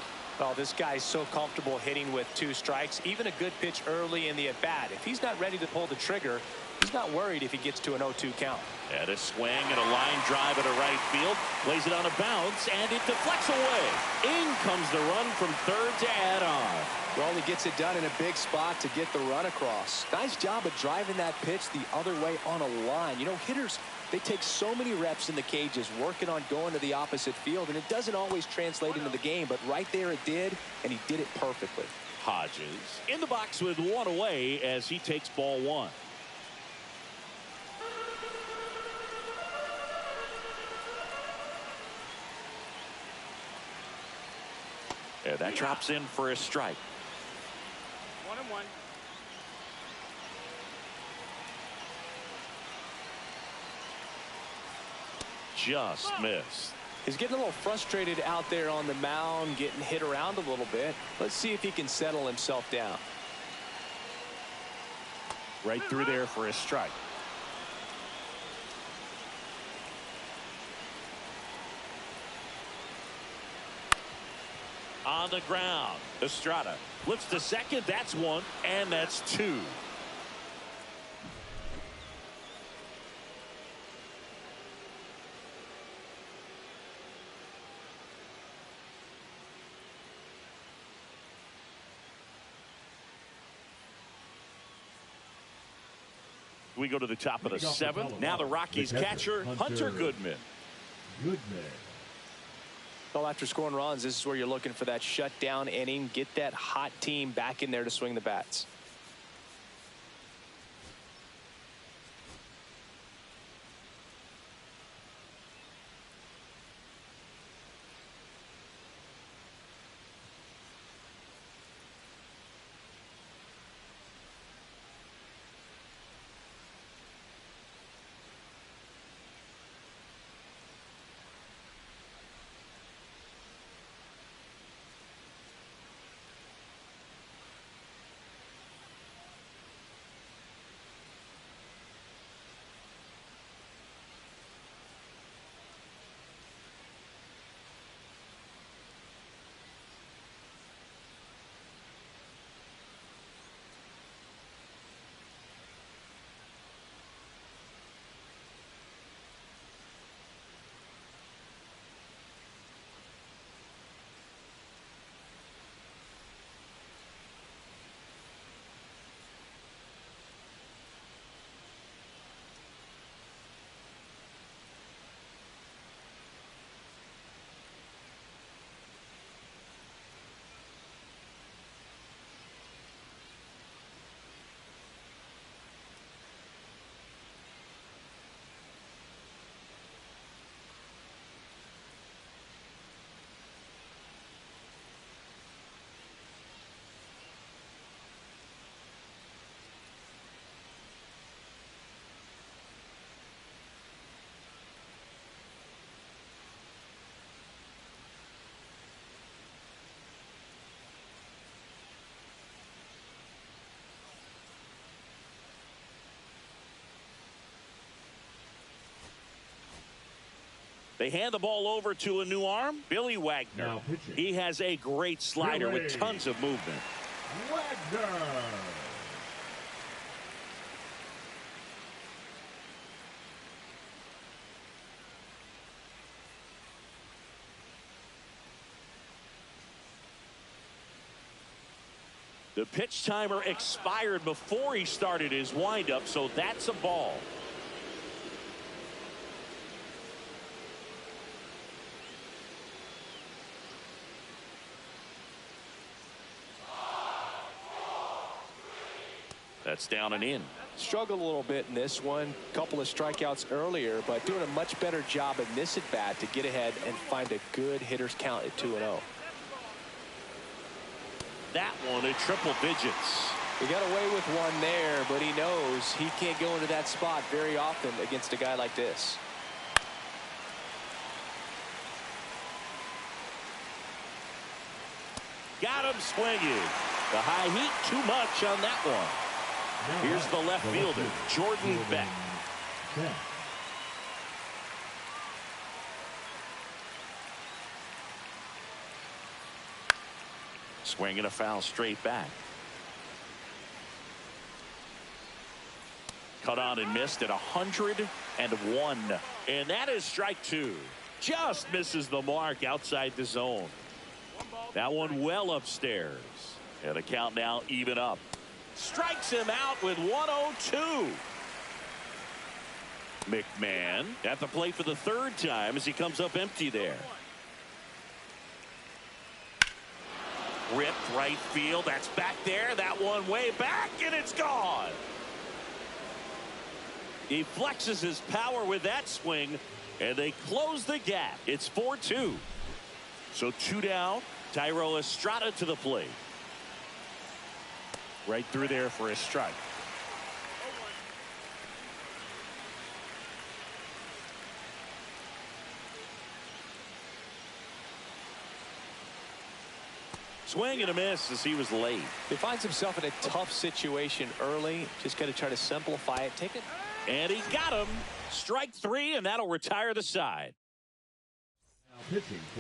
Speaker 3: Oh, this guy's so comfortable hitting with 2 strikes. Even a good pitch early in the at-bat. If he's not ready to pull the trigger, he's not worried if he gets to an 0-2 count.
Speaker 1: And a swing and a line drive at a right field. Plays it on a bounce, and it deflects away. In comes the run from third to add on.
Speaker 3: Well, he gets it done in a big spot to get the run across. Nice job of driving that pitch the other way on a line. You know, hitters, they take so many reps in the cages working on going to the opposite field, and it doesn't always translate into the game, but right there it did, and he did it perfectly.
Speaker 1: Hodges in the box with 1 away as he takes ball 1. And that drops in for a strike.
Speaker 2: 1-1.
Speaker 1: Just missed.
Speaker 3: He's getting a little frustrated out there on the mound, getting hit around a little bit. Let's see if he can settle himself down.
Speaker 1: Right through there for a strike. On the ground, Estrada flips to second. That's 1, and that's 2. We go to the top of the 7th. Now the Rockies catcher, Hunter Goodman.
Speaker 3: Well, after scoring runs, this is where you're looking for that shutdown inning. Get that hot team back in there to swing the bats.
Speaker 1: They hand the ball over to a new arm, Billy Wagner.
Speaker 7: Now pitching.
Speaker 1: He has a great slider with tons of movement.
Speaker 7: Wagner.
Speaker 1: The pitch timer expired before he started his windup, so that's a ball. That's down and in.
Speaker 3: Struggled a little bit in this one. Couple of strikeouts earlier, but doing a much better job in this at bat to get ahead and find a good hitter's count at 2-0.
Speaker 1: That one at triple digits.
Speaker 3: He got away with one there, but he knows he can't go into that spot very often against a guy like this.
Speaker 1: Got him swinging. The high heat too much on that one. Here's the left fielder, Jordan Beck. Swinging a foul straight back. Cut on and missed at 101. And that is strike two. Just misses the mark outside the zone. That one well upstairs. And the count now even up. Strikes him out with 102. McMahon at the plate for the third time as he comes up empty there. Ripped right field. That's back there. That one way back, and it's gone. He flexes his power with that swing, and they close the gap. It's 4-2. So two down. Thairo Estrada to the plate. Right through there for a strike. Swing and a miss as he was late.
Speaker 3: He finds himself in a tough situation early. Just got to try to simplify it. Take it.
Speaker 1: And he got him. Strike three, and that'll retire the side.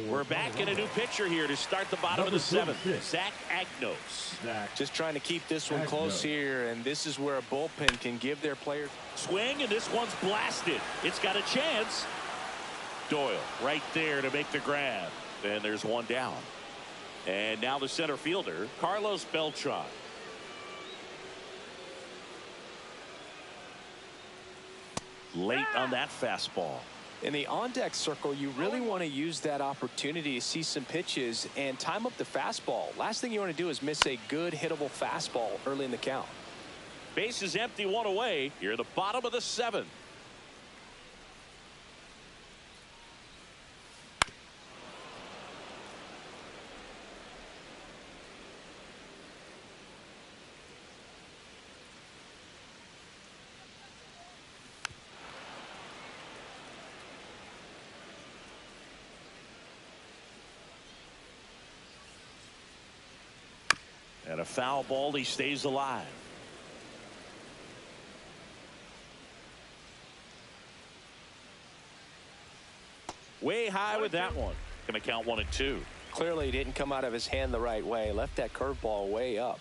Speaker 1: We're back in a new pitcher here to start the bottom of the seventh. Zach Agnos.
Speaker 3: Just trying to keep this one close here, and this is where a bullpen can give their players.
Speaker 1: Swing, and this one's blasted. It's got a chance. Doyle right there to make the grab. And there's one down. And now the center fielder, Carlos Beltran. Late on that fastball.
Speaker 3: In the on-deck circle, you really want to use that opportunity to see some pitches and time up the fastball. Last thing you want to do is miss a good hittable fastball early in the count.
Speaker 1: Base is empty, one away. Here at the bottom of the seventh. And a foul ball, he stays alive. Way high with that one. Gonna count 1-2.
Speaker 3: Clearly didn't come out of his hand the right way. Left that curveball way up.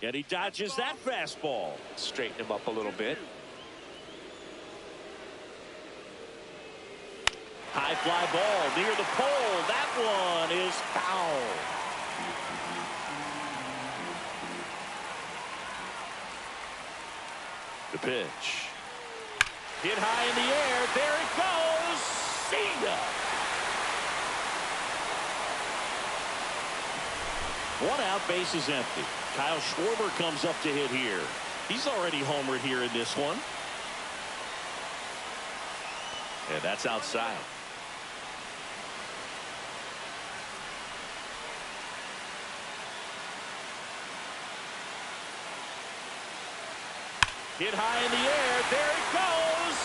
Speaker 1: And he dodges that fastball.
Speaker 3: Straighten him up a little bit.
Speaker 1: High fly ball near the pole. That one is foul. The pitch. Hit high in the air. There it goes. See ya. One out, base is empty. Kyle Schwarber comes up to hit here. He's already homered here in this one. And that's outside. Hit high in the air. There it goes.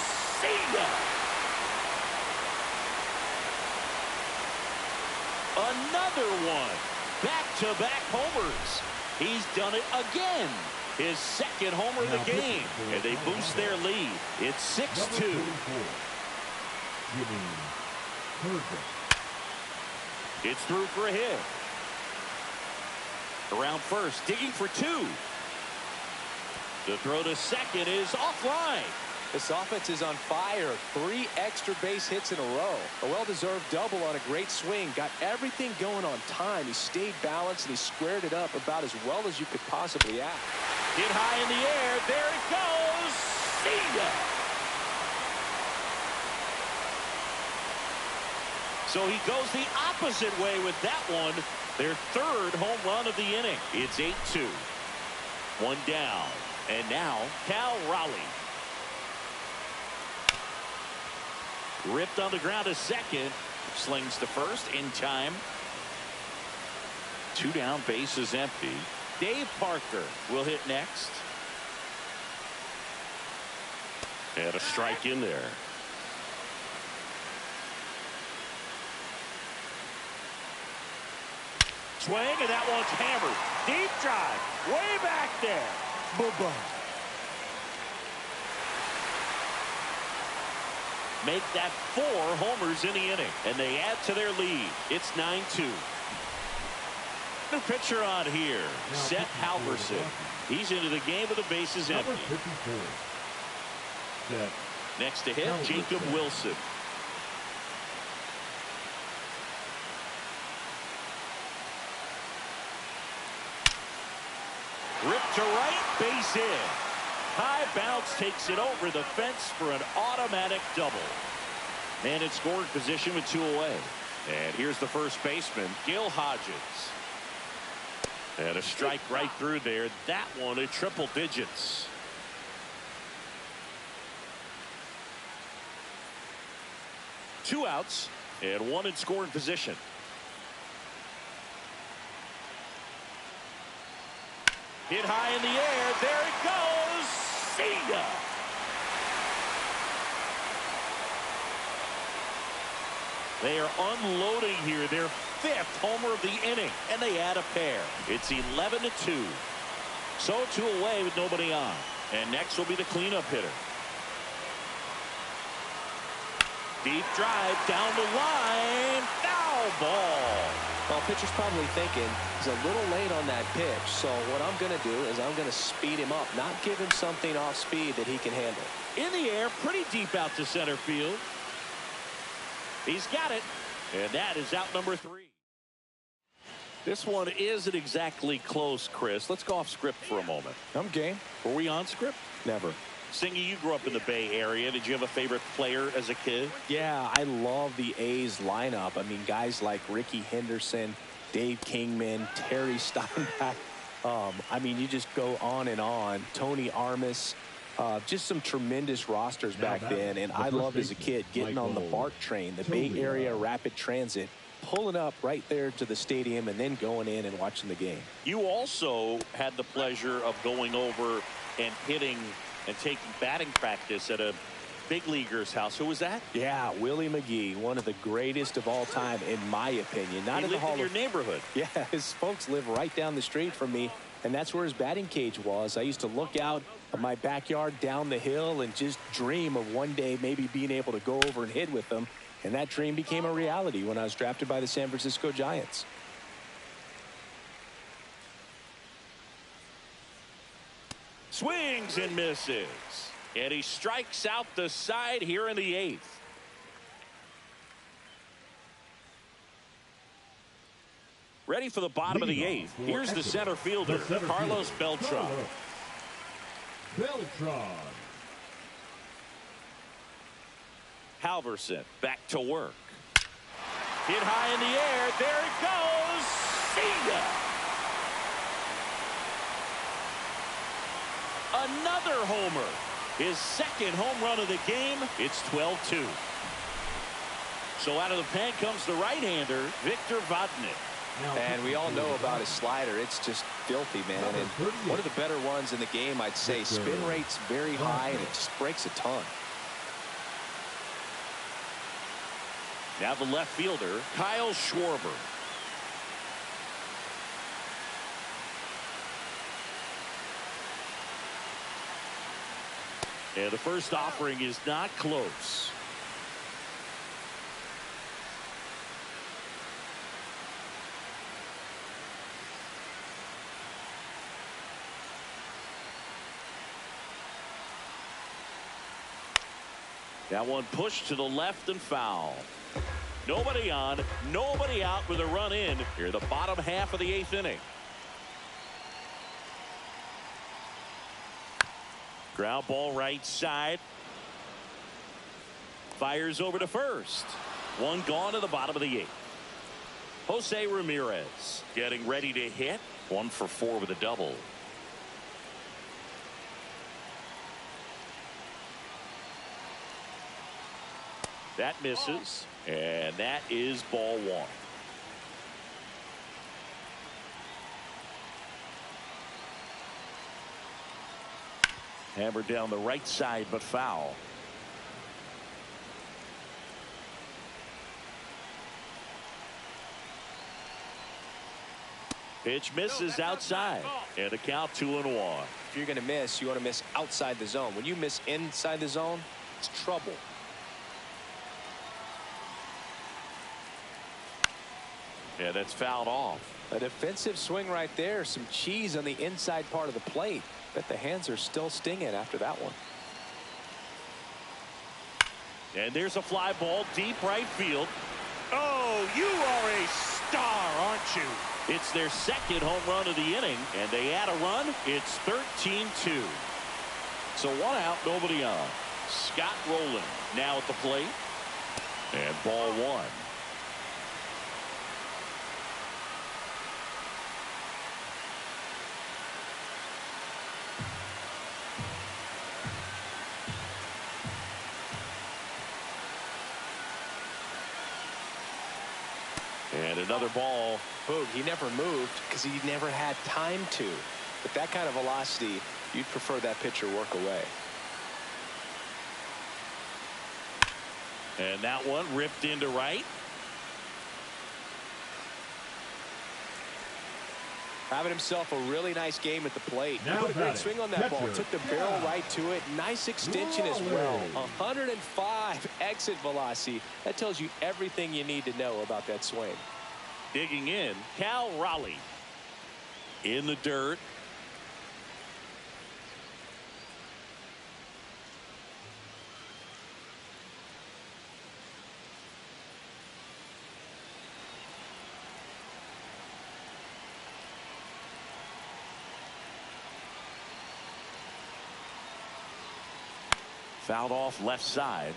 Speaker 1: See ya. Another one. Back-to-back homers. He's done it again. his second homer of the game, and they boost their lead. It's 6-2. It's through for a hit. Around first, digging for two. The throw to second is offline.
Speaker 3: This offense is on fire. 3 extra base hits in a row. A well-deserved double on a great swing. Got everything going on time. He stayed balanced and he squared it up about as well as you could possibly ask.
Speaker 1: Hit high in the air. There it goes. See ya. So he goes the opposite way with that one. Their third home run of the inning. It's 8-2. One down. And now Cal Raleigh. Ripped on the ground to second. Slings to first in time. 2 down, base is empty. Dave Parker will hit next. And a strike in there. Swing, and that one's hammered. Deep drive, way back there. Boom. Make that 4 homers in the inning, and they add to their lead. It's 9-2. The pitcher on here, Seth Halverson. He's into the game with the bases empty. Next to hit, Jacob Wilson. Ripped to right, base hit. High bounce takes it over the fence for an automatic double. Man in scoring position with 2 away. And here's the first baseman, Gil Hodges. And a strike right through there. That one at triple digits. Two outs and 1 in scoring position. Hit high in the air. There it goes. See ya. They are unloading here. Their 5th homer of the inning, and they add a pair. It's 11-2. So 2 away with nobody on. And next will be the cleanup hitter. Deep drive down the line. Foul ball.
Speaker 3: Well, pitcher's probably thinking he's a little late on that pitch. So what I'm going to do is I'm going to speed him up, not give him something off speed that he can handle.
Speaker 1: In the air, pretty deep out to center field. He's got it. And that is out number 3. This one isn't exactly close, Chris. Let's go off script for a moment.
Speaker 3: I'm game.
Speaker 1: Were we on script?
Speaker 3: Never.
Speaker 1: Singy, you grew up in the Bay Area. Did you have a favorite player as a kid?
Speaker 3: Yeah, I love the A's lineup. I mean, guys like Ricky Henderson, Dave Kingman, Terry Steinbach. I mean, you just go on and on. Tony Armas. Just some tremendous rosters back then. And I loved as a kid getting on the BART train, the Bay Area Rapid Transit, pulling up right there to the stadium and then going in and watching the game.
Speaker 1: You also had the pleasure of going over and hitting and taking batting practice at a big leaguer's house. Who was that?
Speaker 3: Yeah, Willie McGee, one of the greatest of all time, in my opinion. Not
Speaker 1: he
Speaker 3: in the
Speaker 1: lived
Speaker 3: Hall
Speaker 1: in your
Speaker 3: of...
Speaker 1: neighborhood.
Speaker 3: Yeah, his folks live right down the street from me, and that's where his batting cage was. I used to look out of my backyard down the hill and just dream of one day maybe being able to go over and hit with them, and that dream became a reality when I was drafted by the San Francisco Giants.
Speaker 1: Swings and misses. And he strikes out the side here in the 8th. Ready for the bottom of the 8th. Here's the center fielder, Carlos Beltran. Halverson back to work. Hit high in the air. There it goes. See ya. Another homer. His 2nd home run of the game. It's 12-2. So out of the pen comes the right-hander, Victor Vodnik.
Speaker 3: And we all know about his slider. It's just filthy, man. And one of the better ones in the game, I'd say. Spin rate's very high, and it just breaks a ton.
Speaker 1: Now the left fielder, Kyle Schwarber. And the first offering is not close. That one pushed to the left and foul. Nobody on, nobody out with a run in here, the bottom half of the 8th inning. Ground ball right side. Fires over to first. One gone to the bottom of the 8th. Jose Ramirez getting ready to hit.
Speaker 6: 1 for 4 with a double.
Speaker 1: That misses, and that is ball 1. Hammered down the right side, but foul. Pitch misses outside, and a count 2-1.
Speaker 3: If you're going to miss, you want to miss outside the zone. When you miss inside the zone, it's trouble.
Speaker 6: Yeah, that's fouled off.
Speaker 3: A defensive swing right there. Some cheese on the inside part of the plate. Bet the hands are still stinging after that one.
Speaker 1: And there's a fly ball deep right field. Oh, you are a star, aren't you? It's their second home run of the inning, and they add a run. It's 13-2. So 1 out, nobody on. Scott Rowland now at the plate. And ball 1. And another ball.
Speaker 3: Boog, he never moved because he never had time to. But that kind of velocity, you'd prefer that pitcher work away.
Speaker 1: And that one ripped into right.
Speaker 3: Having himself a really nice game at the plate. He
Speaker 7: Now
Speaker 3: put a great
Speaker 7: batting,
Speaker 3: swing on that ball.
Speaker 7: catcher.
Speaker 3: Took the barrel right to it. Nice extension as well.
Speaker 7: Rolling.
Speaker 3: 105 exit velocity. That tells you everything you need to know about that swing.
Speaker 1: Digging in, Cal Raleigh. In the dirt. Fouled off left side.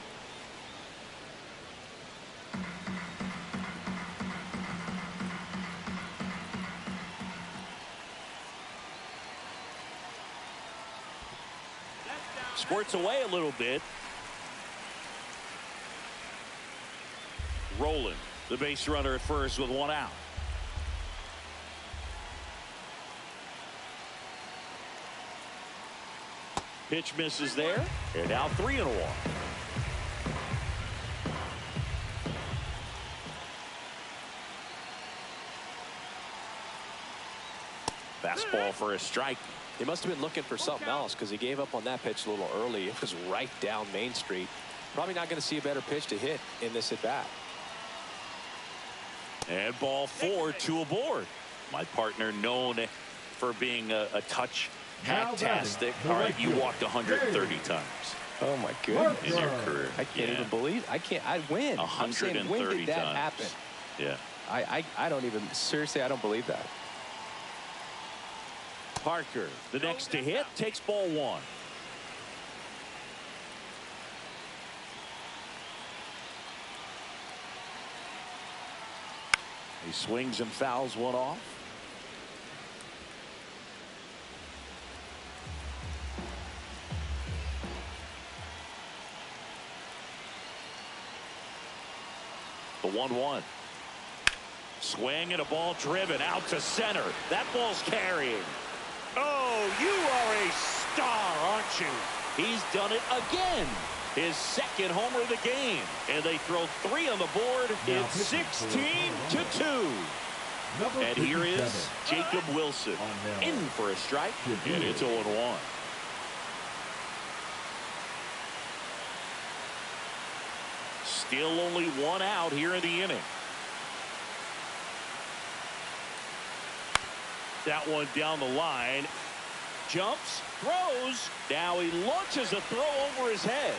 Speaker 1: Squirts away a little bit. Rowland, the base runner at first with 1 out. Pitch misses there. And now 3-1. Fastball for a strike.
Speaker 3: He must have been looking for something else because he gave up on that pitch a little early. It was right down Main Street. Probably not going to see a better pitch to hit in this at bat.
Speaker 1: And ball 4, 2 aboard.
Speaker 6: My partner known for being a touch
Speaker 7: Now
Speaker 6: hacktastic.
Speaker 7: batting,
Speaker 6: All right, you
Speaker 7: the
Speaker 6: walked 130 times
Speaker 3: Oh my goodness.
Speaker 6: in your career.
Speaker 3: I can't
Speaker 6: Yeah.
Speaker 3: even believe. I can't. I'd win. I'm saying, when
Speaker 6: 130
Speaker 3: did that
Speaker 6: times.
Speaker 3: happen?
Speaker 6: Yeah.
Speaker 3: I don't even. Seriously, I don't believe that.
Speaker 1: Parker, the next to hit, takes ball 1. He swings and fouls one off. The 1-1. Swing and a ball driven out to center. That ball's carrying. Oh, you are a star, aren't you? He's done it again. His second homer of the game. And they throw 3 on the board.
Speaker 7: Now
Speaker 1: It's
Speaker 7: pitching for
Speaker 1: 16-2.
Speaker 7: Number
Speaker 1: And here is
Speaker 7: 57.
Speaker 1: Jacob Wilson.
Speaker 7: On now.
Speaker 1: In for a strike. And it's 0-1. Still only one out here in the inning. That one down the line. Jumps, throws. Now he launches a throw over his head.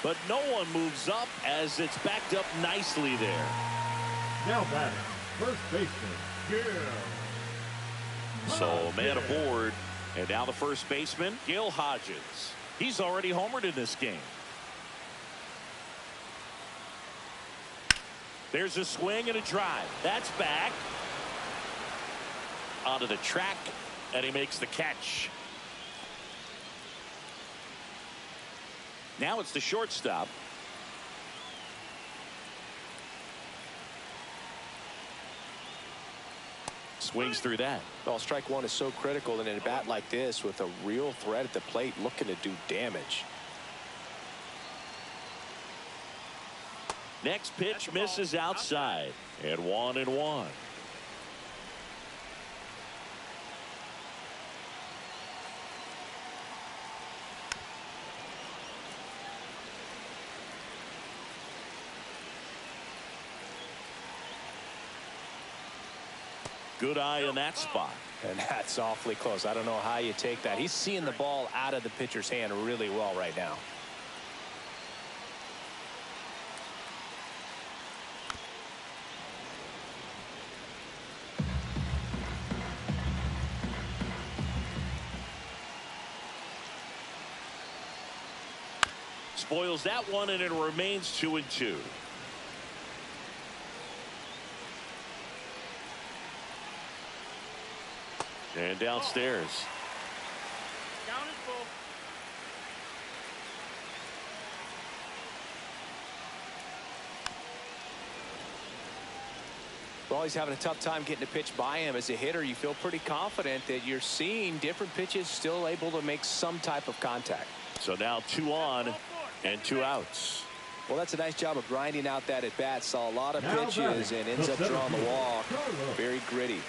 Speaker 1: But no one moves up as it's backed up nicely there.
Speaker 7: Now batting, first baseman, Gil.
Speaker 1: So man aboard. And now the first baseman, Gil Hodges. He's already homered in this game. There's a swing and a drive. That's back. Onto the track, and he makes the catch. Now it's the shortstop. Swings through that.
Speaker 3: Well, strike one is so critical in a bat like this with a real threat at the plate looking to do damage.
Speaker 1: Next pitch misses outside. And 1-1. Good eye in that spot.
Speaker 3: And that's awfully close. I don't know how you take that. He's seeing the ball out of the pitcher's hand really well right now.
Speaker 1: Spoils that one, and it remains 2-2. And downstairs.
Speaker 2: Count is full.
Speaker 3: Well, he's having a tough time getting a pitch by him. As a hitter, you feel pretty confident that you're seeing different pitches still able to make some type of contact.
Speaker 1: So now 2 on and 2 outs.
Speaker 3: Well, that's a nice job of grinding out that at bat. Saw a lot of pitches and ends up drawing the walk. Very gritty.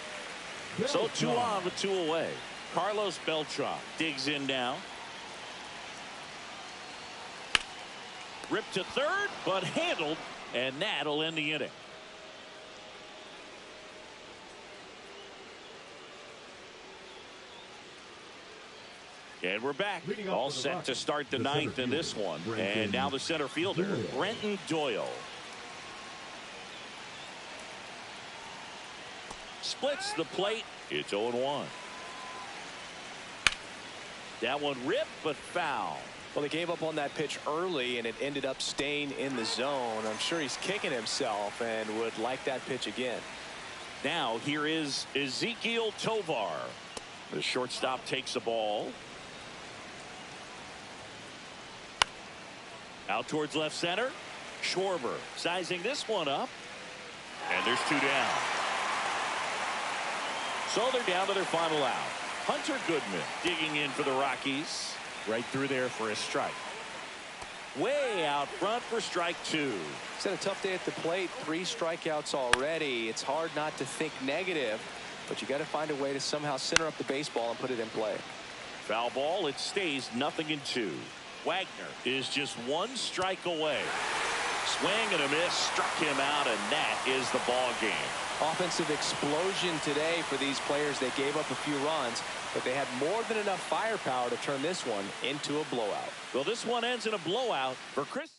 Speaker 1: So 2 on with 2 away. Carlos Beltran digs in now. Ripped to third, but handled, and that'll end the inning. And we're back. All set to start the 9th in this one. And now the center fielder, Brenton Doyle. Splits the plate. It's 0-1. That one ripped, but foul.
Speaker 3: Well, they gave up on that pitch early, and it ended up staying in the zone. I'm sure he's kicking himself and would like that pitch again.
Speaker 1: Now here is Ezekiel Tovar. The shortstop takes the ball. Out towards left center. Schwarber sizing this one up. And there's 2 down. So they're down to their final out. Hunter Goodman digging in for the Rockies. Right through there for a strike. Way out front for strike 2.
Speaker 3: He's had a tough day at the plate. 3 strikeouts already. It's hard not to think negative, but you got to find a way to somehow center up the baseball and put it in play.
Speaker 1: Foul ball. It stays 0-2. Wagner is just 1 strike away. Swing and a miss, struck him out, and that is the ball game.
Speaker 3: Offensive explosion today for these players. They gave up a few runs, but they had more than enough firepower to turn this one into a blowout.
Speaker 1: Well, this one ends in a blowout for Chris.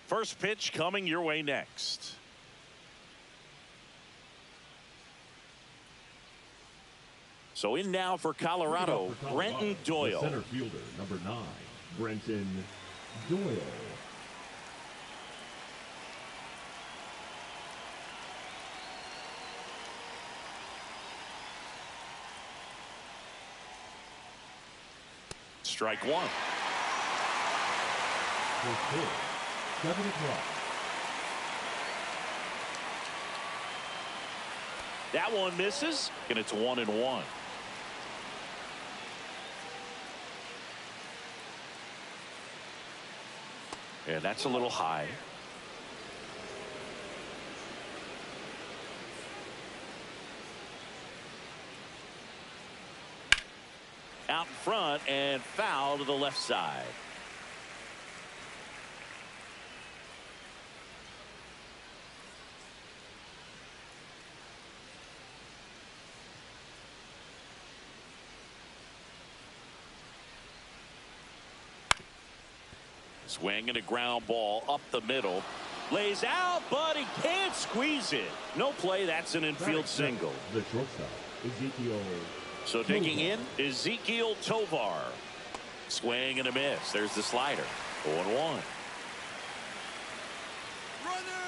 Speaker 1: First pitch coming your way next. So in now for Colorado, Brenton Doyle.
Speaker 7: The center fielder, number 9, Brenton Doyle.
Speaker 1: Strike one.
Speaker 7: First pitch, 7 o'clock.
Speaker 1: That one misses, and it's 1-1. Yeah, that's a little high. Out in front and foul to the left side. Swing and a ground ball up the middle. Lays out, but he can't squeeze it. No play. That's an infield single.
Speaker 7: The shortstop, Ezekiel.
Speaker 1: So digging in, Ezekiel Tovar. Swing and a miss. There's the slider. 0-1.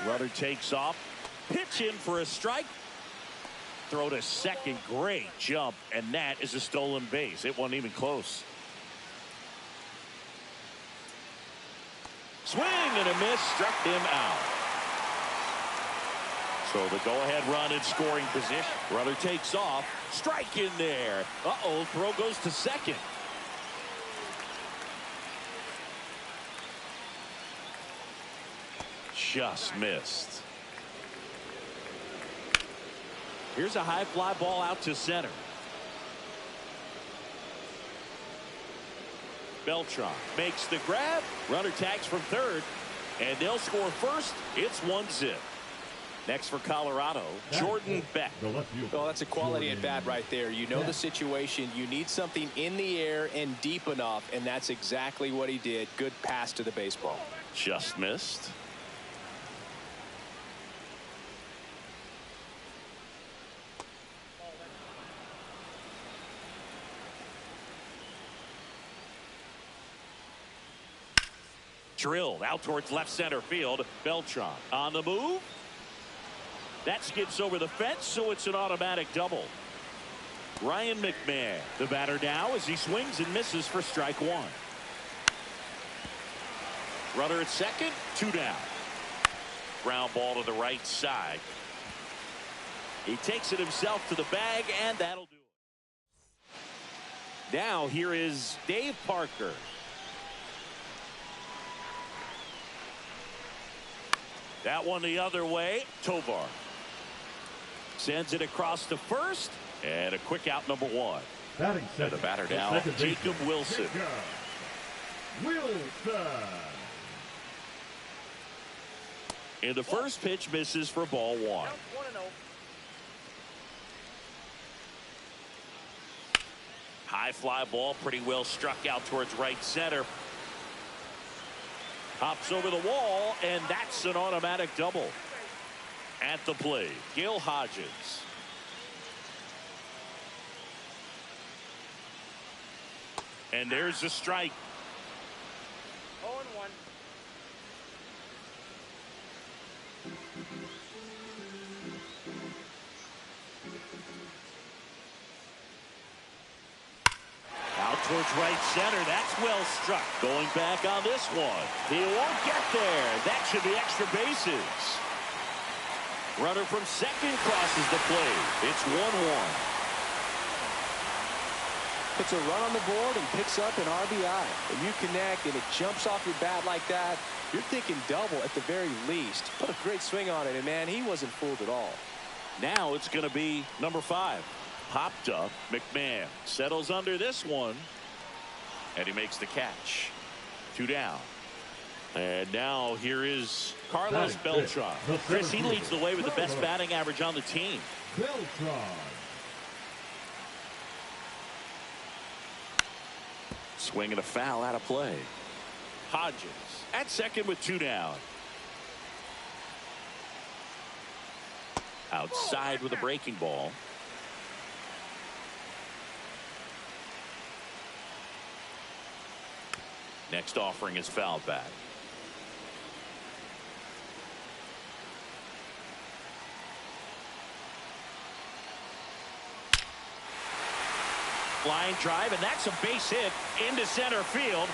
Speaker 1: Runner takes off. Pitch in for a strike. Throw to second. Great jump. And that is a stolen base. It wasn't even close. Swing and a miss, struck him out. So the go-ahead run in scoring position. Runner takes off, strike in there. Uh-oh, throw goes to second. Just missed. Here's a high fly ball out to center. Beltran makes the grab. Runner tags from third, and they'll score first. It's 1-0. Next for Colorado, Jordan Beck.
Speaker 3: Well, that's a quality at bat right there. You know the situation. You need something in the air and deep enough, and that's exactly what he did. Good pass to the baseball.
Speaker 1: Just missed. Drilled out towards left center field. Beltran on the move. That skips over the fence, so it's an automatic double. Ryan McMahon, the batter now, as he swings and misses for strike one. Runner at second, 2 down. Ground ball to the right side. He takes it himself to the bag, and that'll do it. Now here is Dave Parker. That one the other way. Tovar sends it across to first, and a quick out, number 1.
Speaker 7: Batting
Speaker 1: and the batter now, Jacob Wilson. And the first pitch misses for ball 1. High fly ball, pretty well struck out towards right center. Hops over the wall, and that's an automatic double. At the plate, Gil Hodges. And there's the strike.
Speaker 2: 0-1.
Speaker 1: Out towards right center. That's well struck. Going back on this one. He won't get there. That should be extra bases. Runner from second crosses the plate. It's 1-1.
Speaker 3: Puts a run on the board and picks up an RBI. When you connect and it jumps off your bat like that, you're thinking double at the very least. Put a great swing on it, and man, he wasn't fooled at all.
Speaker 1: Now it's going to be number 5. Popped up. McMahon settles under this one, and he makes the catch. 2 down. And now here is Carlos Beltran. Chris, he leads the way with the best batting average on the team.
Speaker 7: Beltran.
Speaker 1: Swing and a foul out of play. Hodges at second with 2 down. Outside with a breaking ball. Next offering is fouled back. Line drive, and that's a base hit into center field.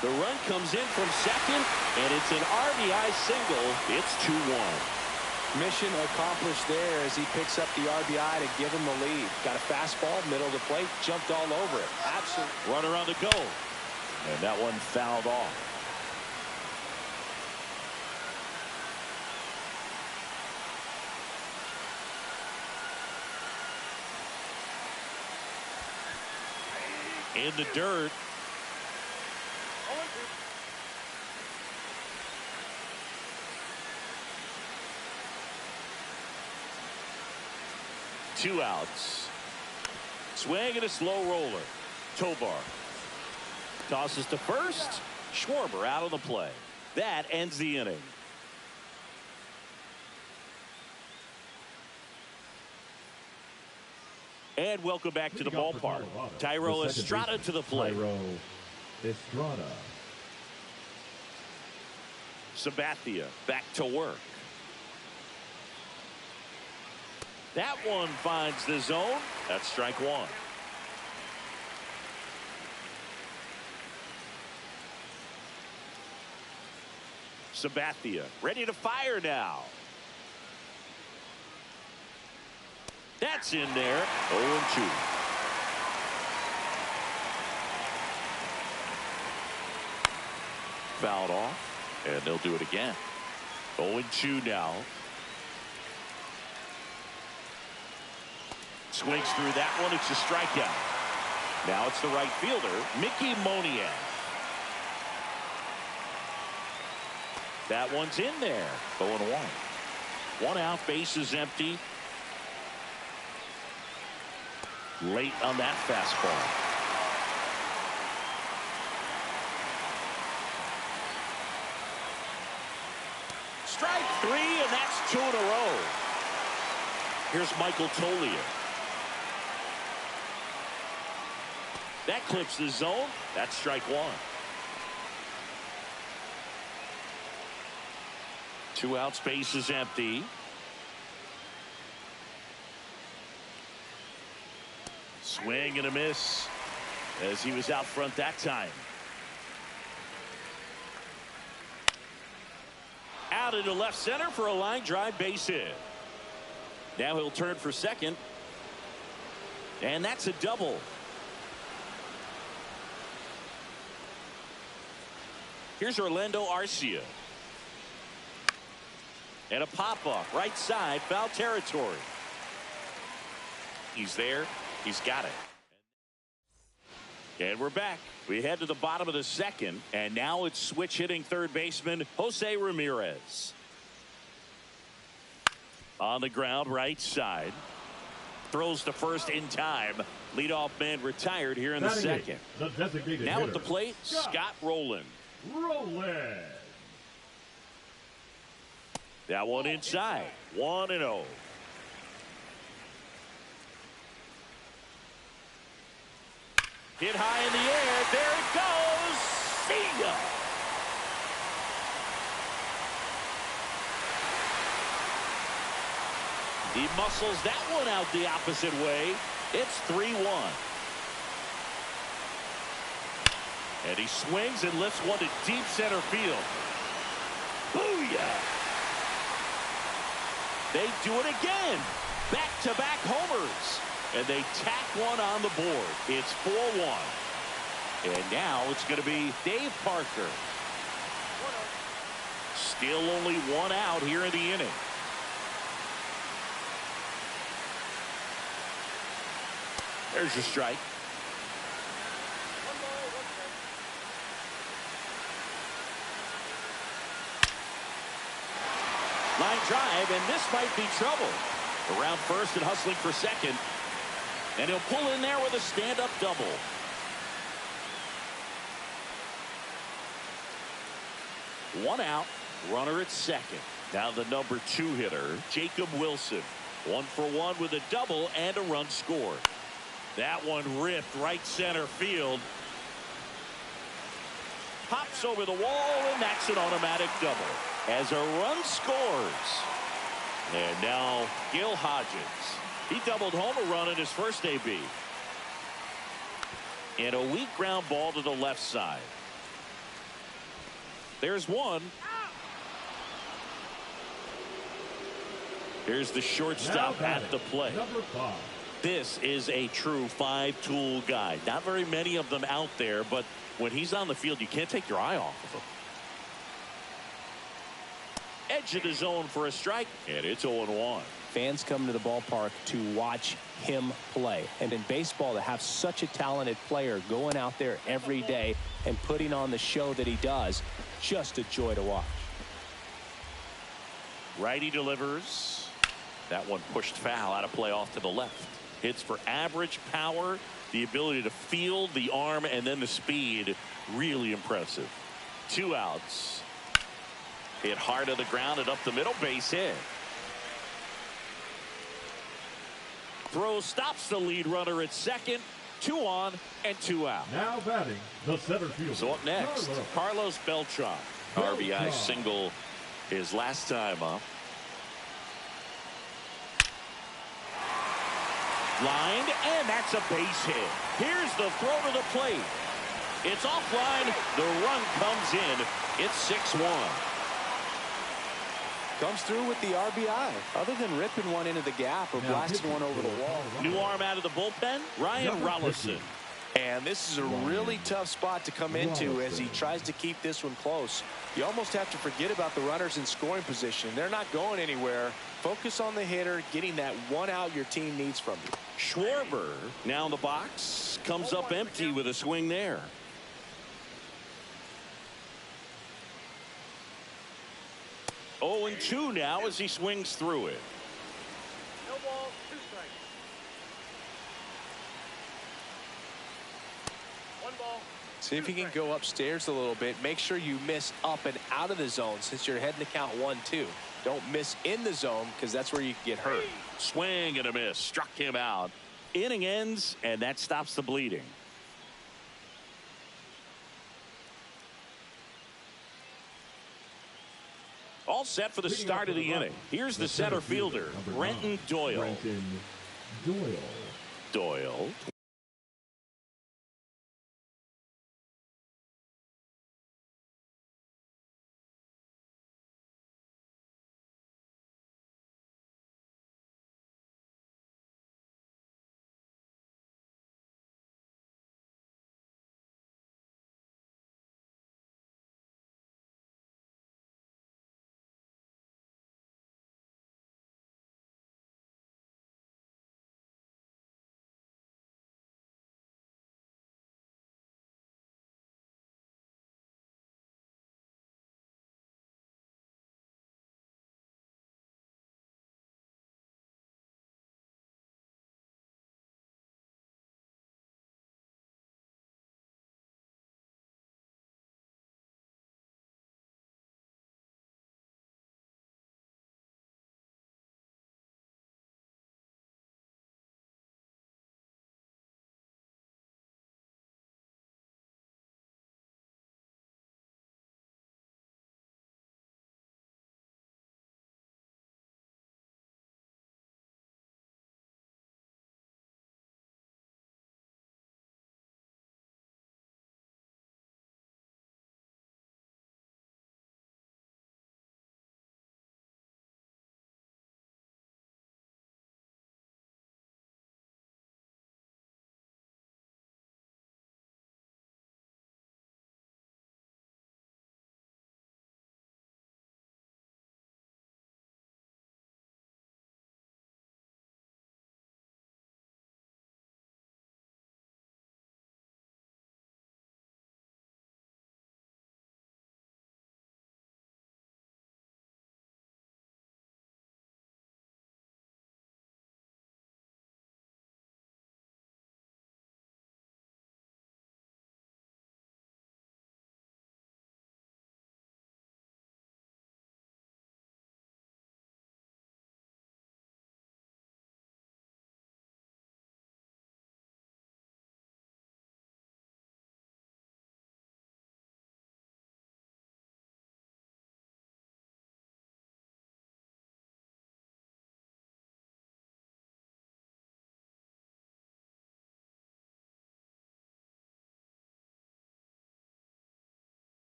Speaker 1: The run comes in from second, and it's an RBI single. It's 2-1.
Speaker 3: Mission accomplished there as he picks up the RBI to give him the lead. Got a fastball, middle of the plate, jumped all over it. Absolutely.
Speaker 1: Runner on the go. And that one fouled off. In the dirt. Two outs. Swing and a slow roller. Tovar tosses to first. Schwarber out of the play. That ends the inning. And welcome back to the ballpark. Thairo Estrada to the plate.
Speaker 7: Thairo Estrada.
Speaker 1: Sabathia back to work. That one finds the zone. That's strike one. Sabathia ready to fire now. That's in there. 0-2. Fouled off, and they'll do it again. 0-2 now. Swings through that one. It's a strikeout. Now it's the right fielder, Mickey Moniak. That one's in there. 0-1. One out, base is empty. Late on that fastball. Strike three, and that's two in a row. Here's Michael Toglia. That clips the zone. That's strike one. Two outs, base is empty. Swing and a miss as he was out front that time. Out into left center for a line drive base hit. Now he'll turn for second. And that's a double. Here's Orlando Arcia. And a pop-off right side, foul territory. He's there. He's got it. And we're back. We head to the bottom of the second, and now it's switch hitting third baseman Jose Ramirez. On the ground, right side. Throws to first in time. Leadoff man retired here in the second. Now at the plate, Scott Rowland. That one inside. 1-0. Hit high in the air. There it goes. See ya. He muscles that one out the opposite way. It's 3-1. And he swings and lifts one to deep center field. Booyah. They do it again. Back-to-back homers. And they tack one on the board. It's 4-1. And now it's going to be Dave Parker. Still only one out here in the inning. There's your strike. Line drive, and this might be trouble. Around first and hustling for second. And he'll pull in there with a stand-up double. One out, runner at second. Now the number 2 hitter, Jacob Wilson. 1 for 1 with a double and a run scored. That one ripped right center field. Pops over the wall, and that's an automatic double as a run scores. And now Gil Hodges. He doubled home a run in his first AB. And a weak ground ball to the left side. There's one. Here's the shortstop at the plate. This is a true 5-tool guy. Not very many of them out there, but when he's on the field, you can't take your eye off of him. Edge of the zone for a strike, and it's 0-1.
Speaker 3: Fans come to the ballpark to watch him play. And in baseball, to have such a talented player going out there every day and putting on the show that he does, just a joy to watch.
Speaker 1: Righty delivers. That one pushed foul, out of play off to the left. Hits for average power, the ability to field, the arm, and then the speed. Really impressive. 2 outs. Hit hard to the ground and up the middle, base hit. Throw stops the lead runner at second. 2 on and 2 out.
Speaker 7: Now batting the center fielder.
Speaker 1: So up next, Carlos Beltran. RBI single his last time up. Lined, and that's a base hit. Here's the throw to the plate. It's offline. The run comes in. It's 6-1.
Speaker 3: Comes through with the RBI. Other than ripping one into the gap or blasting one over the wall.
Speaker 1: New arm out of the bullpen, Ryan Rollison.
Speaker 3: And this is a really tough spot to come into as he tries to keep this one close. You almost have to forget about the runners in scoring position. They're not going anywhere. Focus on the hitter, getting that 1 out your team needs from you.
Speaker 1: Schwarber now in the box, comes up empty with a swing there. Oh, and 2 now as he swings through it.
Speaker 2: No ball, 2 strikes. 1 ball.
Speaker 3: See if you can go upstairs a little bit. Make sure you miss up and out of the zone since you're heading to count 1-2. Don't miss in the zone because that's where you can get hurt.
Speaker 1: Swing and a miss. Struck him out. Inning ends, and that stops the bleeding. All set for the start of the inning. Here's the center fielder, Brenton Doyle. Doyle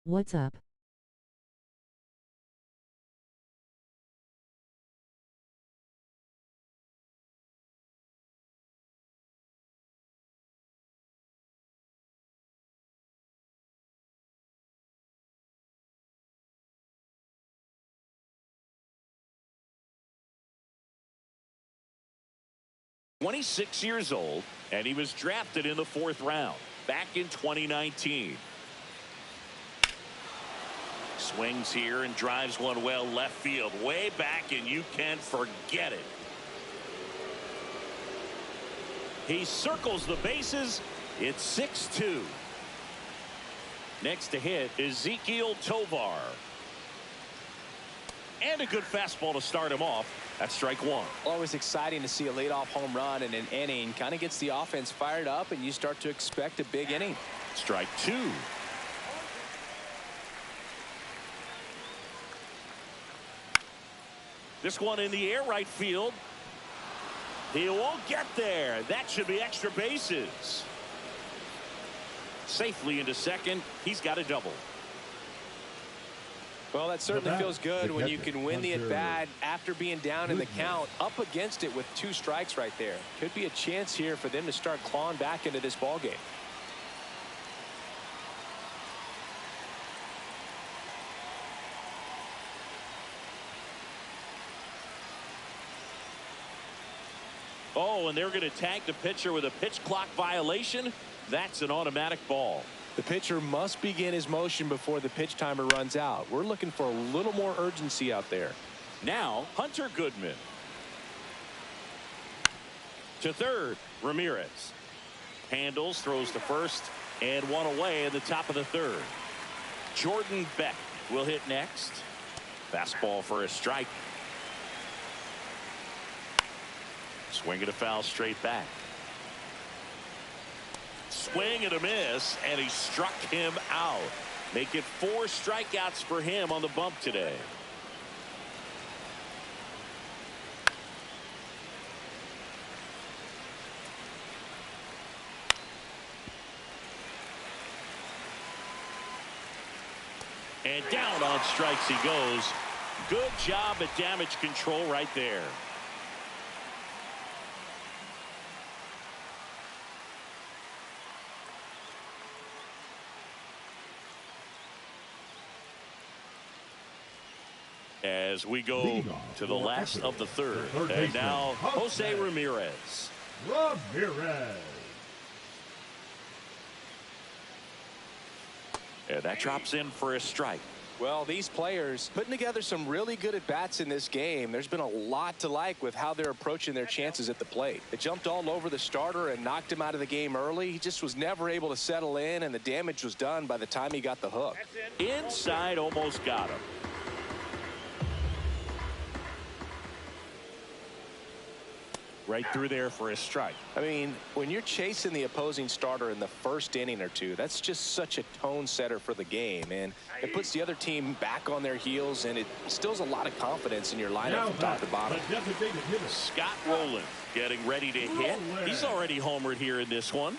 Speaker 4: What's up?
Speaker 1: "26 years old, and he was drafted in the 4th round back in 2019. Swings here and drives one well left field, way back, and you can forget it. He circles the bases. It's 6-2. Next to hit, Ezequiel Tovar. And a good fastball to start him off. That's strike one.
Speaker 3: Always exciting to see a leadoff home run in an inning. Kind of gets the offense fired up, and you start to expect a big inning.
Speaker 1: Strike two. This one in the air, right field. He won't get there. That should be extra bases. Safely into second. He's got a double.
Speaker 3: Well, that certainly feels good when you can win the at-bat after being down in the count, up against it with 2 strikes right there. Could be a chance here for them to start clawing back into this ballgame.
Speaker 1: Oh, and they're going to tag the pitcher with a pitch clock violation. That's an automatic ball.
Speaker 3: The pitcher must begin his motion before the pitch timer runs out. We're looking for a little more urgency out there.
Speaker 1: Now, Hunter Goodman. To third, Ramirez. Handles, throws to first, and one away in the top of the 3rd. Jordan Beck will hit next. Fastball for a strike. Swing and a foul straight back. Swing and a miss, and he struck him out. Make it 4 strikeouts for him on the bump today. And down on strikes he goes. Good job at damage control right there. As we go to the last of the 3rd. And now Jose Ramirez. And that drops in for a strike.
Speaker 3: Well, these players putting together some really good at-bats in this game. There's been a lot to like with how they're approaching their chances at the plate. They jumped all over the starter and knocked him out of the game early. He just was never able to settle in, and the damage was done by the time he got the hook.
Speaker 1: Inside, almost got him. Right through there for a strike.
Speaker 3: I mean, when you're chasing the opposing starter in the 1st inning or 2, that's just such a tone setter for the game, and it puts the other team back on their heels, and it instills a lot of confidence in your lineup from top to bottom.
Speaker 1: Scott Rowland getting ready to hit. He's already homered here in this one.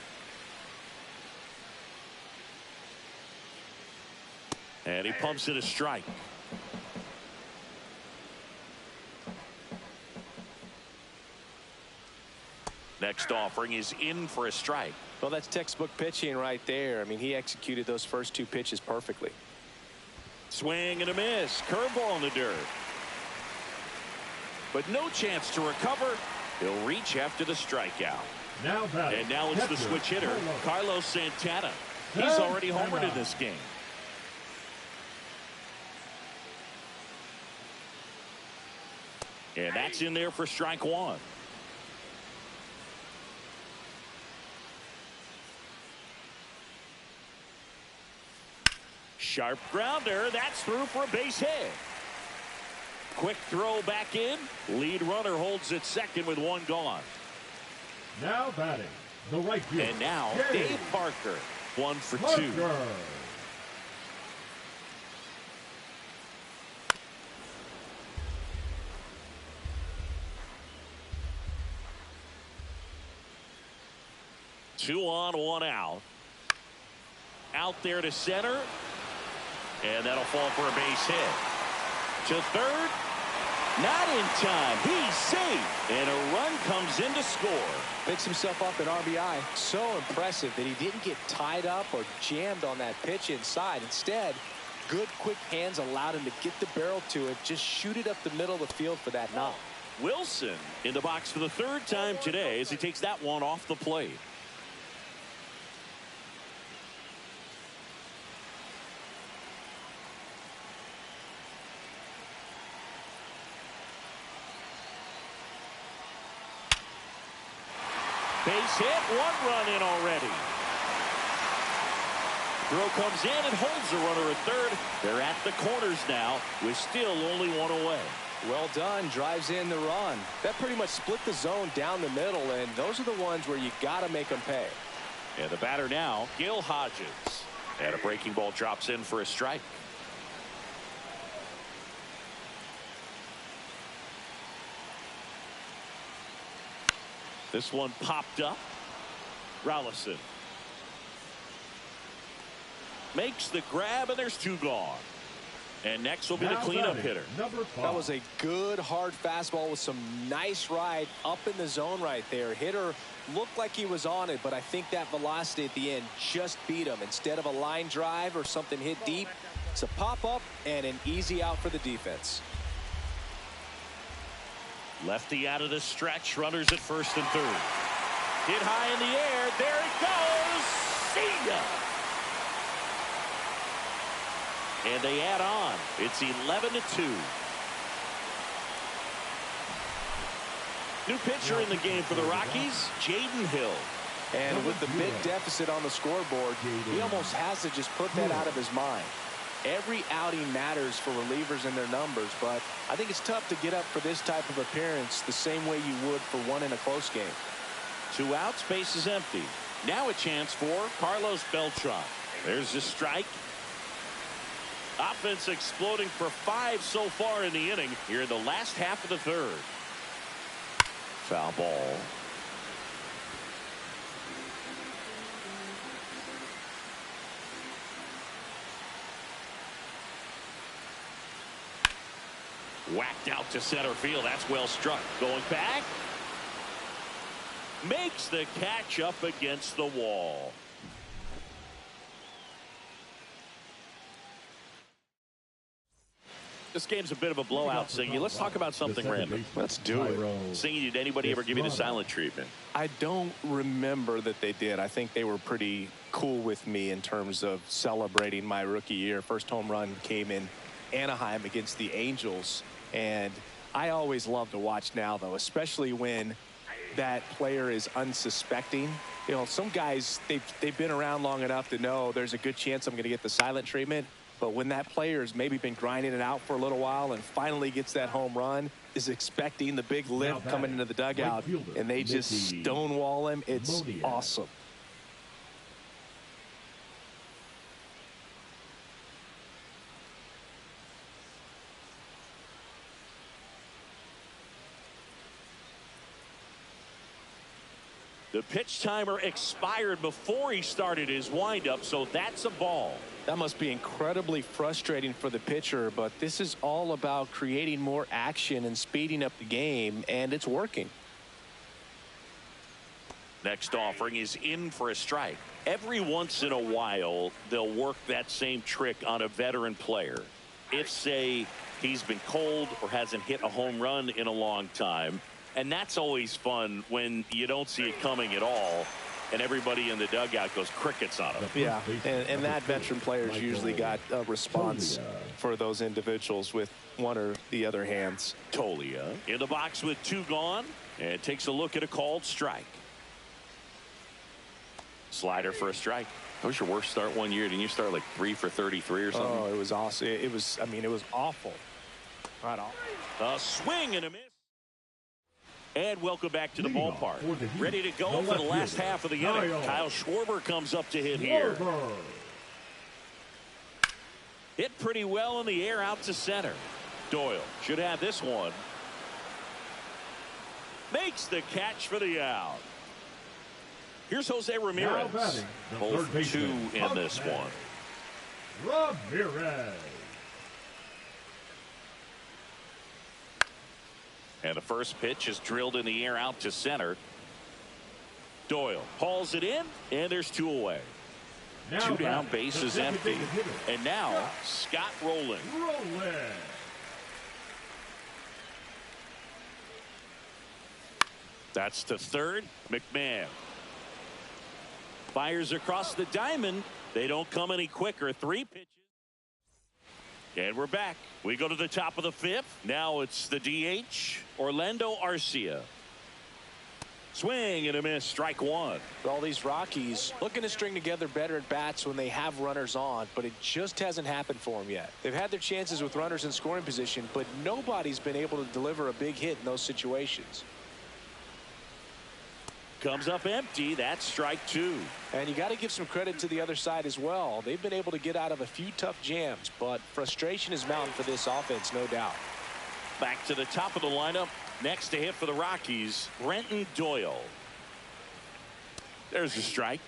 Speaker 1: And he pumps it a strike. Next offering is in for a strike.
Speaker 3: Well, that's textbook pitching right there. I mean, he executed those first 2 pitches perfectly.
Speaker 1: Swing and a miss. Curveball in the dirt. But no chance to recover. He'll reach after the strikeout. And now it's the switch hitter, Carlos Santana. He's already homered in this game. And that's in there for strike 1. Sharp grounder. That's through for a base hit. Quick throw back in. Lead runner holds at second with 1 gone.
Speaker 7: Now batting, the right field.
Speaker 1: And now Dave Parker, 1 for 2. Two on, 1 out. Out there to center. And that'll fall for a base hit. To third. Not in time. He's safe. And a run comes in to score.
Speaker 3: Picks himself up an RBI. So impressive that he didn't get tied up or jammed on that pitch inside. Instead, good quick hands allowed him to get the barrel to it. Just shoot it up the middle of the field for that knock.
Speaker 1: Wilson in the box for the third time today as he takes that one off the plate. Base hit, one run in already. Throw comes in and holds the runner at third. They're at the corners now with still only one away.
Speaker 3: Well done. Drives in the run. That pretty much split the zone down the middle, and those are the ones where you got to make them pay.
Speaker 1: And the batter now, Gil Hodges. And a breaking ball drops in for a strike. This one popped up. Rollison makes the grab, and there's two gone. And next will be the cleanup hitter.
Speaker 3: That was a good hard fastball with some nice ride up in the zone right there. Hitter looked like he was on it, but I think that velocity at the end just beat him. Instead of a line drive or something hit deep, it's a pop up and an easy out for the defense.
Speaker 1: Lefty out of the stretch, runners at first and third. Hit high in the air, there it goes. See ya. And they add on. It's 11-2. New pitcher in the game for the Rockies, Jaden Hill.
Speaker 3: And with the big deficit on the scoreboard, he almost has to just put that out of his mind. Every outing matters for relievers and their numbers, but I think it's tough to get up for this type of appearance the same way you would for one in a close game.
Speaker 1: 2 outs, base is empty. Now a chance for Carlos Beltran. There's a strike. Offense exploding for 5 so far in the inning here in the last half of the third. Foul ball. Whacked out to center field. That's well struck. Going back. Makes the catch up against the wall. This game's a bit of a blowout, Singy. Let's talk about something random.
Speaker 3: Let's do it.
Speaker 1: Singy, did anybody ever give you the silent treatment?
Speaker 3: I don't remember that they did. I think they were pretty cool with me in terms of celebrating my rookie year. First home run came in Anaheim against the Angels. And I always love to watch now, though, especially when that player is unsuspecting. You know, some guys, they've been around long enough to know there's a good chance I'm going to get the silent treatment. But when that player has maybe been grinding it out for a little while and finally gets that home run, is expecting the big lift coming into the dugout, and they just stonewall him, it's awesome.
Speaker 1: The pitch timer expired before he started his windup, so that's a ball.
Speaker 3: That must be incredibly frustrating for the pitcher, but this is all about creating more action and speeding up the game, and it's working.
Speaker 1: Next offering is in for a strike. Every once in a while, they'll work that same trick on a veteran player. If, say, he's been cold or hasn't hit a home run in a long time, and that's always fun when you don't see it coming at all, and everybody in the dugout goes crickets on him.
Speaker 3: Yeah, and that veteran player's usually got a response for those individuals with one or the other hands.
Speaker 1: Tolia in the box with 2 gone, and takes a look at a called strike. Slider for a strike. That was your worst start one year. Didn't you start like 3 for 33 or something?
Speaker 3: Oh, it was awesome. It was, I mean, it was awful. Right off.
Speaker 1: A swing and a miss. And welcome back to the ballpark. Ready to go for the last half of the inning. Kyle Schwarber comes up to hit here. Hit pretty well in the air out to center. Doyle should have this one. Makes the catch for the out. Here's Jose Ramirez. 0 for 2 in this one.
Speaker 7: Ramirez.
Speaker 1: And the first pitch is drilled in the air out to center. Doyle hauls it in, and there's 2 away.
Speaker 7: Now
Speaker 1: 2 down,
Speaker 7: batting,
Speaker 1: base
Speaker 7: the
Speaker 1: is empty.
Speaker 7: designated hitter,
Speaker 1: And now Scott Rowland.
Speaker 7: Rowland.
Speaker 1: That's to third. McMahon fires across the diamond. They don't come any quicker. 3 pitches. And we're back. We go to the top of the 5th. Now it's the DH, Orlando Arcia. Swing and a miss. Strike 1.
Speaker 3: All these Rockies looking to string together better at bats when they have runners on, but it just hasn't happened for them yet. They've had their chances with runners in scoring position, but nobody's been able to deliver a big hit in those situations.
Speaker 1: Comes up empty. That's strike 2.
Speaker 3: And you got to give some credit to the other side as well. They've been able to get out of a few tough jams, but frustration is mounting for this offense, no doubt.
Speaker 1: Back to the top of the lineup. Next to hit for the Rockies, Brenton Doyle. There's a strike.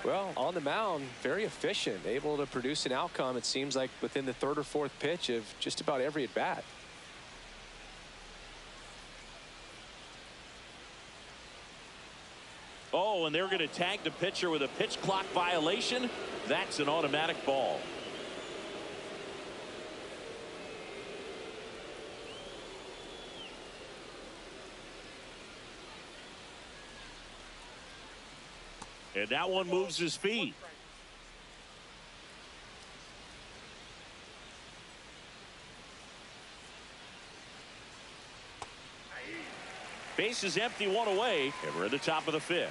Speaker 3: Well, on the mound, very efficient, able to produce an outcome, it seems like, within the 3rd or 4th pitch of just about every at bat.
Speaker 1: Oh, and they're going to tag the pitcher with a pitch clock violation. That's an automatic ball. And that one moves his feet. Base is empty, 1 away, and we're at the top of the 5th.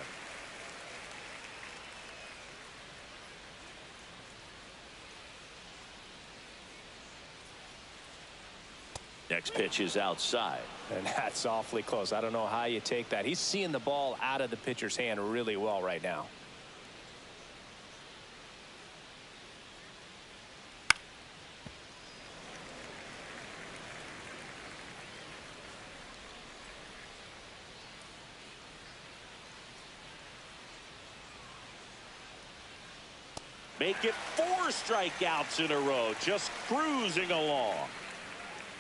Speaker 1: Next pitch is outside.
Speaker 3: And that's awfully close. I don't know how you take that. He's seeing the ball out of the pitcher's hand really well right now.
Speaker 1: Make it 4 strikeouts in a row, just cruising along.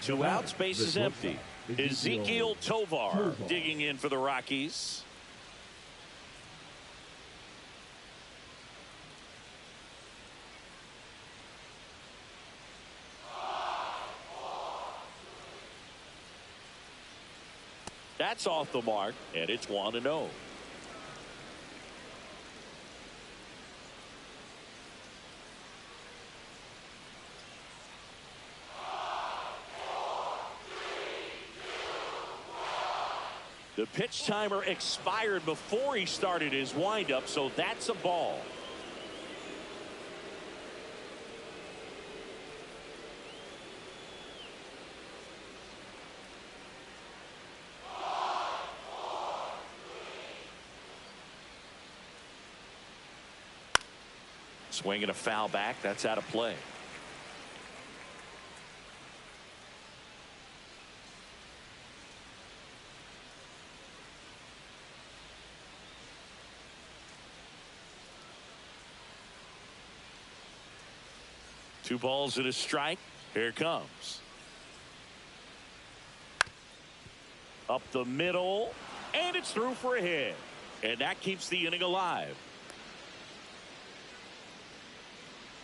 Speaker 1: 2 outs, base is empty. Ezekiel Tovar digging in for the Rockies. That's off the mark, and it's 1-0. The pitch timer expired before he started his windup, so that's a ball. Swing and a foul back. That's out of play. Two balls and a strike. Here it comes. Up the middle, and it's through for a hit. And that keeps the inning alive.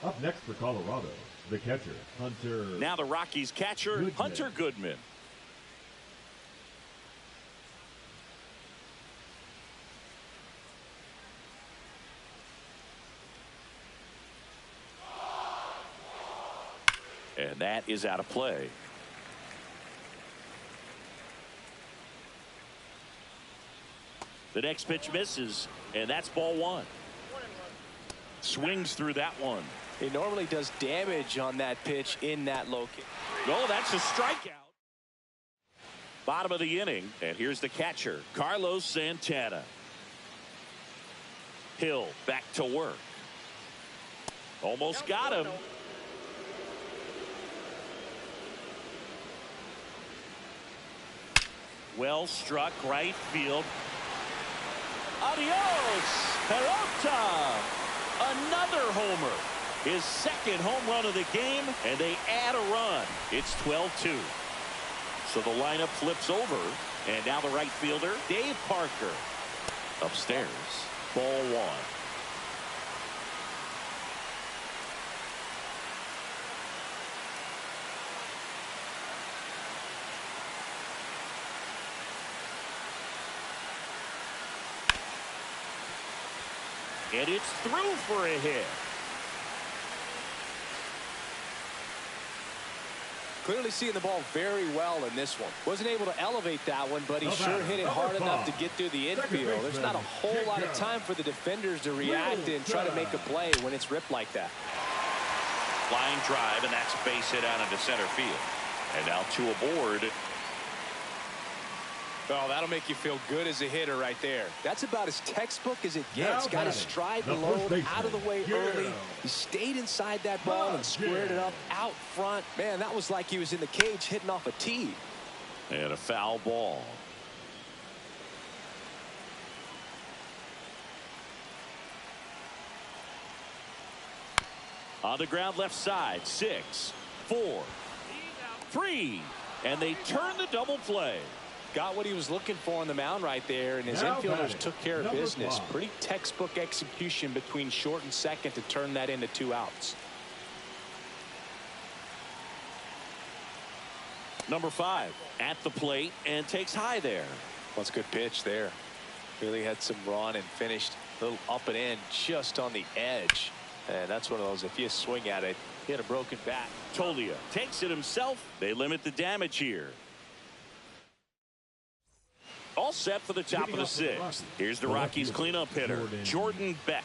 Speaker 7: Up next for Colorado, the catcher, Hunter.
Speaker 1: Now the Rockies catcher,
Speaker 7: Goodman.
Speaker 1: Hunter Goodman. And that is out of play. The next pitch misses, and that's ball 1. Swings through that one.
Speaker 3: He normally does damage on that pitch in that location.
Speaker 1: Oh, that's a strikeout. Bottom of the inning, and here's the catcher, Carlos Santana. Hill back to work. Almost got him. Well struck, right field. Adios, Peralta. Another homer. His second home run of the game, and they add a run. It's 12-2. So the lineup flips over, and now the right fielder, Dave Parker. Upstairs, ball one. And it's through for a hit.
Speaker 3: Clearly seeing the ball very well in this one. Wasn't able to elevate that one, but he sure hit it hard enough to get through the infield. There's not a whole lot of time for the defenders to react and try to make a play when it's ripped like that.
Speaker 6: Line drive, and that's base hit out into center field. And now two aboard.
Speaker 3: Oh, that'll make you feel good as a hitter right there. That's about as textbook as it gets. Got his stride low, out of the way early. He stayed inside that ball and squared it up out front. Man, that was like he was in the cage hitting off a tee.
Speaker 1: And a foul ball. On the ground left side, 6, 4, 3. And they turn the double play.
Speaker 3: Got what he was looking for on the mound right there, and his infielders took care of business. Pretty textbook execution between short and second to turn that into 2 outs.
Speaker 1: Number 5 at the plate and takes high there.
Speaker 3: That's a good pitch there. Really had some run and finished a little up and in just on the edge. And that's one of those, if you swing at it, he had a broken bat.
Speaker 1: Tolia takes it himself. They limit the damage here. All set for the top of the 6th. Here's the Rockies cleanup hitter, Jordan Beck.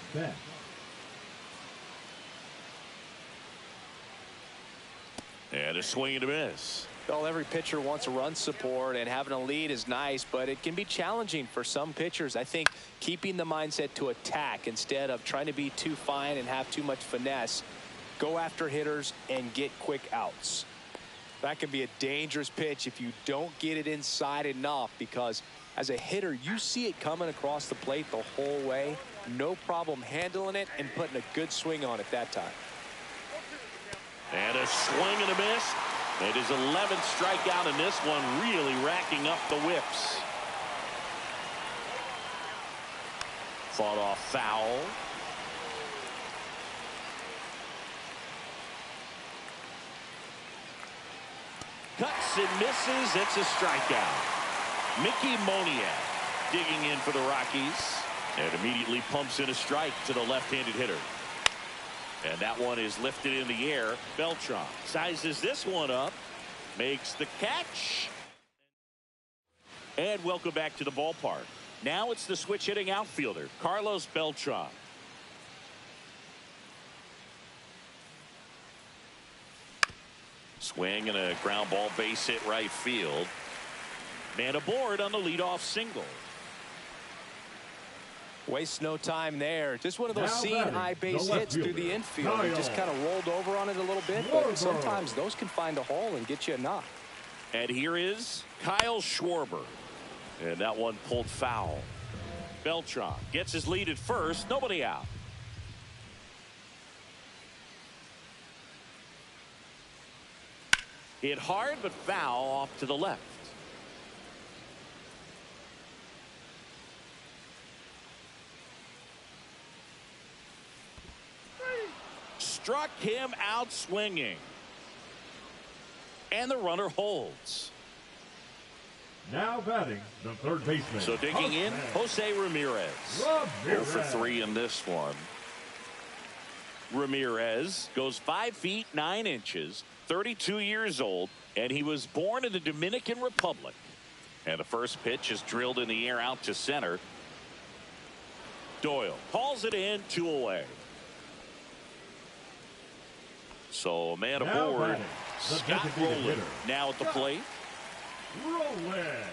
Speaker 1: And a swing and a miss.
Speaker 3: Well, every pitcher wants a run support, and having a lead is nice, but it can be challenging for some pitchers. I think keeping the mindset to attack instead of trying to be too fine and have too much finesse. Go after hitters and get quick outs. That can be a dangerous pitch if you don't get it inside enough, because as a hitter, you see it coming across the plate the whole way. No problem handling it and putting a good swing on it that time.
Speaker 1: And a swing and a miss. It is 11th strikeout in this one, really racking up the whips. Fought off foul. Cuts and misses. It's a strikeout. Mickey Moniak digging in for the Rockies, and immediately pumps in a strike to the left-handed hitter. And that one is lifted in the air. Beltran sizes this one up, makes the catch. And welcome back to the ballpark. Now it's the switch hitting outfielder, Carlos Beltran. Swing and a ground ball, base hit right field. Man aboard on the leadoff single.
Speaker 3: Wastes no time there. Just one of those seeing high base hits through the infield. He just kind of rolled over on it a little bit, but sometimes those can find a hole and get you a knock.
Speaker 1: And here is Kyle Schwarber. And that one pulled foul. Beltran gets his lead at first. Nobody out. Hit hard but foul off to the left. Struck him out swinging. And the runner holds.
Speaker 7: Now batting, the third baseman.
Speaker 1: So digging in, Jose Ramirez.
Speaker 6: 0 for 3 in this one.
Speaker 1: Ramirez goes 5 feet 9 inches, 32 years old, and he was born in the Dominican Republic. And the first pitch is drilled in the air out to center. Doyle calls it in, 2 away. So man aboard, Scott Rowland now at the plate.
Speaker 7: Rowland.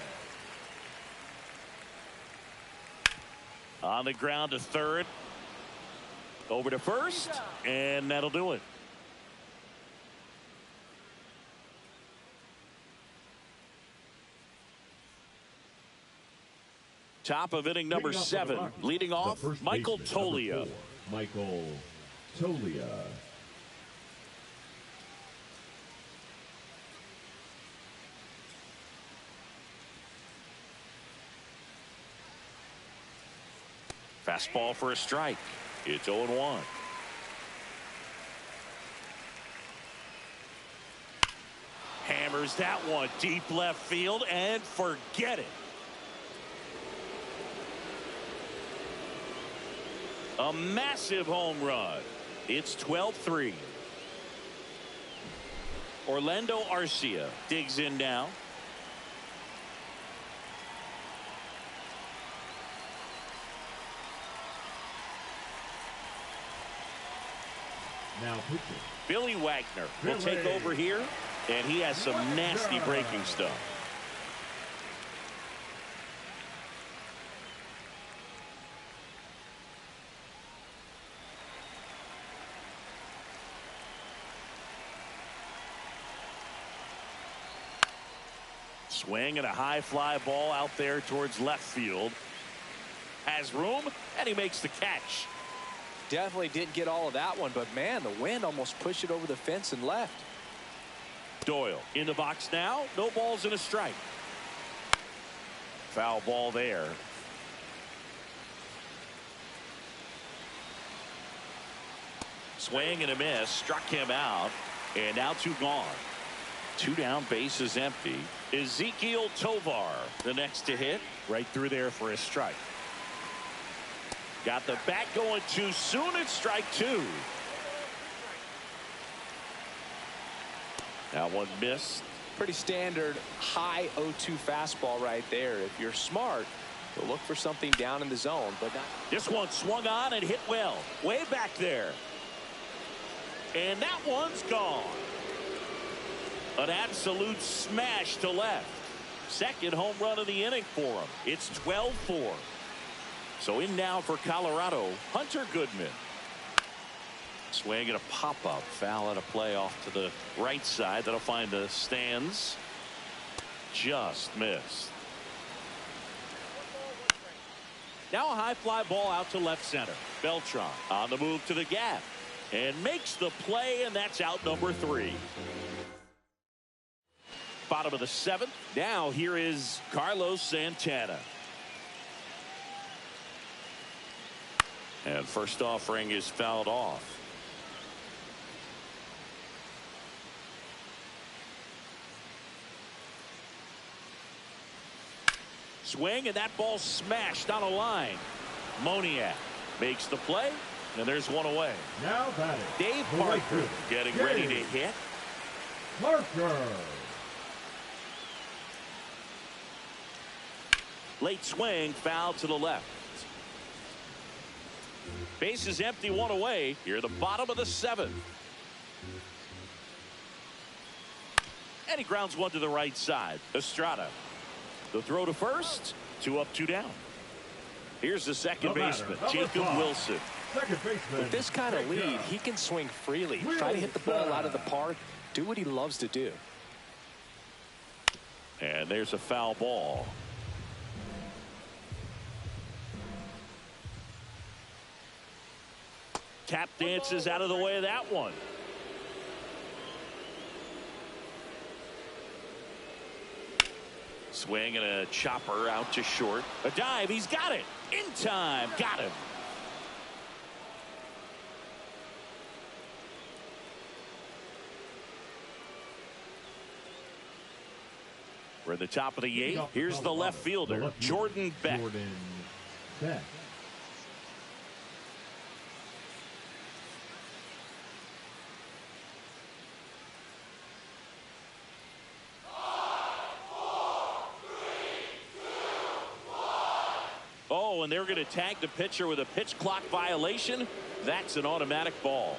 Speaker 1: On the ground to third. Over to first, and that'll do it. Top of inning number 7, leading off, Michael Tolia.
Speaker 7: Michael Tolia.
Speaker 1: Fastball for a strike. It's 0-1. Hammers that one deep left field and forget it. A massive home run. It's 12-3. Orlando Arcia digs in now.
Speaker 7: Now pitching.
Speaker 1: Billy Wagner will take over here, and he has some nasty breaking stuff. Swing and a high fly ball out there towards left field. Has room, and he makes the catch.
Speaker 3: Definitely didn't get all of that one, but man, the wind almost pushed it over the fence and left.
Speaker 1: Doyle in the box now. No balls and a strike. Foul ball there. Swing and a miss. Struck him out. And now 2 gone. 2 down, bases empty. Ezekiel Tovar, the next to hit. Right through there for a strike. Got the bat going too soon. It's strike 2. That one missed.
Speaker 3: Pretty standard high 0-2 fastball right there. If you're smart, you'll look for something down in the zone, but not.
Speaker 1: This one swung on and hit well. Way back there. And that one's gone. An absolute smash to left. Second home run of the inning for him. It's 12-4. So in now for Colorado, Hunter Goodman. Swing and a pop-up. Foul at a play off to the right side. That'll find the stands. Just missed. Now a high fly ball out to left center. Beltran on the move to the gap. And makes the play, and that's out number 3. Bottom of the 7th. Now here is Carlos Santana. And first offering is fouled off. Swing, and that ball smashed on a line. Moniak makes the play, and there's one away.
Speaker 7: Now batting.
Speaker 1: Dave Parker getting ready to hit.
Speaker 7: Parker.
Speaker 1: Late swing, foul to the left. Base is empty, 1 away. Here, the bottom of the 7th. And he grounds one to the right side. Estrada. The throw to first. 2 up, 2 down. Here's the second baseman, Jacob Wilson.
Speaker 7: Second baseman.
Speaker 3: With this kind of lead, he can swing freely. Try to hit the ball out of the park. Do what he loves to do.
Speaker 1: And there's a foul ball. Tap dances out of the way of that one. Swing and a chopper out to short. A dive. He's got it. In time. Got him. We're at the top of the 8th. Here's the left fielder, Jordan Beck.
Speaker 7: Jordan Beck.
Speaker 1: Oh, and they're going to tag the pitcher with a pitch clock violation. That's an automatic ball.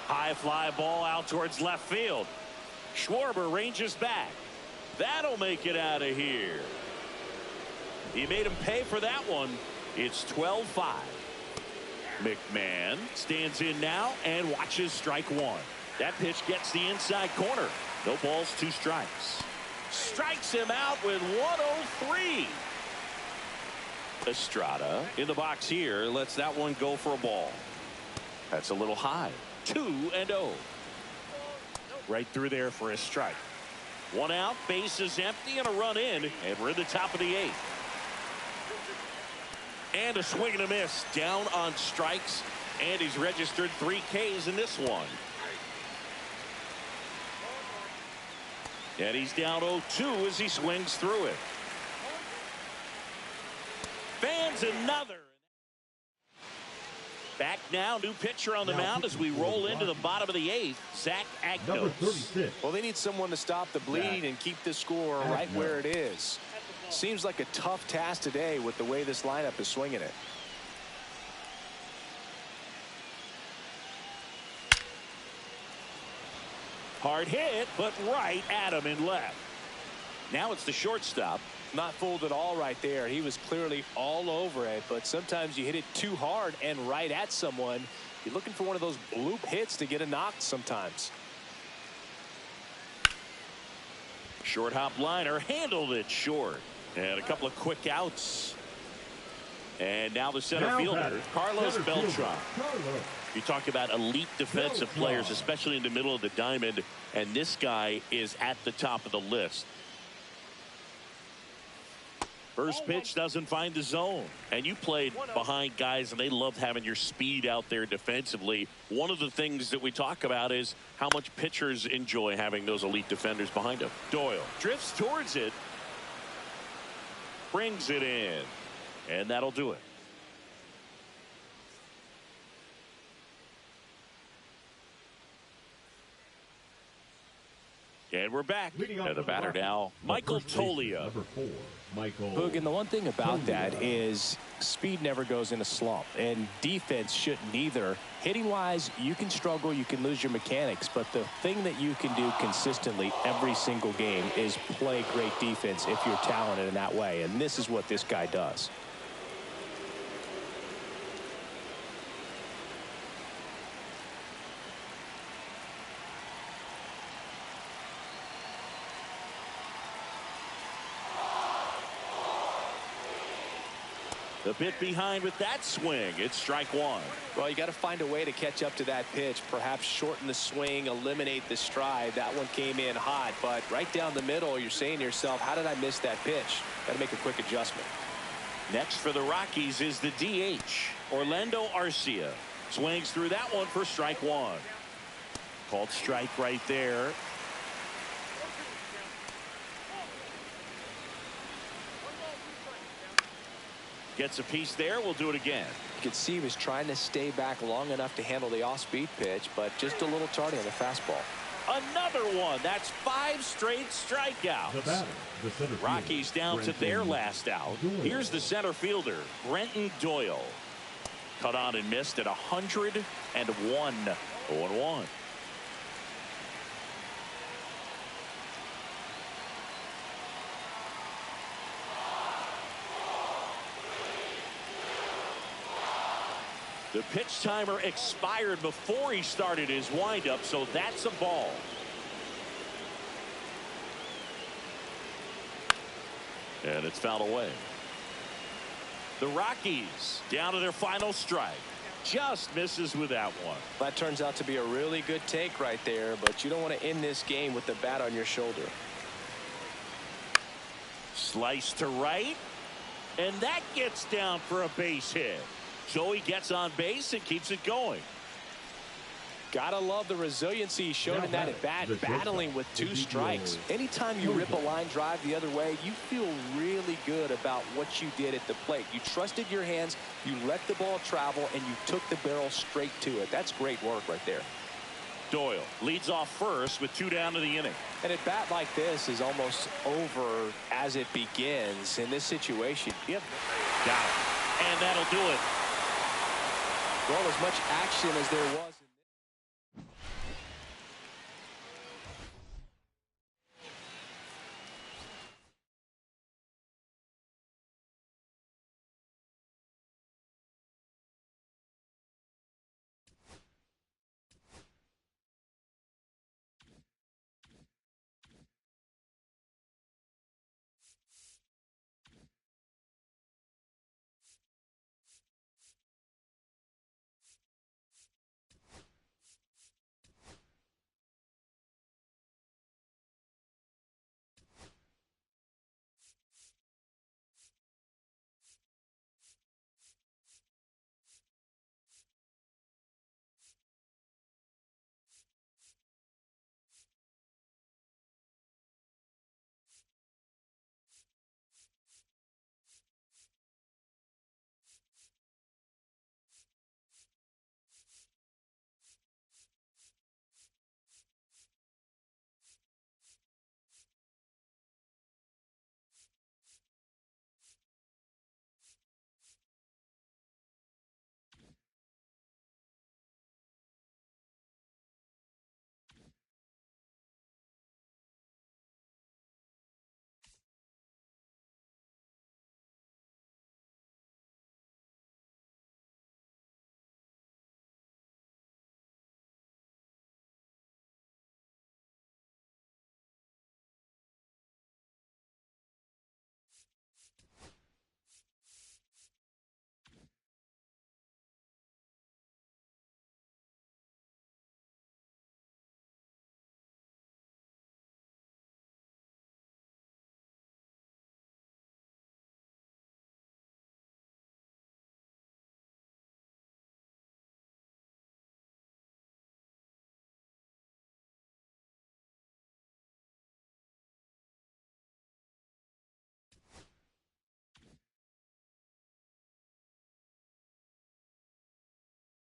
Speaker 1: High fly ball out towards left field. Schwarber ranges back. That'll make it out of here. He made him pay for that one. It's 12-5. McMahon stands in now and watches strike 1. That pitch gets the inside corner. No balls, 2 strikes. Strikes him out with 103. Estrada in the box here. Lets that one go for a ball. That's a little high. 2-0. Right through there for a strike. One out, base is empty, and a run in, and we're in the top of the 8th. And a swing and a miss, down on strikes, and he's registered 3 Ks in this one. And he's down 0-2 as he swings through it. Fans another. Back now, new pitcher on the mound as we roll into the bottom of the 8th, Zach
Speaker 7: Number
Speaker 1: Agnos.
Speaker 7: 36.
Speaker 3: Well, they need someone to stop the bleed and keep the score right where it is. Seems like a tough task today with the way this lineup is swinging it.
Speaker 1: Hard hit, but right at him in left. Now it's the shortstop.
Speaker 3: Not fooled at all right there. He was clearly all over it, but sometimes you hit it too hard and right at someone. You're looking for one of those bloop hits to get a knock sometimes.
Speaker 1: Short hop liner handled it short. And a couple of quick outs. And now the center fielder, Carlos Beltran. You talk about elite defensive players, especially in the middle of the diamond, and this guy is at the top of the list. First pitch doesn't find the zone. And you played behind guys, and they love having your speed out there defensively. One of the things that we talk about is how much pitchers enjoy having those elite defenders behind them. Doyle drifts towards it. Brings it in. And that'll do it. And we're back. And the batter now, Michael Toglia.
Speaker 7: Number 4, Michael.
Speaker 3: Boog, and the one thing about that is speed never goes in a slump, and defense shouldn't either. Hitting wise, you can struggle, you can lose your mechanics, but the thing that you can do consistently every single game is play great defense if you're talented in that way, and this is what this guy does.
Speaker 1: A bit behind with that swing. It's strike 1.
Speaker 3: Well, you got to find a way to catch up to that pitch, perhaps shorten the swing, eliminate the stride. That one came in hot, but right down the middle, you're saying to yourself, how did I miss that pitch? Got to make a quick adjustment.
Speaker 1: Next for the Rockies is the DH, Orlando Arcia. Swings through that one for strike 1. Called strike right there. Gets a piece there. We'll do it again.
Speaker 3: You could see he was trying to stay back long enough to handle the off-speed pitch, but just a little tardy on the fastball.
Speaker 1: Another one. That's 5 straight strikeouts.
Speaker 7: The batter, the center fielder,
Speaker 1: Rockies down to their last out. Here's the center fielder, Brenton Doyle. Cut on and missed at 101. 0-1. The pitch timer expired before he started his windup, so that's a ball. And it's fouled away. The Rockies down to their final strike. Just misses with that one.
Speaker 3: That turns out to be a really good take right there, but you don't want to end this game with the bat on your shoulder.
Speaker 1: Slice to right, and that gets down for a base hit. So he gets on base and keeps it going.
Speaker 3: Gotta love the resiliency he showed in that at bat, battling with 2 strikes. Anytime you rip a line drive the other way, you feel really good about what you did at the plate. You trusted your hands, you let the ball travel, and you took the barrel straight to it. That's great work right there.
Speaker 1: Doyle leads off first with 2 down to the inning.
Speaker 3: And a bat like this is almost over as it begins. In this situation,
Speaker 1: Got it. And that'll do it.
Speaker 3: well, as much action as there was.